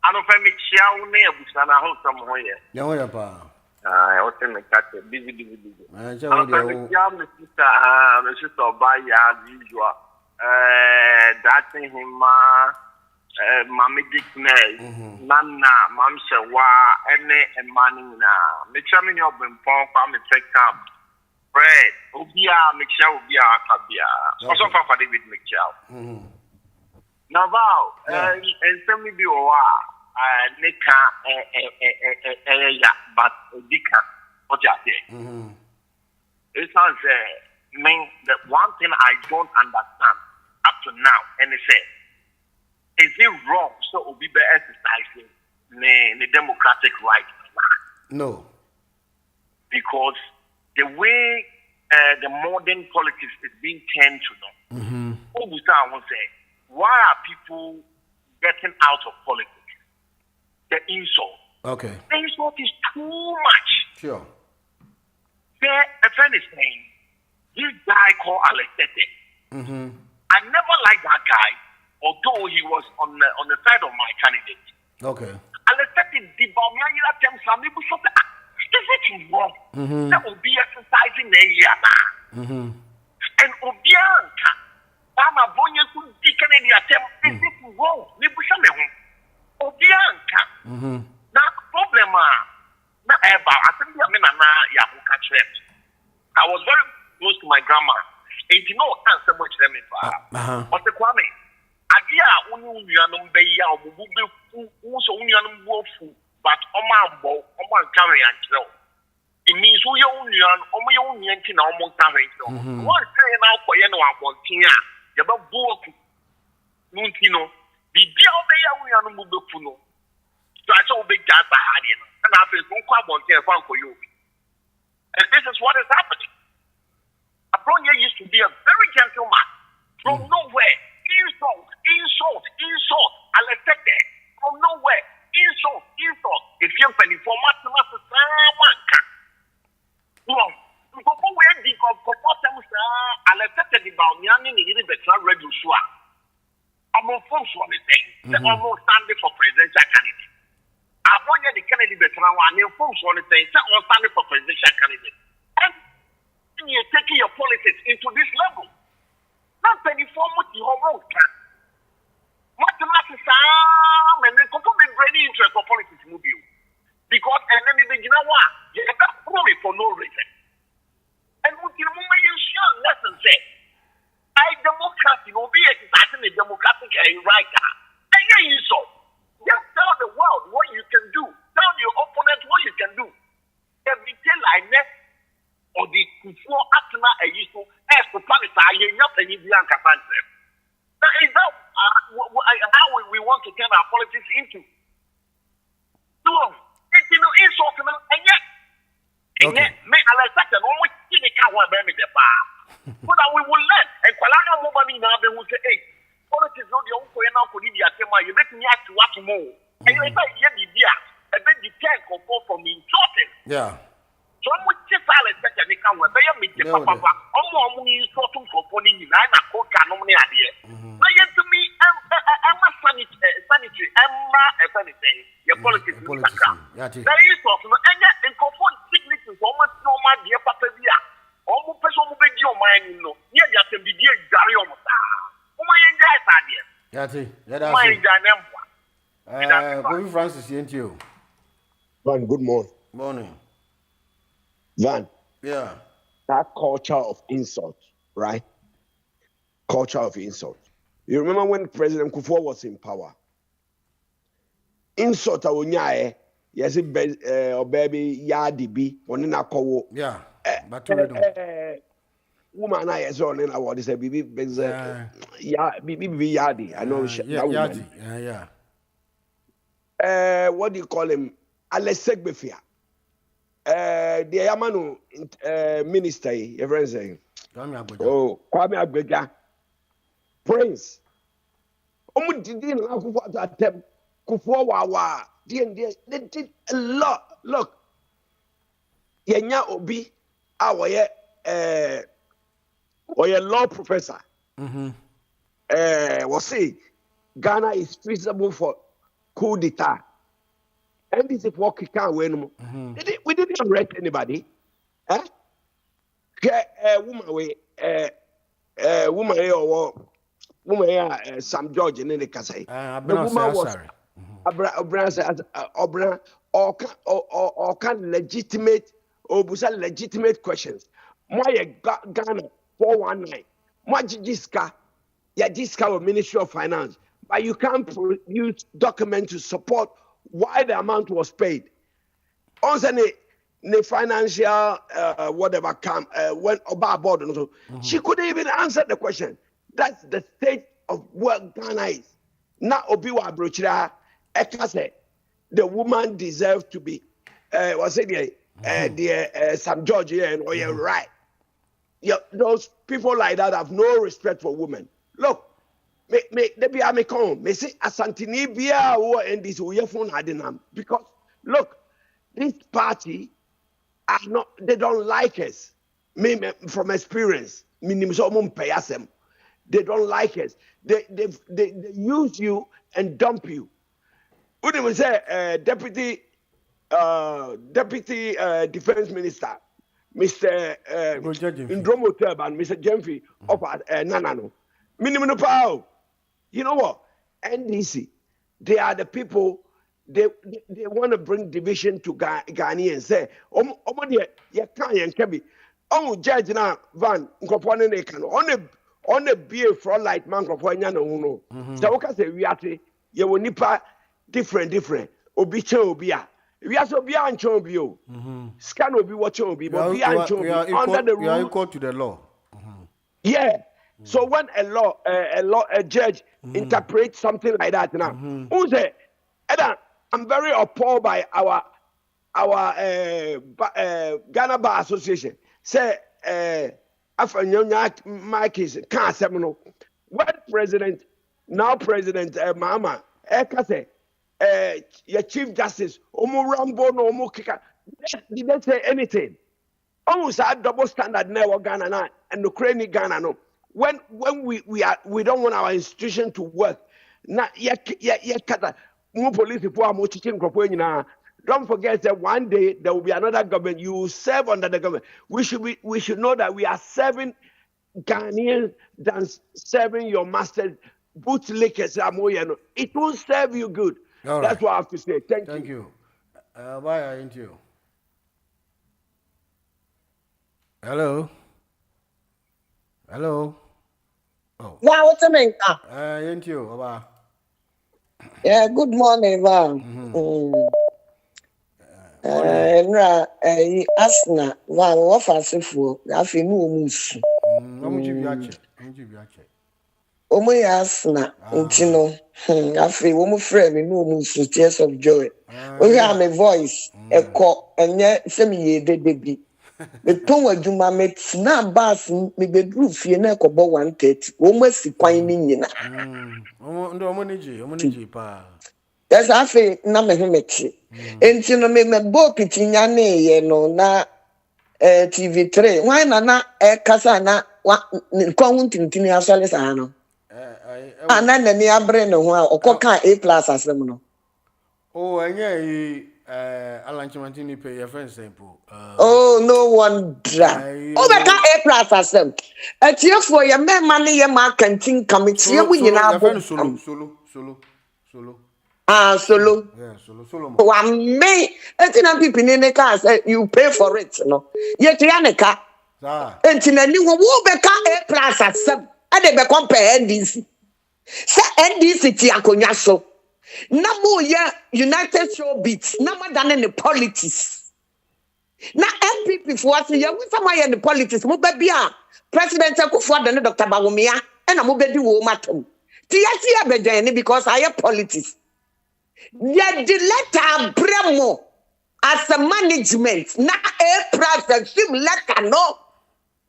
R: I don't find me chow near Busana house somewhere.
C: Yeah, pa.
R: I was in the cat busy.
C: I
R: don't find me chow, my sister by as usual. That's him, Mammy Dick Nay, Nana, Mamsa, and Manina. Make sure me up in Pong, family take up. Bread, Obia, Michelle, Obia, Kabia. Also for David Michelle. Now, and some me be Nika, but Dika, what you say? It sounds mean that one thing I don't understand up to now, and they say, is it wrong? So Obi be exercising the democratic right?
C: No.
R: Because the way the modern politics is being turned to now, why are people getting out of politics? The insult.
C: Okay.
R: The insult is too much.
C: Sure.
R: A friend is saying, this guy called Alexete. I never liked that guy, although he was on the side of my candidate.
C: Okay.
R: Alexete did some people is it wrong? That will be exercising the area now. And Obianka, Bama Bonya could be Canadian attempt. Is it wrong? Obianka. Now, problem, I think Yabuka Church. I was very close to my grandma. And you know, so much them in but the Kwame, Adia, Union Bay, also Union Wolfu. But Oman carry and kill. It means we only on Yankin almost carrying. One saying out for one thing, you have both Nuntino, the Diabeya Union Mubuno. So I saw big guys behind and I feel no carbon here for you. And this is what is happening. Abronia used to be a very gentleman from nowhere. Insult. Alexete from nowhere. Insult. If you're penny for mathematics, wrong. Before we had the Alexete the Balniani, the better radio show. I'm on phone one thing. They're almost standing for presidential candidate. I've won the Kennedy veteran one, your phone one thing. They're all standing for presidential candidate. And you're taking your politics into this level. Not penny for what you have can. Mathematics, and then come be very interest for politics move you. Because and then you know what? You have that probably for no reason. And what you share lesson say, democracy will be exercising a democratic right. And yeah, so just tell the world what you can do. Tell your opponent what you can do. Every tell I next or the before Atana a issue as the planet I not any blank cancer. That is how we want to turn our politics into. No, it's insult and yet. And yet, may Alexander always see the car where baby the bar. So that we will learn. And Kalana Mobani now they will say, hey, politics not the only way now for India. You make me have to watch more. And you say, yeah, the idea. And then the tank will fall from me.
C: Yeah.
R: So I'm with this Alexander and they come where they are making papa. I'm only sorting for pony in a coke and only idea. But yet to me, I'm a sanitary, if anything, your politics is there is also, and yet in conform signatures almost no my dear papa. Almost person who beg your mind, no, yeah, you can be dear Gary almost. Oh, my
C: Bobby Francis, ain't you?
K: Van, good morning.
C: Morning.
K: Van.
C: Yeah.
K: That culture of insult, right? Culture of insult. You remember when President Kufuor was in power? Insult awunyae, yes, baby yadibi, onina kowo.
C: Yeah. But
K: woman I saw in our say bibi bibi yadi. I know that woman. What do you call him? Alexek Befia. The Yamanu minister, your friend saying. Oh, Kwame Agbeja. Prince. Didn't attempt Kufuor Wawa. They did a lot. Look. Yenya Obi. a law professor. Was say Ghana is feasible for coup d'etat. And this is what we can't win. We didn't arrest anybody. Woman, Sam George and the Kasai. The woman was legitimate legitimate questions. Why Ghana 419? Why Jiska? Jiska of Ministry of Finance, but you can't produce documents to support why the amount was paid. Also, the financial whatever come went about board and so she couldn't even answer the question. That's the state of what Ghana is. Now Obiwa Brochira Ekase, the woman deserves to be Sam George here and you're right. Yeah, those people like that have no respect for women. Look, me say Asantini Bia or and this phone hadinam because look, this party are not, they don't like us. Me from experience, they don't like us. They use you and dump you. What do we say? Deputy Defense Minister, Mr. Ndromo Turban, Mr. Jemfi, up at Nanano. Minimum power. You know what? NDC, they are the people. They want to bring division to Ghanaians. Say, you can't. Oh, judge now, Van, on a beer front light man, so what say we are you will nipa different. Obiche obia. We are so beyond Chobio. Scan will be watching Obi, but beyond Chobio under the rule.
C: We are equal to the law.
K: Yeah. So when a judge interprets something like that now, who say, I'm very appalled by our Ghana Bar Association. Say, Mike is can't say no. When President Mahama Eka say, your Chief Justice Omo Rambo no Omo Kika, did they say anything? Almost a double standard now Ghana now and Ukraine Ghana no. When we don't want our institution to work. Now police don't forget that one day there will be another government. You will serve under the government. We should know that we are serving Ghanaians than serving your master bootlickers. It won't serve you good. All That's right. What I have to say. Thank you.
C: Why aren't you? Hello. Oh.
S: Now what's the name?
C: Ain't you?
S: Yeah, good morning, Van. Asna, Van, what for? I feel no moose. Omo Asna, Untino. I feel one friend, no moose, tears of joy. We have my voice, a call, and yet semi ye baby. The tongue of Juma makes now bass me be roof, you know, about 130. Almost the quine in. That's I feel number him. And you know, make my book it in your name, na TV3. Why not a casana? What counting to your Salisano? And then the near brain or coca A+ as them.
C: Oh, and yeah. Alan Chimantini pay your friend simple.
S: Oh, no wonder. Oh, they got A+ as them. A cheer for your man money, your mark and think coming to you when you now
C: solo.
S: Solo.
C: Yeah, solo.
S: One may, and people in the car say you pay for it, no. Yet, Yaneka. And in a new war, they got A+ as them. And they compare NDC. Say NDC Tiakonyaso. No more United Showbiz, no more than in the politics. Now, MPP for us, you with somebody in the politics, Mubabia, President Akufo and Dr. Bawumia, and a Mubedi Womatum. Tia Bedeni because I have politics. Yet the letter Bremo as a management, now a private sim letter no.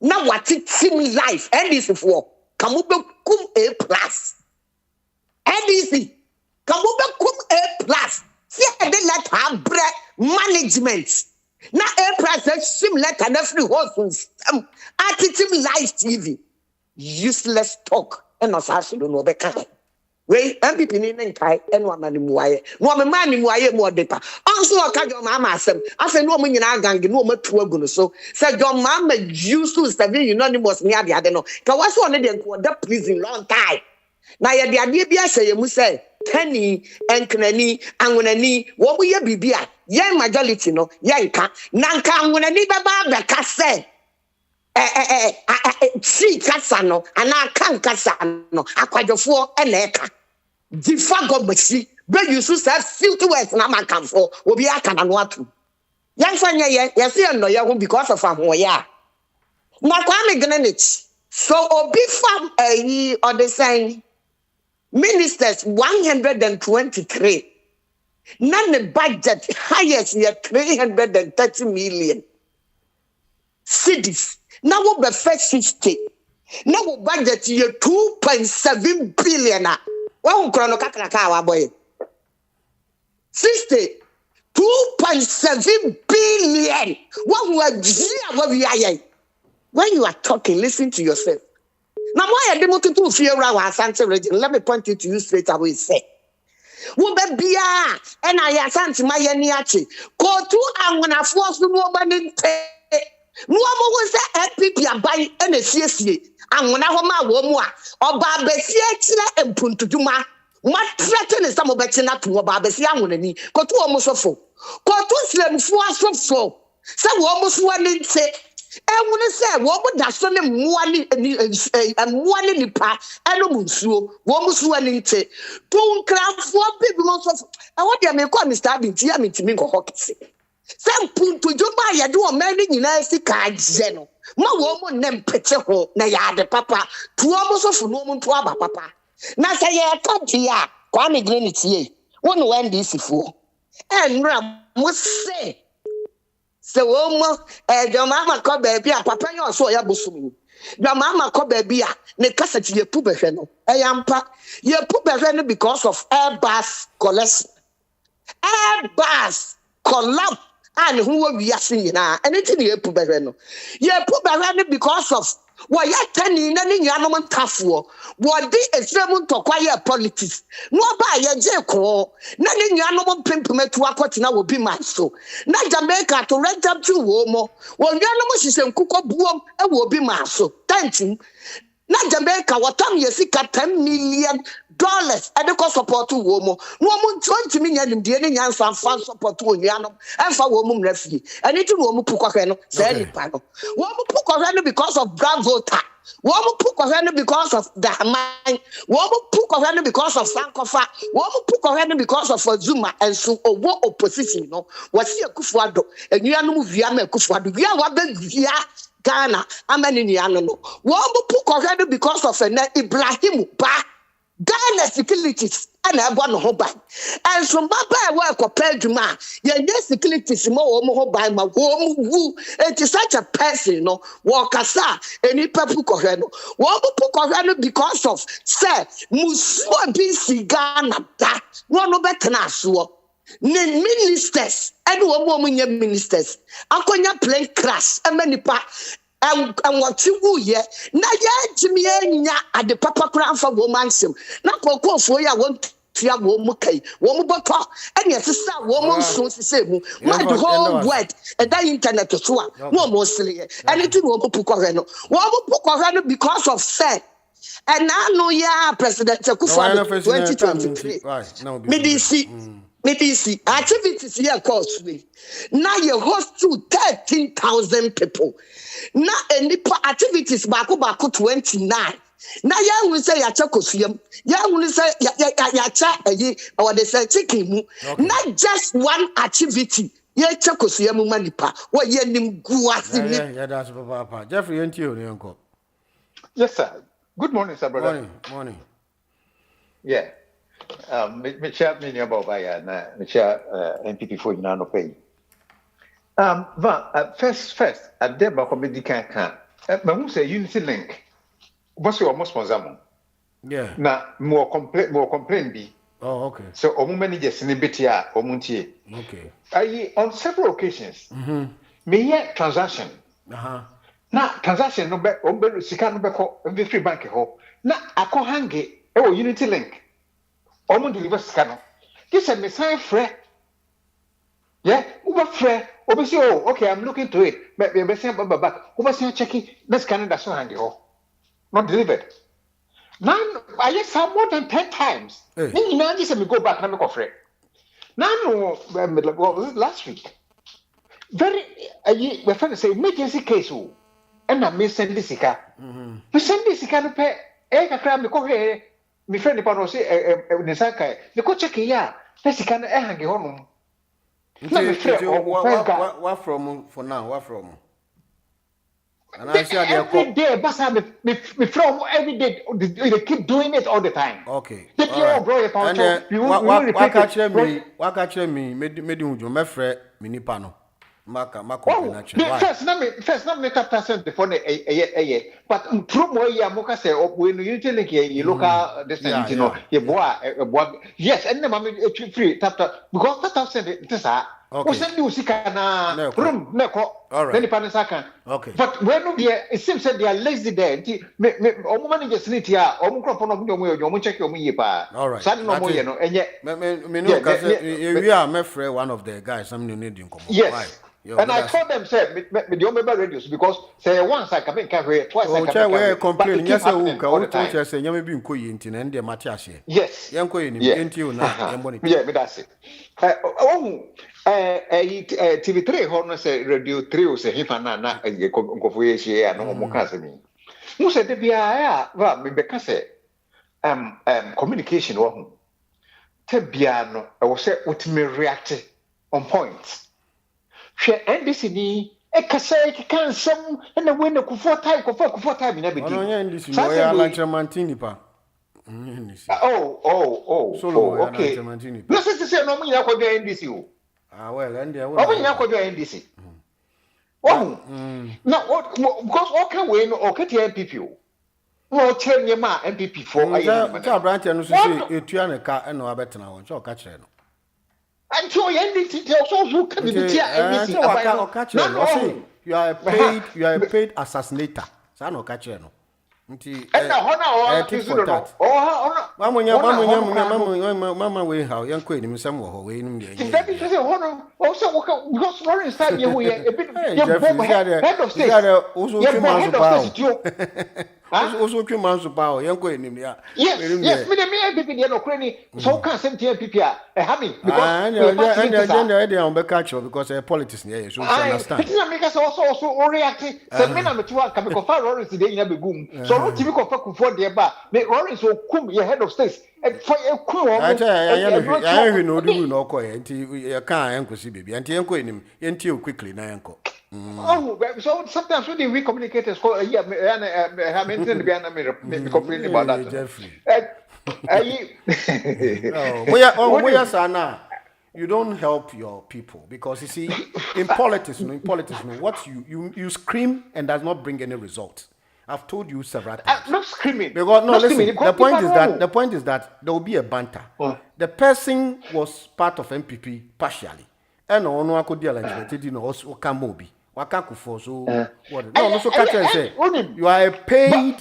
S: Now what it seems life, and this for Kamuba kum A+. And easy. Kamuba kum A+. See, they let her bread management. Na April sim letter na free hosts attitude live TV. Useless talk. And not as no no beka. We MPP ni nkai and one man muaye. No man muaye more deeper. Also ka your mama asem. Afa no mo nyina gang no mo to agu no so. Say your mama used to study unanimous near the ade no. Ka was one dey nko that prison long time. Na ye de ade bia say ye mu say tani enkrani anwonani wo mo ye bibia ye majority no ye nka na nka anwonani beba beka say si kasa no ana kan kasa no akwadwofo na eka difa gobasi be yusu say filthy words na man kan for obi aka na no atu yan fanya ye say no ye ho because of ahoya na kwa me granite so obi fam or the saying ministers 123 none the budget highest ye 330 million cities now we be 60 now we budget ye 2.7 billion one krono kakraka wa boy 60 2.7 billion when you are talking listen to yourself. Now, why are they moving to fear our Santa region? Let me point it to you straight away. Say, who be bia and I asante my yaniachi. Go to and when I force the woman no one was that people are buying NCSA and when I want my woman or Barbesia and Puntuma. What threaten is some of Bettina to a Barbesia money? Go to almost a four. Go to slim for some almost one in say. I want to say, what would that son and one nipa and Munsu, what was one in say? Don't cram 4 people. I want you to make one stabbing to me to make a hockey. Some put to do my do a man in United Cards, Zeno. My woman named Petro, Nayade Papa, 2 almost of Norman to Abba Papa. Now say, I come here, Kwame Granite, one when this for. And Ram must say. So your mama called baby, papa, you so ya busumi. Your mama called baby, ne cassette ye pubefeno. I am pa ye pubefeno because of Airbus collapse. Airbus collapse and who will be asking now. Anything ye pubefeno. Ye pubefeno because of what you're telling any yaman tafu. What they extreme to acquire politics. No by your jaco. None yaman pimplement to aquatina will be my so. Not Jamaica to rent up to Womo. Well, Yanamus is in Coco Boom and will be my so. Thank you. Not Jamaica, what time you see $10 million at the cost support to Womo. Woman 20 million in the Indian fan support to Yanum and for woman refugee. And it will Pukano, say panel. Woman Pukano because of brown voter. Woman Pukano because of the mind. Woman Pukano because of Sankofa. Woman Pukano because of Zuma and so or what opposition, no. Was here Kufuado and Yanu Viame Kufuado. We are what via Ghana. I'm an Indian. Woman Pukano because of an Ibrahim Ba. Ghana securities and I want to buy. And so my work compared to my securities more by my home woo. It is such a person, no Wakasa, any people correno. Woman because of say Musua BC Ghana that one better so. Ministers and woman ministers. Akonya plane crash and many parts. And what you will ye, na ya Jimmy at the Papa Crown for womansum. Not for ya want to have woman kay, woman butter, and yes, sister, woman so to say, what the whole word, and that internet to swan, no mostly, and it will Pukoreno. Woman because of said. And now no ya President Kufa 2023. Medisi activities here cost me. Now you host to 13,000 people. Now any activities back 29. Now you will say ya chakosium. Ya will say ya cha or they say chicken. Not just one activity. Ya chakosium manipa. What ye nim guasi.
C: Yeah, that's Papa. Jeffrey and you, uncle.
T: Yes, sir. Good morning, sir, brother.
C: Morning.
T: Yeah. Me chat me about by me chat MPP for you no pay. First, at there ba comedy can. Me who say Unity Link. What's your most sponsor?
C: Yeah.
T: Na more complain be.
C: Oh, okay.
T: So omu many just in bit ya omuntie.
C: Okay.
T: On several occasions. me here transaction.
C: Na
T: transaction no be sika no be ko be free bank ho. Na akọ hange e wo Unity Link. Omo deliver sika no. This is me sign free. Yeah, over free. Obi say oh okay I'm looking to it. Me say back. Obi say check it. Let's Canada so hange ho. Not delivered. Now I just have more than 10 times. Then now just me go back and me go free. Now no last week. Very my friend say emergency case oh. And I send this sika. Me send this sika no pay. Kakra me ko he me friend ni pa no say ne saka. Me ko check ya. Na sika na hange ho no. Na me friend
C: what from for now? What from? And I see
T: every day, Basa me from every day. They keep doing it all the time.
C: Okay.
T: They all bro
C: and what catch me? Made you my friend minipa no. First,
T: let me tap sent before but through more year, Moka say, when you tell you local distance, you know, yes, and then I'm free tap because that sent it. This okay. Send you sikana room neko. Then the panisaka.
C: Okay.
T: But when it seems that they are lazy there. Me managers need here. Check your me pa.
C: All right.
T: No more, you know. And yet,
C: we are my friend, one of the guys. I'm need in common.
T: Yes. And I told them, say, me don't remember radios because say once I come in carry twice I come in.
C: Complain. Yes, I will. Say, you may be in Koyi and the Matthias.
T: Yes.
C: Young Koyi, you now.
T: Yeah, me that's it. TV3 horn say radio 3 say hifana na kofuye share no mo ka se ni. Mo say de bia va me be ka say communication wo ho. Te bia no e wo say ultimate react on point. Hwe NDC ni e ka say kan nsem na we na kufo time na be di.
C: Ono nya NDC no ya lanche mantini pa.
T: Oh, okay. No say no mo nya ko be NDC o.
C: Well, and there
T: was NDC. Oh, no, because all can win or get MPP. No, tell me, ma MPP for I
C: branch and say, a car and no better now. So catch it.
T: And so NDC also who can be NDC.
C: You are a paid assassinator. So I no catch it. Mama we how young queen him some ho we nim dey.
T: That is say hono also because Lawrence time you we a bit head of state.
C: Also man so power young queen him ya.
T: Yes, me dey people no crani so can send people a hammy because
C: they on be catch because politics near so understand.
T: It is make us also react. Say me na me to can be confirm Lawrence dey na be gum. So no TV confirm for there ba. Me Lawrence will come your head of state. For a cool
C: I no do no ko enti you can enko si baby enti enko enim enti quickly na enko.
T: Oh, so sometimes when we communicate as call yeah I mentioned be me complain about that.
C: Jeffrey. You don't help your people because you see in politics what you scream and does not bring any result. I've told you several times.
T: Not screaming.
C: Because no, listen. The point is that there will be a banter. The person was part of MPP partially, and no could deal like you know also Kamobi. Wakaku so what? No, so catch and say you are a paid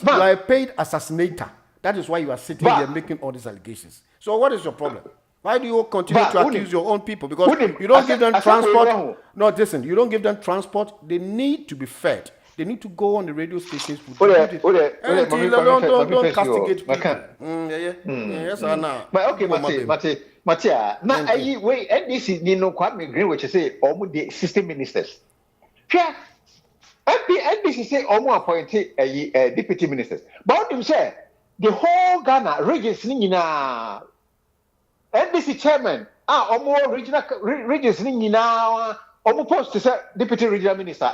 C: assassinator. That is why you are sitting here making all these allegations. So what is your problem? Why do you continue to accuse your own people? Because you don't give them transport. No, listen. You don't give them transport. They need to be fed. They need to go on the radio stations. Don't castigate people. Yes, I know.
T: But okay, Matia. Now, wait, NDC, you know, Kwame Green, which say almost the system ministers. Yeah, NDC say almost appointed deputy ministers. But them say the whole Ghana regions, NDC chairman, almost regional regions, almost post to say deputy regional minister.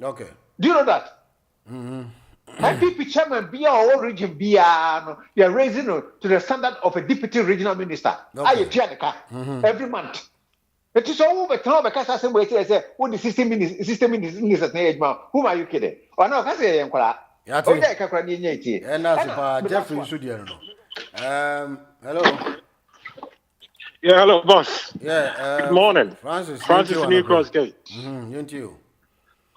C: Okay.
T: Do you know that? MPP chairman be our own region be you are raising to the standard of a deputy regional minister. Every month. It is all the time because I say what the system ministers whom are you kidding? Or no, I say
C: Jeffrey Sudiano. Hello.
U: Yeah, hello, boss.
C: Yeah,
U: Good morning.
C: Francis
U: New Cross Gate.
C: You.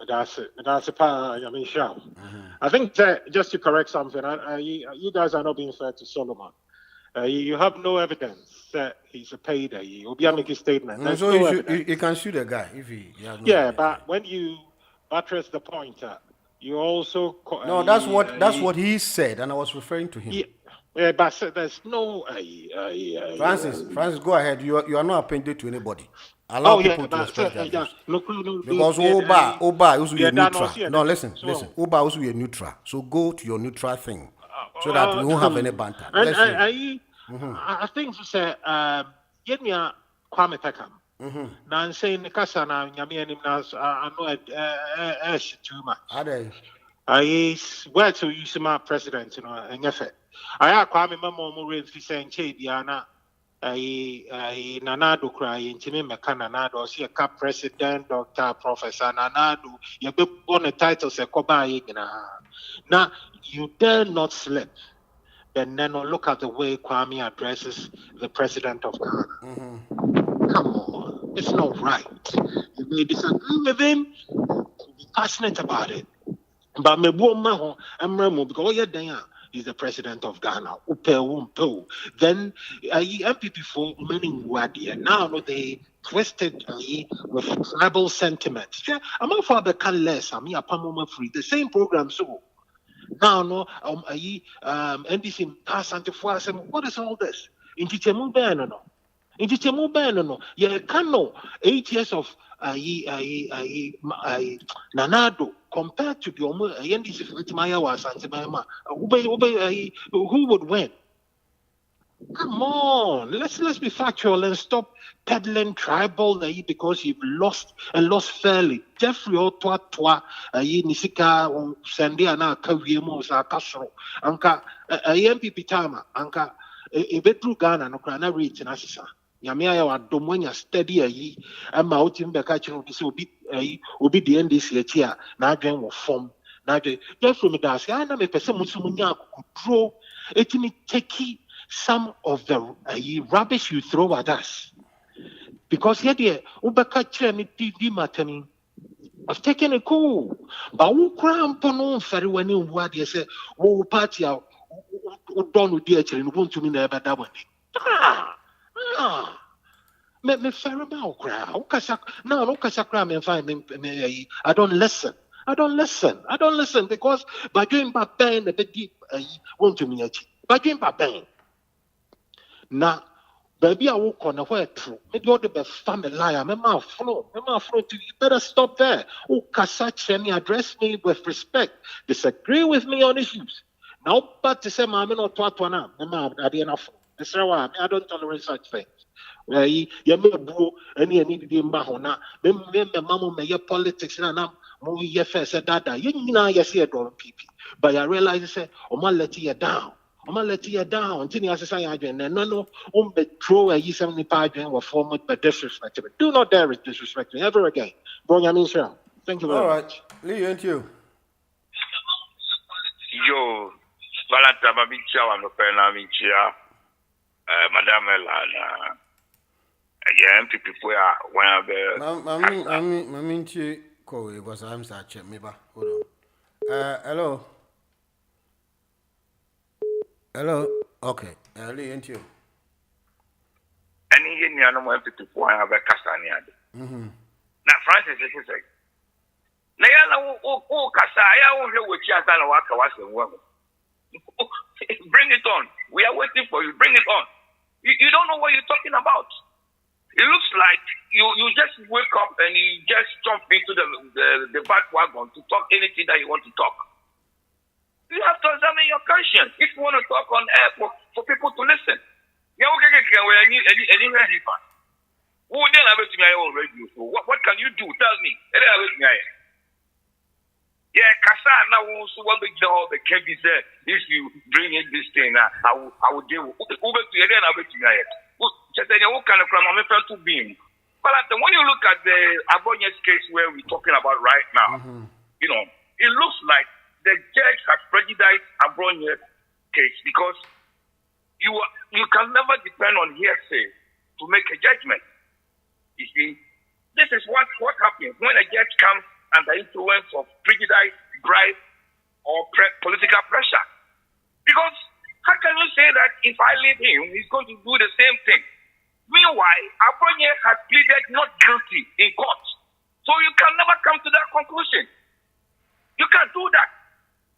U: That's it. I mean, sure. I think just to correct something, you guys are not being fair to Solomon. You have no evidence that he's a payday. You'll be making a statement. There's
C: So
U: no evidence.
C: you can shoot a guy if he has no
U: Yeah,
C: evidence.
U: but when you buttress the point, you also
C: no, that's what he said, and I was referring to him.
U: Yeah, but there's no.
C: Francis, go ahead. You are not appended to anybody. Allow people to express their views. Because Oba also be neutral. No, listen. Oba also be neutral. So go to your neutral thing, so that we won't have any banter.
U: I think to say, get me a Kwame Pekam. Now saying the casa na nyami anim na I know too much.
C: Are they?
U: Where to use my president, you know, and effect. I Kwame Mamo Morin fi saying Diana. Nanado cry in Timmy Mecanado, see a cap president, doctor, professor Nanado. You be on the title say Koba. Now you dare not slip. Then look at the way Kwame addresses the president of Ghana. Come on, it's not right. You may disagree with him, be passionate about it. But me bo I'm because he's the president of Ghana. Then MPP for many Wadia. Now they twisted with tribal sentiments. I'm not for the less. I'm here free. The same program so. Now NDC pass and what is all this? In Chichemu Banano. In Chichemu Banano. Yeah, Kano 8 years of Nanado compared to the NDC Maya was who would win? Come on, let's be factual and stop peddling tribal because you've lost and lost fairly. Jeffrey Otwa Nisika Sandiana Kaviemo Sakasro Anka MPP Tama Anka Ebetru Ghana no Krana reach in Assisa. Yamia wa domwanya steady ama utimbe kachino disi obi the NDC here na adwen wo form na adwen just from that say na me pese musumunya akudro etimi take some of the rubbish you throw at us because here the ubeka kire ni di matani I've taken it cool but who cram pono feri wani uwa de say wo party a udonu di akire no wontumi na ebe da wani me fair about crowd. No, I don't listen. I don't listen because by doing my bang the deep won't to me. By doing my bang. Now, baby, I walk on the way through. Maybe all the best family liar. My mouth flow. You better stop there. Oh, Kasach, any address me with respect. Disagree with me on issues. Now, but to say, Mamma, not Twatwana. My I didn't enough. That's why I don't tolerate such things. Any need to mahona. Mamma may politics and I'm more yes, dada. You know, yes, you're doing people. But I realize I said, I'm gonna let you down. Until I say, no, throw a 75 or form but disrespect. Do not dare disrespect me ever again. Thank you very much.
C: Lee, and you.
V: Yo, Valanta Mamicha, and the Penamicha, Madame Elana. Yeah, people are one of the.
C: Maminchi, because I'm such a maybe. Hold on. Hello. Okay. Lee, and you.
V: Any animal people have a Castania. Now, Francis is saying. Bring it on. We are waiting for you. Bring it on. You don't know what you're talking about. It looks like you just wake up and you just jump into the back wagon to talk anything that you want to talk. You have to examine your conscience if you want to talk on air for people to listen. What can you do? Tell me. Yeah, Kasa now also want to know the Kevin said if you bring in this thing, I will deal with Uber to Eden. I bet you what kind of crime I'm referring to being. But when you look at the Abonye's case where we're talking about right now, you know, it looks like the judge has prejudiced Abonye's case because you can never depend on hearsay to make a judgment. You see, this is what happens when a judge comes under influence of prejudice, bribe, or political pressure. Because how can you say that if I leave him, he's going to do the same thing? Meanwhile, Abronye has pleaded not guilty in court. So you can never come to that conclusion. You can't do that.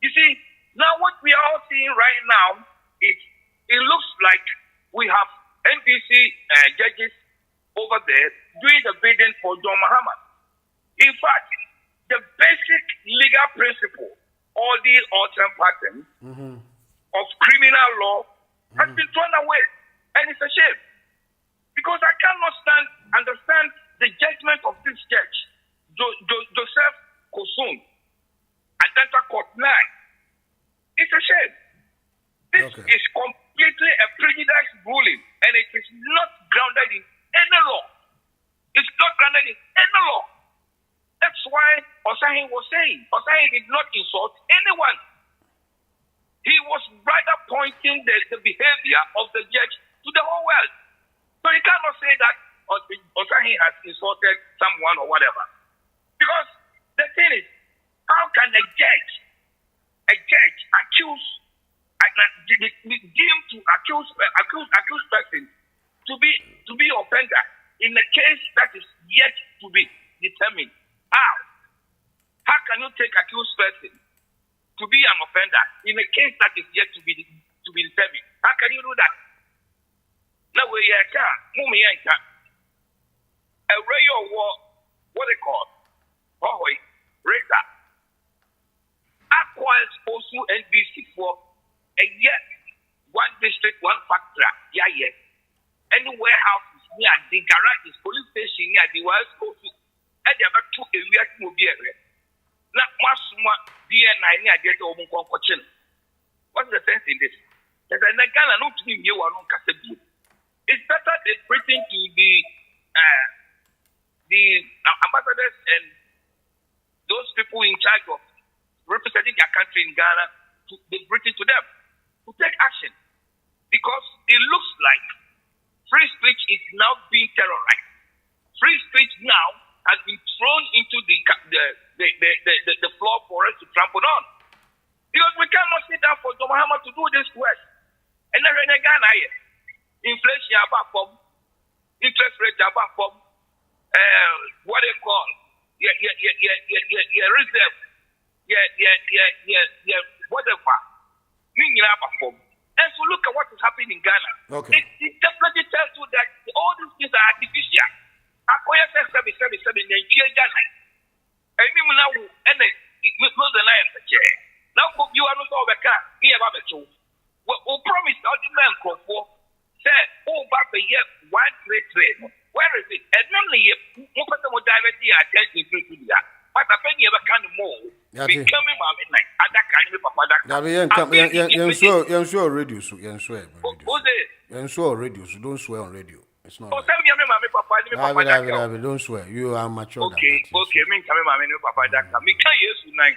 V: You see, now what we are all seeing right now is it looks like we have NDC judges over there doing the bidding for John Mahama. In fact, the basic legal principle, all these alternate patterns of criminal law has been thrown away. And it's a shame. Because I cannot understand the judgment of this judge, Joseph Kosun, Adenta Court 9. It's a shame. This is completely a prejudice ruling, and it is not grounded in any law. It's not grounded in any law. That's why Osahin was saying, Osahin did not insult anyone. He was rather pointing the behavior of the judge to the whole world. So you cannot say that Osahin has insulted someone or whatever. Because the thing is, how can a judge deem to accuse person to be offender in a case that is yet to be determined? How can you take accused person to be an offender in a case that is yet to be determined? How can you do that? Now we can a rail war, what they call Rita acquires also NBC for a year, one district, one factory, yeah. Any warehouses near the garages, police station near the West Coast, and they have two areas to be area. Not much more DNA near the open concoction. What's the sense in this? There's a Ghana not to be you or no Casabu. It's better they pretend to the ambassadors and those people in charge of representing their country in Ghana to be written to them to take action, because it looks like free speech is now being terrorized. Free speech now has been thrown into the floor for us to trample on, because we cannot sit down for John Mahama to do this to us. And then in Ghana, inflation about from interest rate about from what they call reserve, whatever. And so look at what is happening in Ghana. It definitely tells you that all these things are artificial. Akoya says seven Ghana. And me now and close the line for chair. Now you are not over car, me about the show. We promised all the men for said, oh, but the year 133. Where is it? And only if more person will directly attend to that. But I think you ever can more. Becoming my midnight. Other can be papa.
C: You're sure radio, so you're sure. You're sure radio, so don't swear on radio. It's not. Oh, tell me, papa. Don't swear. You are mature.
V: Okay, me coming, my papa. Me can use tonight.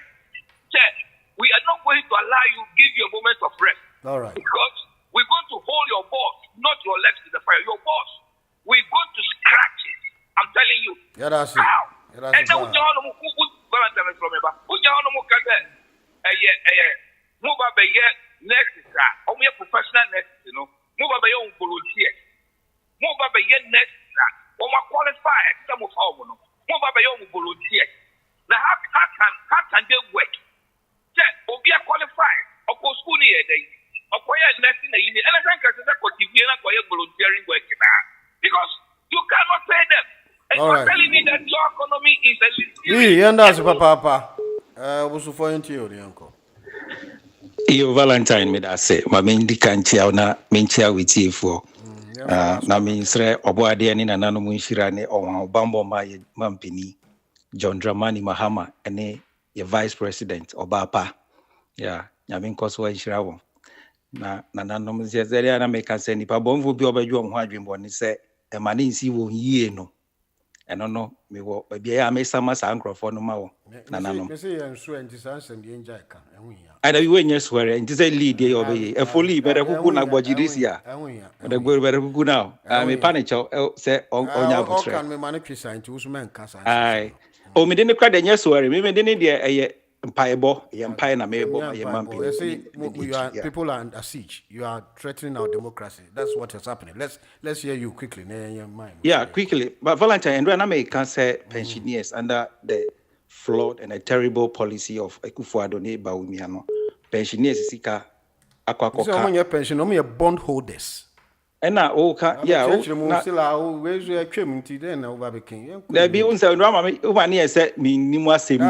V: We are not going to allow you give you a moment of rest.
C: All right.
V: Because we're going to hold your boss, not your legs to the fire. Your boss. We're going to scratch it. I'm telling you.
C: Yeah, that's it.
V: How? And then who next is that. Only a professional next, you know. Move by your own volunteer. Move by your next that. Or qualified. Some of our move by your own volunteer. Now how can they work? Or be qualified. Or go school here day. Or next in the union. And I think that's what you volunteering work now. Because you cannot pay them. And you're telling me that your economy is a
C: and that's Papa. Was for you, uncle.
A: You Valentine me that say, my main decantia na menchia with you for. Na means Oboade and Nano Munshirane or Bambo my Mampini, John Dramani Mahama, and a vice president Obapa. Yeah, I mean, Cosway Shirawo. Na Nano Muzia make us any pabon will be over you on Wadrim when he said, a man is you no. I don't know me wo maybe I may some microphone no ma nananom.
C: Me say and so and this answer the enjoy kan.
A: Ada wi wenye swear and say lead dey obey e fully better kuku na gboji this year. The go better kuku now. Me panicho say onya botre.
C: Kan me man twisa nti wo so man kasa.
A: Ai. O me dey ne kwada nya swear me dey ne dey eye mpaebo ye mpae na mebo ye mampi.
C: People are under siege. You are threatening our democracy. That's what is happening. Let's hear you quickly.
A: Yeah, quickly. But Valentine and I can say pensioners under the flawed and a terrible policy of Akufo-Addo ne Bawumia. Pensioners sika akwa
C: so your pension, no me bond holders.
A: And now, yeah, there be unsa drama me over near said me nimwa semi.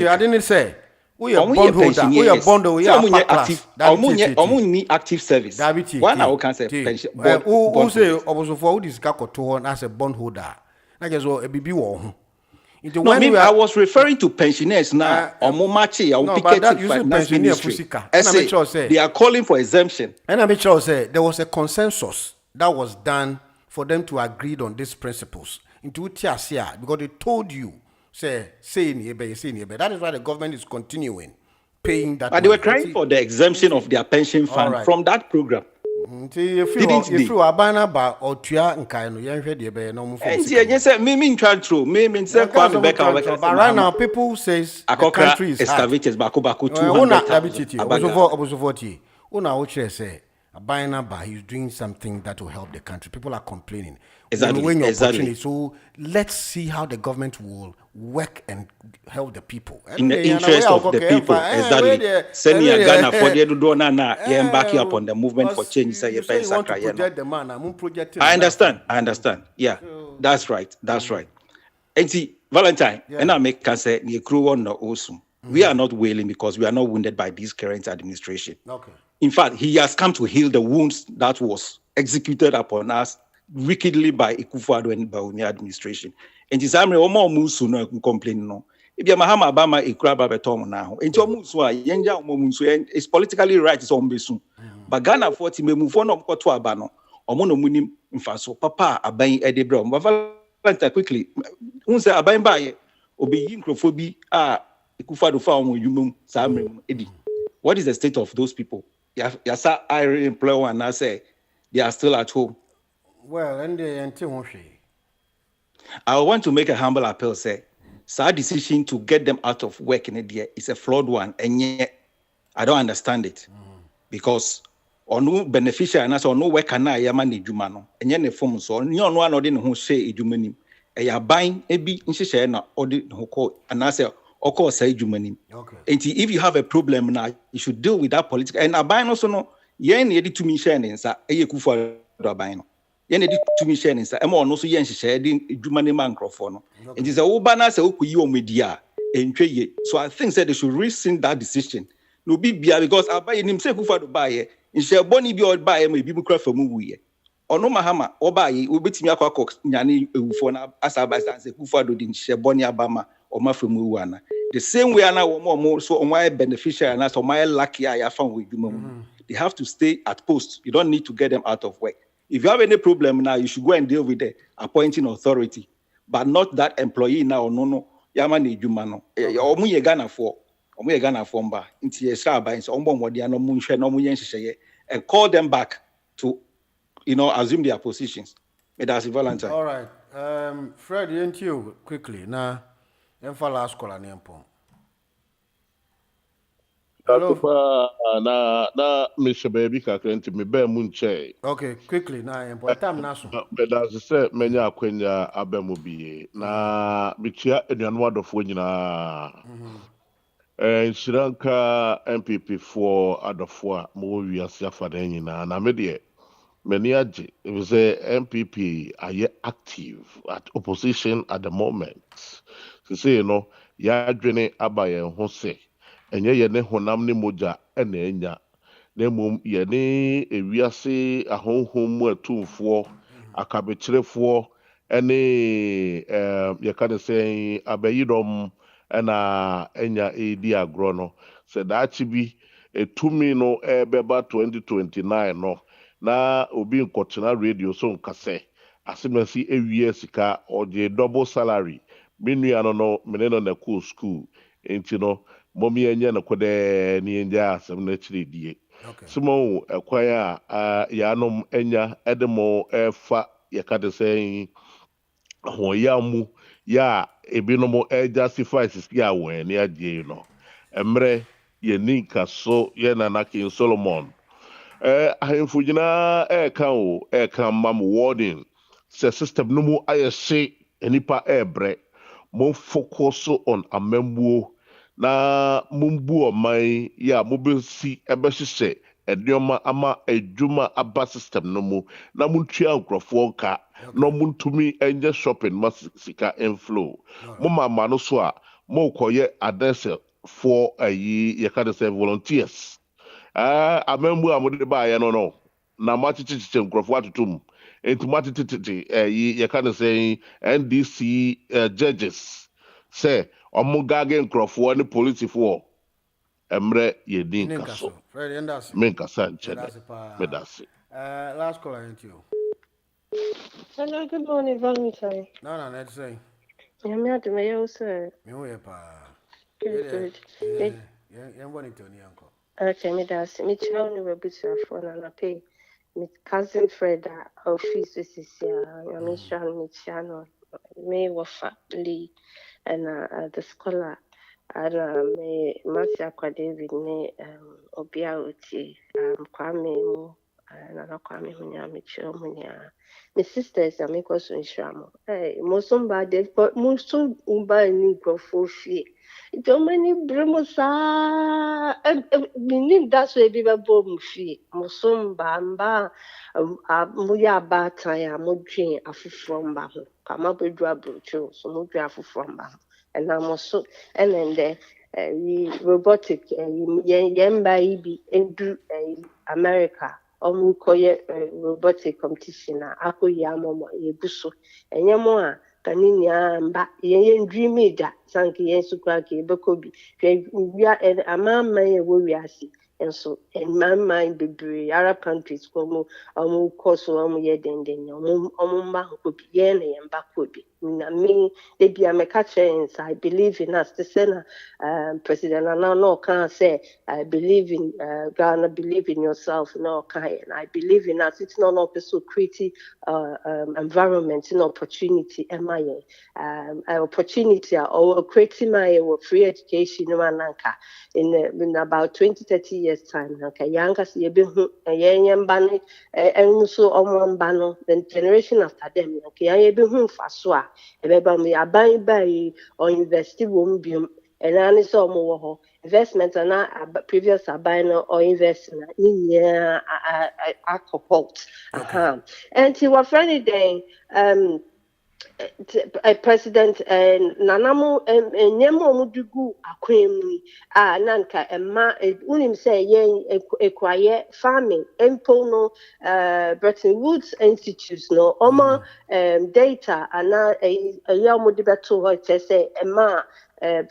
C: I didn't say we are bond holder. We are bond holder. We are
A: active. Omunye active service. One I can say pension.
C: Who say oboso for who this kakoto as a bond holder? I guess what a bibi wo.
A: No, I was referring to pensioners now. They are calling for exemption.
C: And I make sure say there was a consensus that was done for them to agree on these principles. Into Tiasia, because they told you, say that is why the government is continuing paying that.
A: But they were crying for the exemption of their pension fund from that program.
C: If you are banner by or Tia and Kaino, you heard the bear no more.
A: And yes, me try true. Me say Kwame Beka.
C: But right now, people says the country is
A: excavated Baku
C: 200. Una Oche say a banner by he's doing something that will help the country. People are complaining.
A: Exactly.
C: So let's see how the government will work and help the people.
A: In the interest of the people. Exactly. Send me a Ghana for the Edudona, back up on the movement for change. I understand. Yeah, that's right. And see, Valentine, and I make can say, we are not wailing because we are not wounded by this current administration.
C: Okay.
A: In fact, he has come to heal the wounds that was executed upon us wickedly by Akufo-Addo and Bawumia administration. And it's Amre Omo Musu no complain no. If you Mahama Bama Ikraba Betom now, and Musu Yenja Musu is politically right is on Besu. But Ghana 40 me move on up to Abano, Omono Munim Infaso, Papa Abain Edebro, but quickly. Unse Abain Baye, Obi Yinkrofobi, Akufo-Addo found Yumum Samre Edi. What is the state of those people? Yasa I employ one and I say they are still at home.
C: Well, and
A: I want to make a humble appeal, say, our decision to get them out of work in a year is a flawed one, and yet I don't understand it. Because or no beneficiary and as or no work and I am an ejumano, and yet the form so no one or didn't who say ejumani. A buying a be in Shishana or didn't who call and I say, or call say ejumani.
C: Okay.
A: And if you have a problem now, you should deal with that political. And I buy also no, yen edit to me sharing, sir, a Akufo-Addo abino. Yen edit to me sharing, sir, and more no so yen sharing ejumani microphone. And it's a ubana say okuyo media and trade. So I think that they should rescind that decision. No be because I buy him say Akufo-Addo buy in share bonny be or buy maybe cry for movie. Or no Mahama or buy we bet me aqua cox nyani ufona as I buy say Akufo-Addo didn't share bonny Abama or Mafumu. The same way I now more so on my beneficiary and as on my lucky I found with you. They have to stay at post. You don't need to get them out of work. If you have any problem now, you should go and deal with the appointing authority, but not that employee now. No. Yamani Jumano. Omuye Ghana for mba. Inti yesha ba inso ombo modia no munche no munyensheye and call them back to assume their positions. May that's Valentine.
C: All right. Fred, you quickly now. Last call on
D: hello. Na Mr. Baby Kakrenti me be munche.
C: Okay, quickly now. Time naso.
D: But as I said, menya akwenya abemu biye. Na bitia enuanu adofo nyina. Sri Lanka MPP for adofo mo wiase afada nyina na me de many aje. It was a MPP are active at opposition at the moment. To say ya adwene abaye ho se enye ye ne honam ne moja ena enya na mum ye ne ewiase ahonhom mu atumfo akabekirefo ene ye ka de say abayidom ena enya edi agro no se daachi bi etumi no ebeba 2029 no na obi nkotena radio so nkase asemasi ewie sika or the double salary menu no mene no na cool school enti no momi enye na kode ni enja asem na chire die simo ekwan a ya nom enya edemo efa yakade say hoyamu ya ebinom justify sisi a wen ya die no emre ye ninka so ye na nakin Solomon ahemfo nyinaa ɛka mam warning sɛ system no mu ayɛ hye nipa ɛbrɛ mo focus on amambuo na mumbu ɔman yɛ a mobɛsi ɛbɛhyehyɛ nneɛma ama adwuma aba system no mu na montua nkurɔfoɔ nka na montumi ɛnyɛ shopping ma sika inflow mo mama no so a mokɔyɛ adɛsɛfoɔ ayi yɛka de sɛ volunteers amambu a mode baayɛ no na makyekyekyekye nkurɔfoɔ atotom enti matetete yɛka ne sɛ NDC judges sɛ ɔmo gage nkurɔfoɔ ne polisifoɔ mmerɛ yɛdi nka so menkasa nkyɛnɛ medase
C: last call into you.
F: Hello, good morning, Valentine.
C: No, let's say.
F: I'm here to my house, sir.
C: Good. Yeah, one into the uncle.
F: Okay, me that's me child no be to phone and I pay me cousin Fred office this is ya me shan me channel me wafa Lee and the scholar and me Marcia David me obia uti kwame mu na kwame hunya me chill munya me sisters are make us inshamo musumba de musumba ni grofofie Domani Brumosa meaning that's where people bomb fee. Musumba mba muya bataya mudrin afu from bahu. Kama bedra brucho so mudra afu from bahu. And I'm also and then the robotic yemba ibi endu America. Omukoye robotic competition na ako yamomo yebuso. Enyemo kaninya mba yen dreamy da sanki yen sukra ke bekobi hwe wia amama ye wo wiase enso mama bebre Arab countries komo course omo ye denden omo mba kobi yen na yen ba kobi na me de bia me ka chance I believe in us to say president no can say I believe in Ghana, believe in yourself no can and I believe in us it's not also creating environment and opportunity opportunity or creating my free education in about 20-30 years time younger see bani and so bano the generation after them faswa buy or invest won't be and I saw more investment and previous abino or investment in alcohol. And he was friendly day President Nanamu Nyemo Mudugu Akwemi Nanka Emma Unim say yen quiet farming Empono Bretton Woods Institutes no Oma data and a yamudibeto say Emma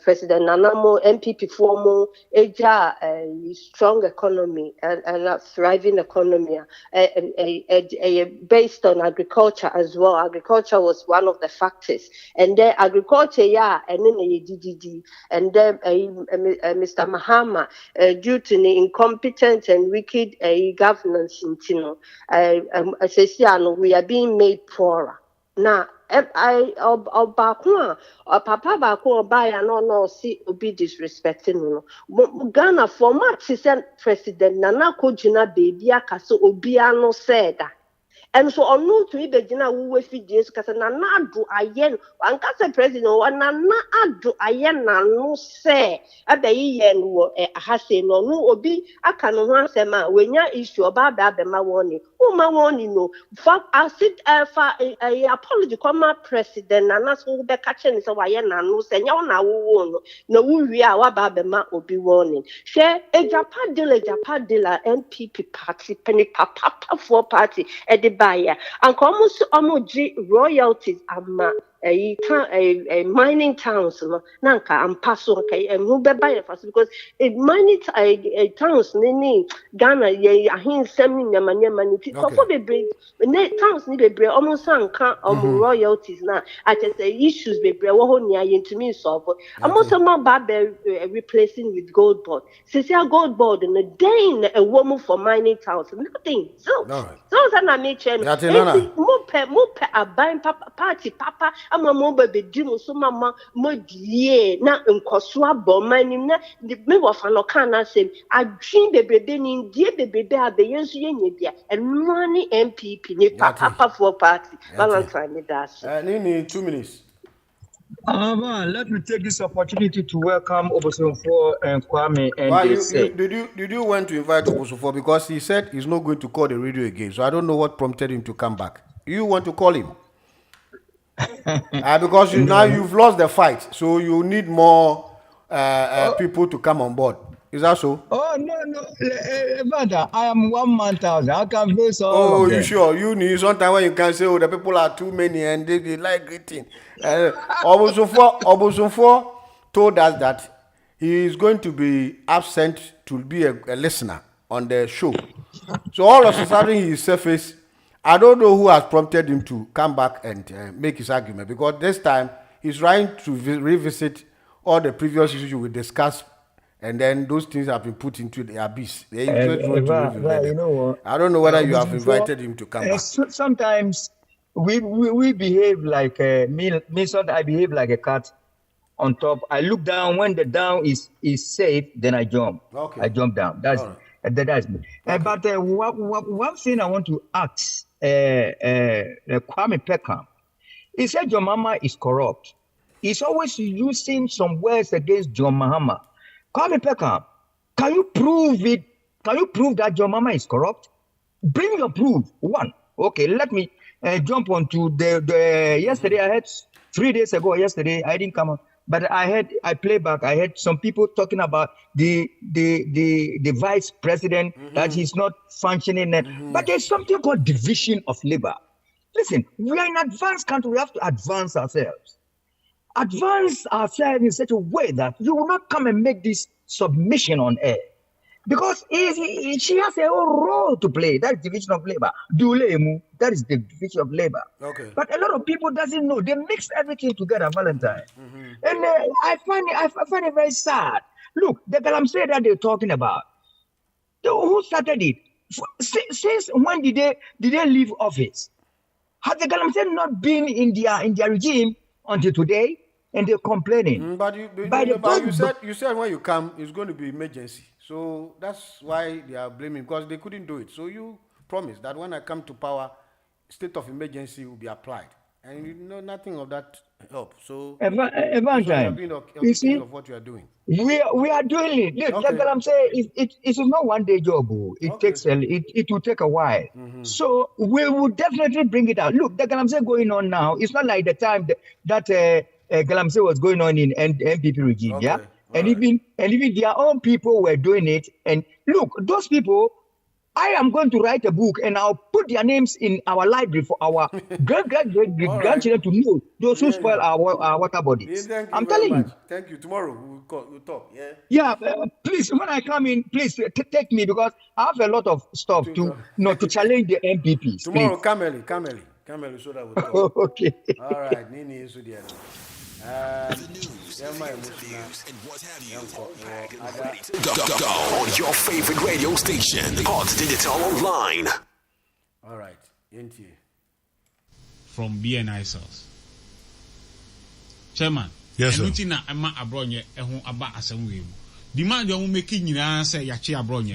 F: President Nanamo MPP formal a strong economy and a thriving economy based on agriculture as well. Agriculture was one of the factors, and then agriculture, and then DDD, and then Mr. Mahama, due to the incompetent and wicked governance, we are being made poorer now. Papa Bako buy no see obi disrespecting no Ghana format President Nana Kojina baby akaso obi ano said and so on no to be Gina who feed Jesus Casana do ayen and Casa President or Nana do ayen no say at the yen has no obi I can answer ma when ya issue about that the ma warning. Oh my warning no fuck I sit a apology come President Nana so be catching so ayen no say na wo no we are about the ma obi warning. Share a Japan dealer MPP party penny papa for party at the buyer and almost royalties ama a mining towns no nanka ampa so okay and who be buy first because mining towns ni Ghana ye ahinsem ni nyama for be break towns ni be almost anka royalties na I just say issues be wo ho nia ye ntimi solve almost some bad replacing with gold board since your gold board in the day a woman for mining towns nothing so na me chen mope aban party papa ama mo be di so mama mo die na nkoso abon manim na me wo fa no kan na sem adwin bebrebe ni die bebrebe abeyensu ye nyebia eno ni MPP ni papa for party Valentine ni das
C: Nini 2 minutes.
G: Let me take this opportunity to welcome Obosofo and Kwame and
C: Did you want to invite Obosofo because he said he's not going to call the radio again, so I don't know what prompted him to come back. You want to call him? Because now you've lost the fight, so you need more people to come on board. Is that so?
G: Oh no, I am 1,000. I can face all of them.
C: You sure? You need sometimes when you can say, the people are too many and they like greeting. Obosofo told us that he is going to be absent to be a listener on the show. So all of a sudden he surfaced. I don't know who has prompted him to come back and make his argument because this time he's trying to revisit all the previous issues we discussed. And then those things have been put into the abyss. You know what? I don't know whether you have invited him to come back.
G: Sometimes we behave like me. I behave like a cat on top. I look down when the down is safe, then I jump. Okay. I jump down. That's me. Okay. But one thing I want to ask Kwame Peckham, he said your mama is corrupt. He's always using some words against John Mahama. Kwame Peckham, can you prove it? Can you prove that your mama is corrupt? Bring your proof. One. Okay, let me jump on to the yesterday. I had 3 days ago. Yesterday I didn't come on, but I play back. I had some people talking about the vice president that he's not functioning. But there's something called division of labor. Listen, we are in an advanced country. We have to advance ourselves. Advance ourselves in such a way that you will not come and make this submission on air. Because she has a whole role to play. That's division of labor. That is the division of labor. Okay. But a lot of people doesn't know. They mix everything together, Valentine. And I find it very sad. Look, the Galamsey that they're talking about, who started it? Since when did they leave office? Had the Galamsey not been in their regime until today? And they're complaining. But
C: you said when you come, it's going to be emergency. So that's why they are blaming, because they couldn't do it. So you promised that when I come to power, state of emergency will be applied. And you know nothing of that help. So
G: you see
C: of what you are doing.
G: We are doing it. Look, okay. Like I'm saying, it is not one day job. It will take a while. So we will definitely bring it out. Look, the Galamsey going on now. It's not like the time that Galamsey was going on in MPP regime. Okay. Yeah. And even their own people were doing it. And look, those people, I am going to write a book and I'll put their names in our library for our grandchildren to know those who spoil our water bodies. I'm telling you.
C: Thank you. Tomorrow we'll talk. Yeah.
G: Yeah. Please, when I come in, please take me, because I have a lot of stuff to challenge the MPPs.
C: Tomorrow, come early so that we'll talk. Okay. All right. Nini is the other.
B: The news, and what have you. On your favorite radio station, Hot Digital Online.
C: All right, Yenti.
J: From BNI Source. Chairman.
H: Yes, sir.
J: I'm not abroad yet. Aba asem we. The man you making you say yachi abroad.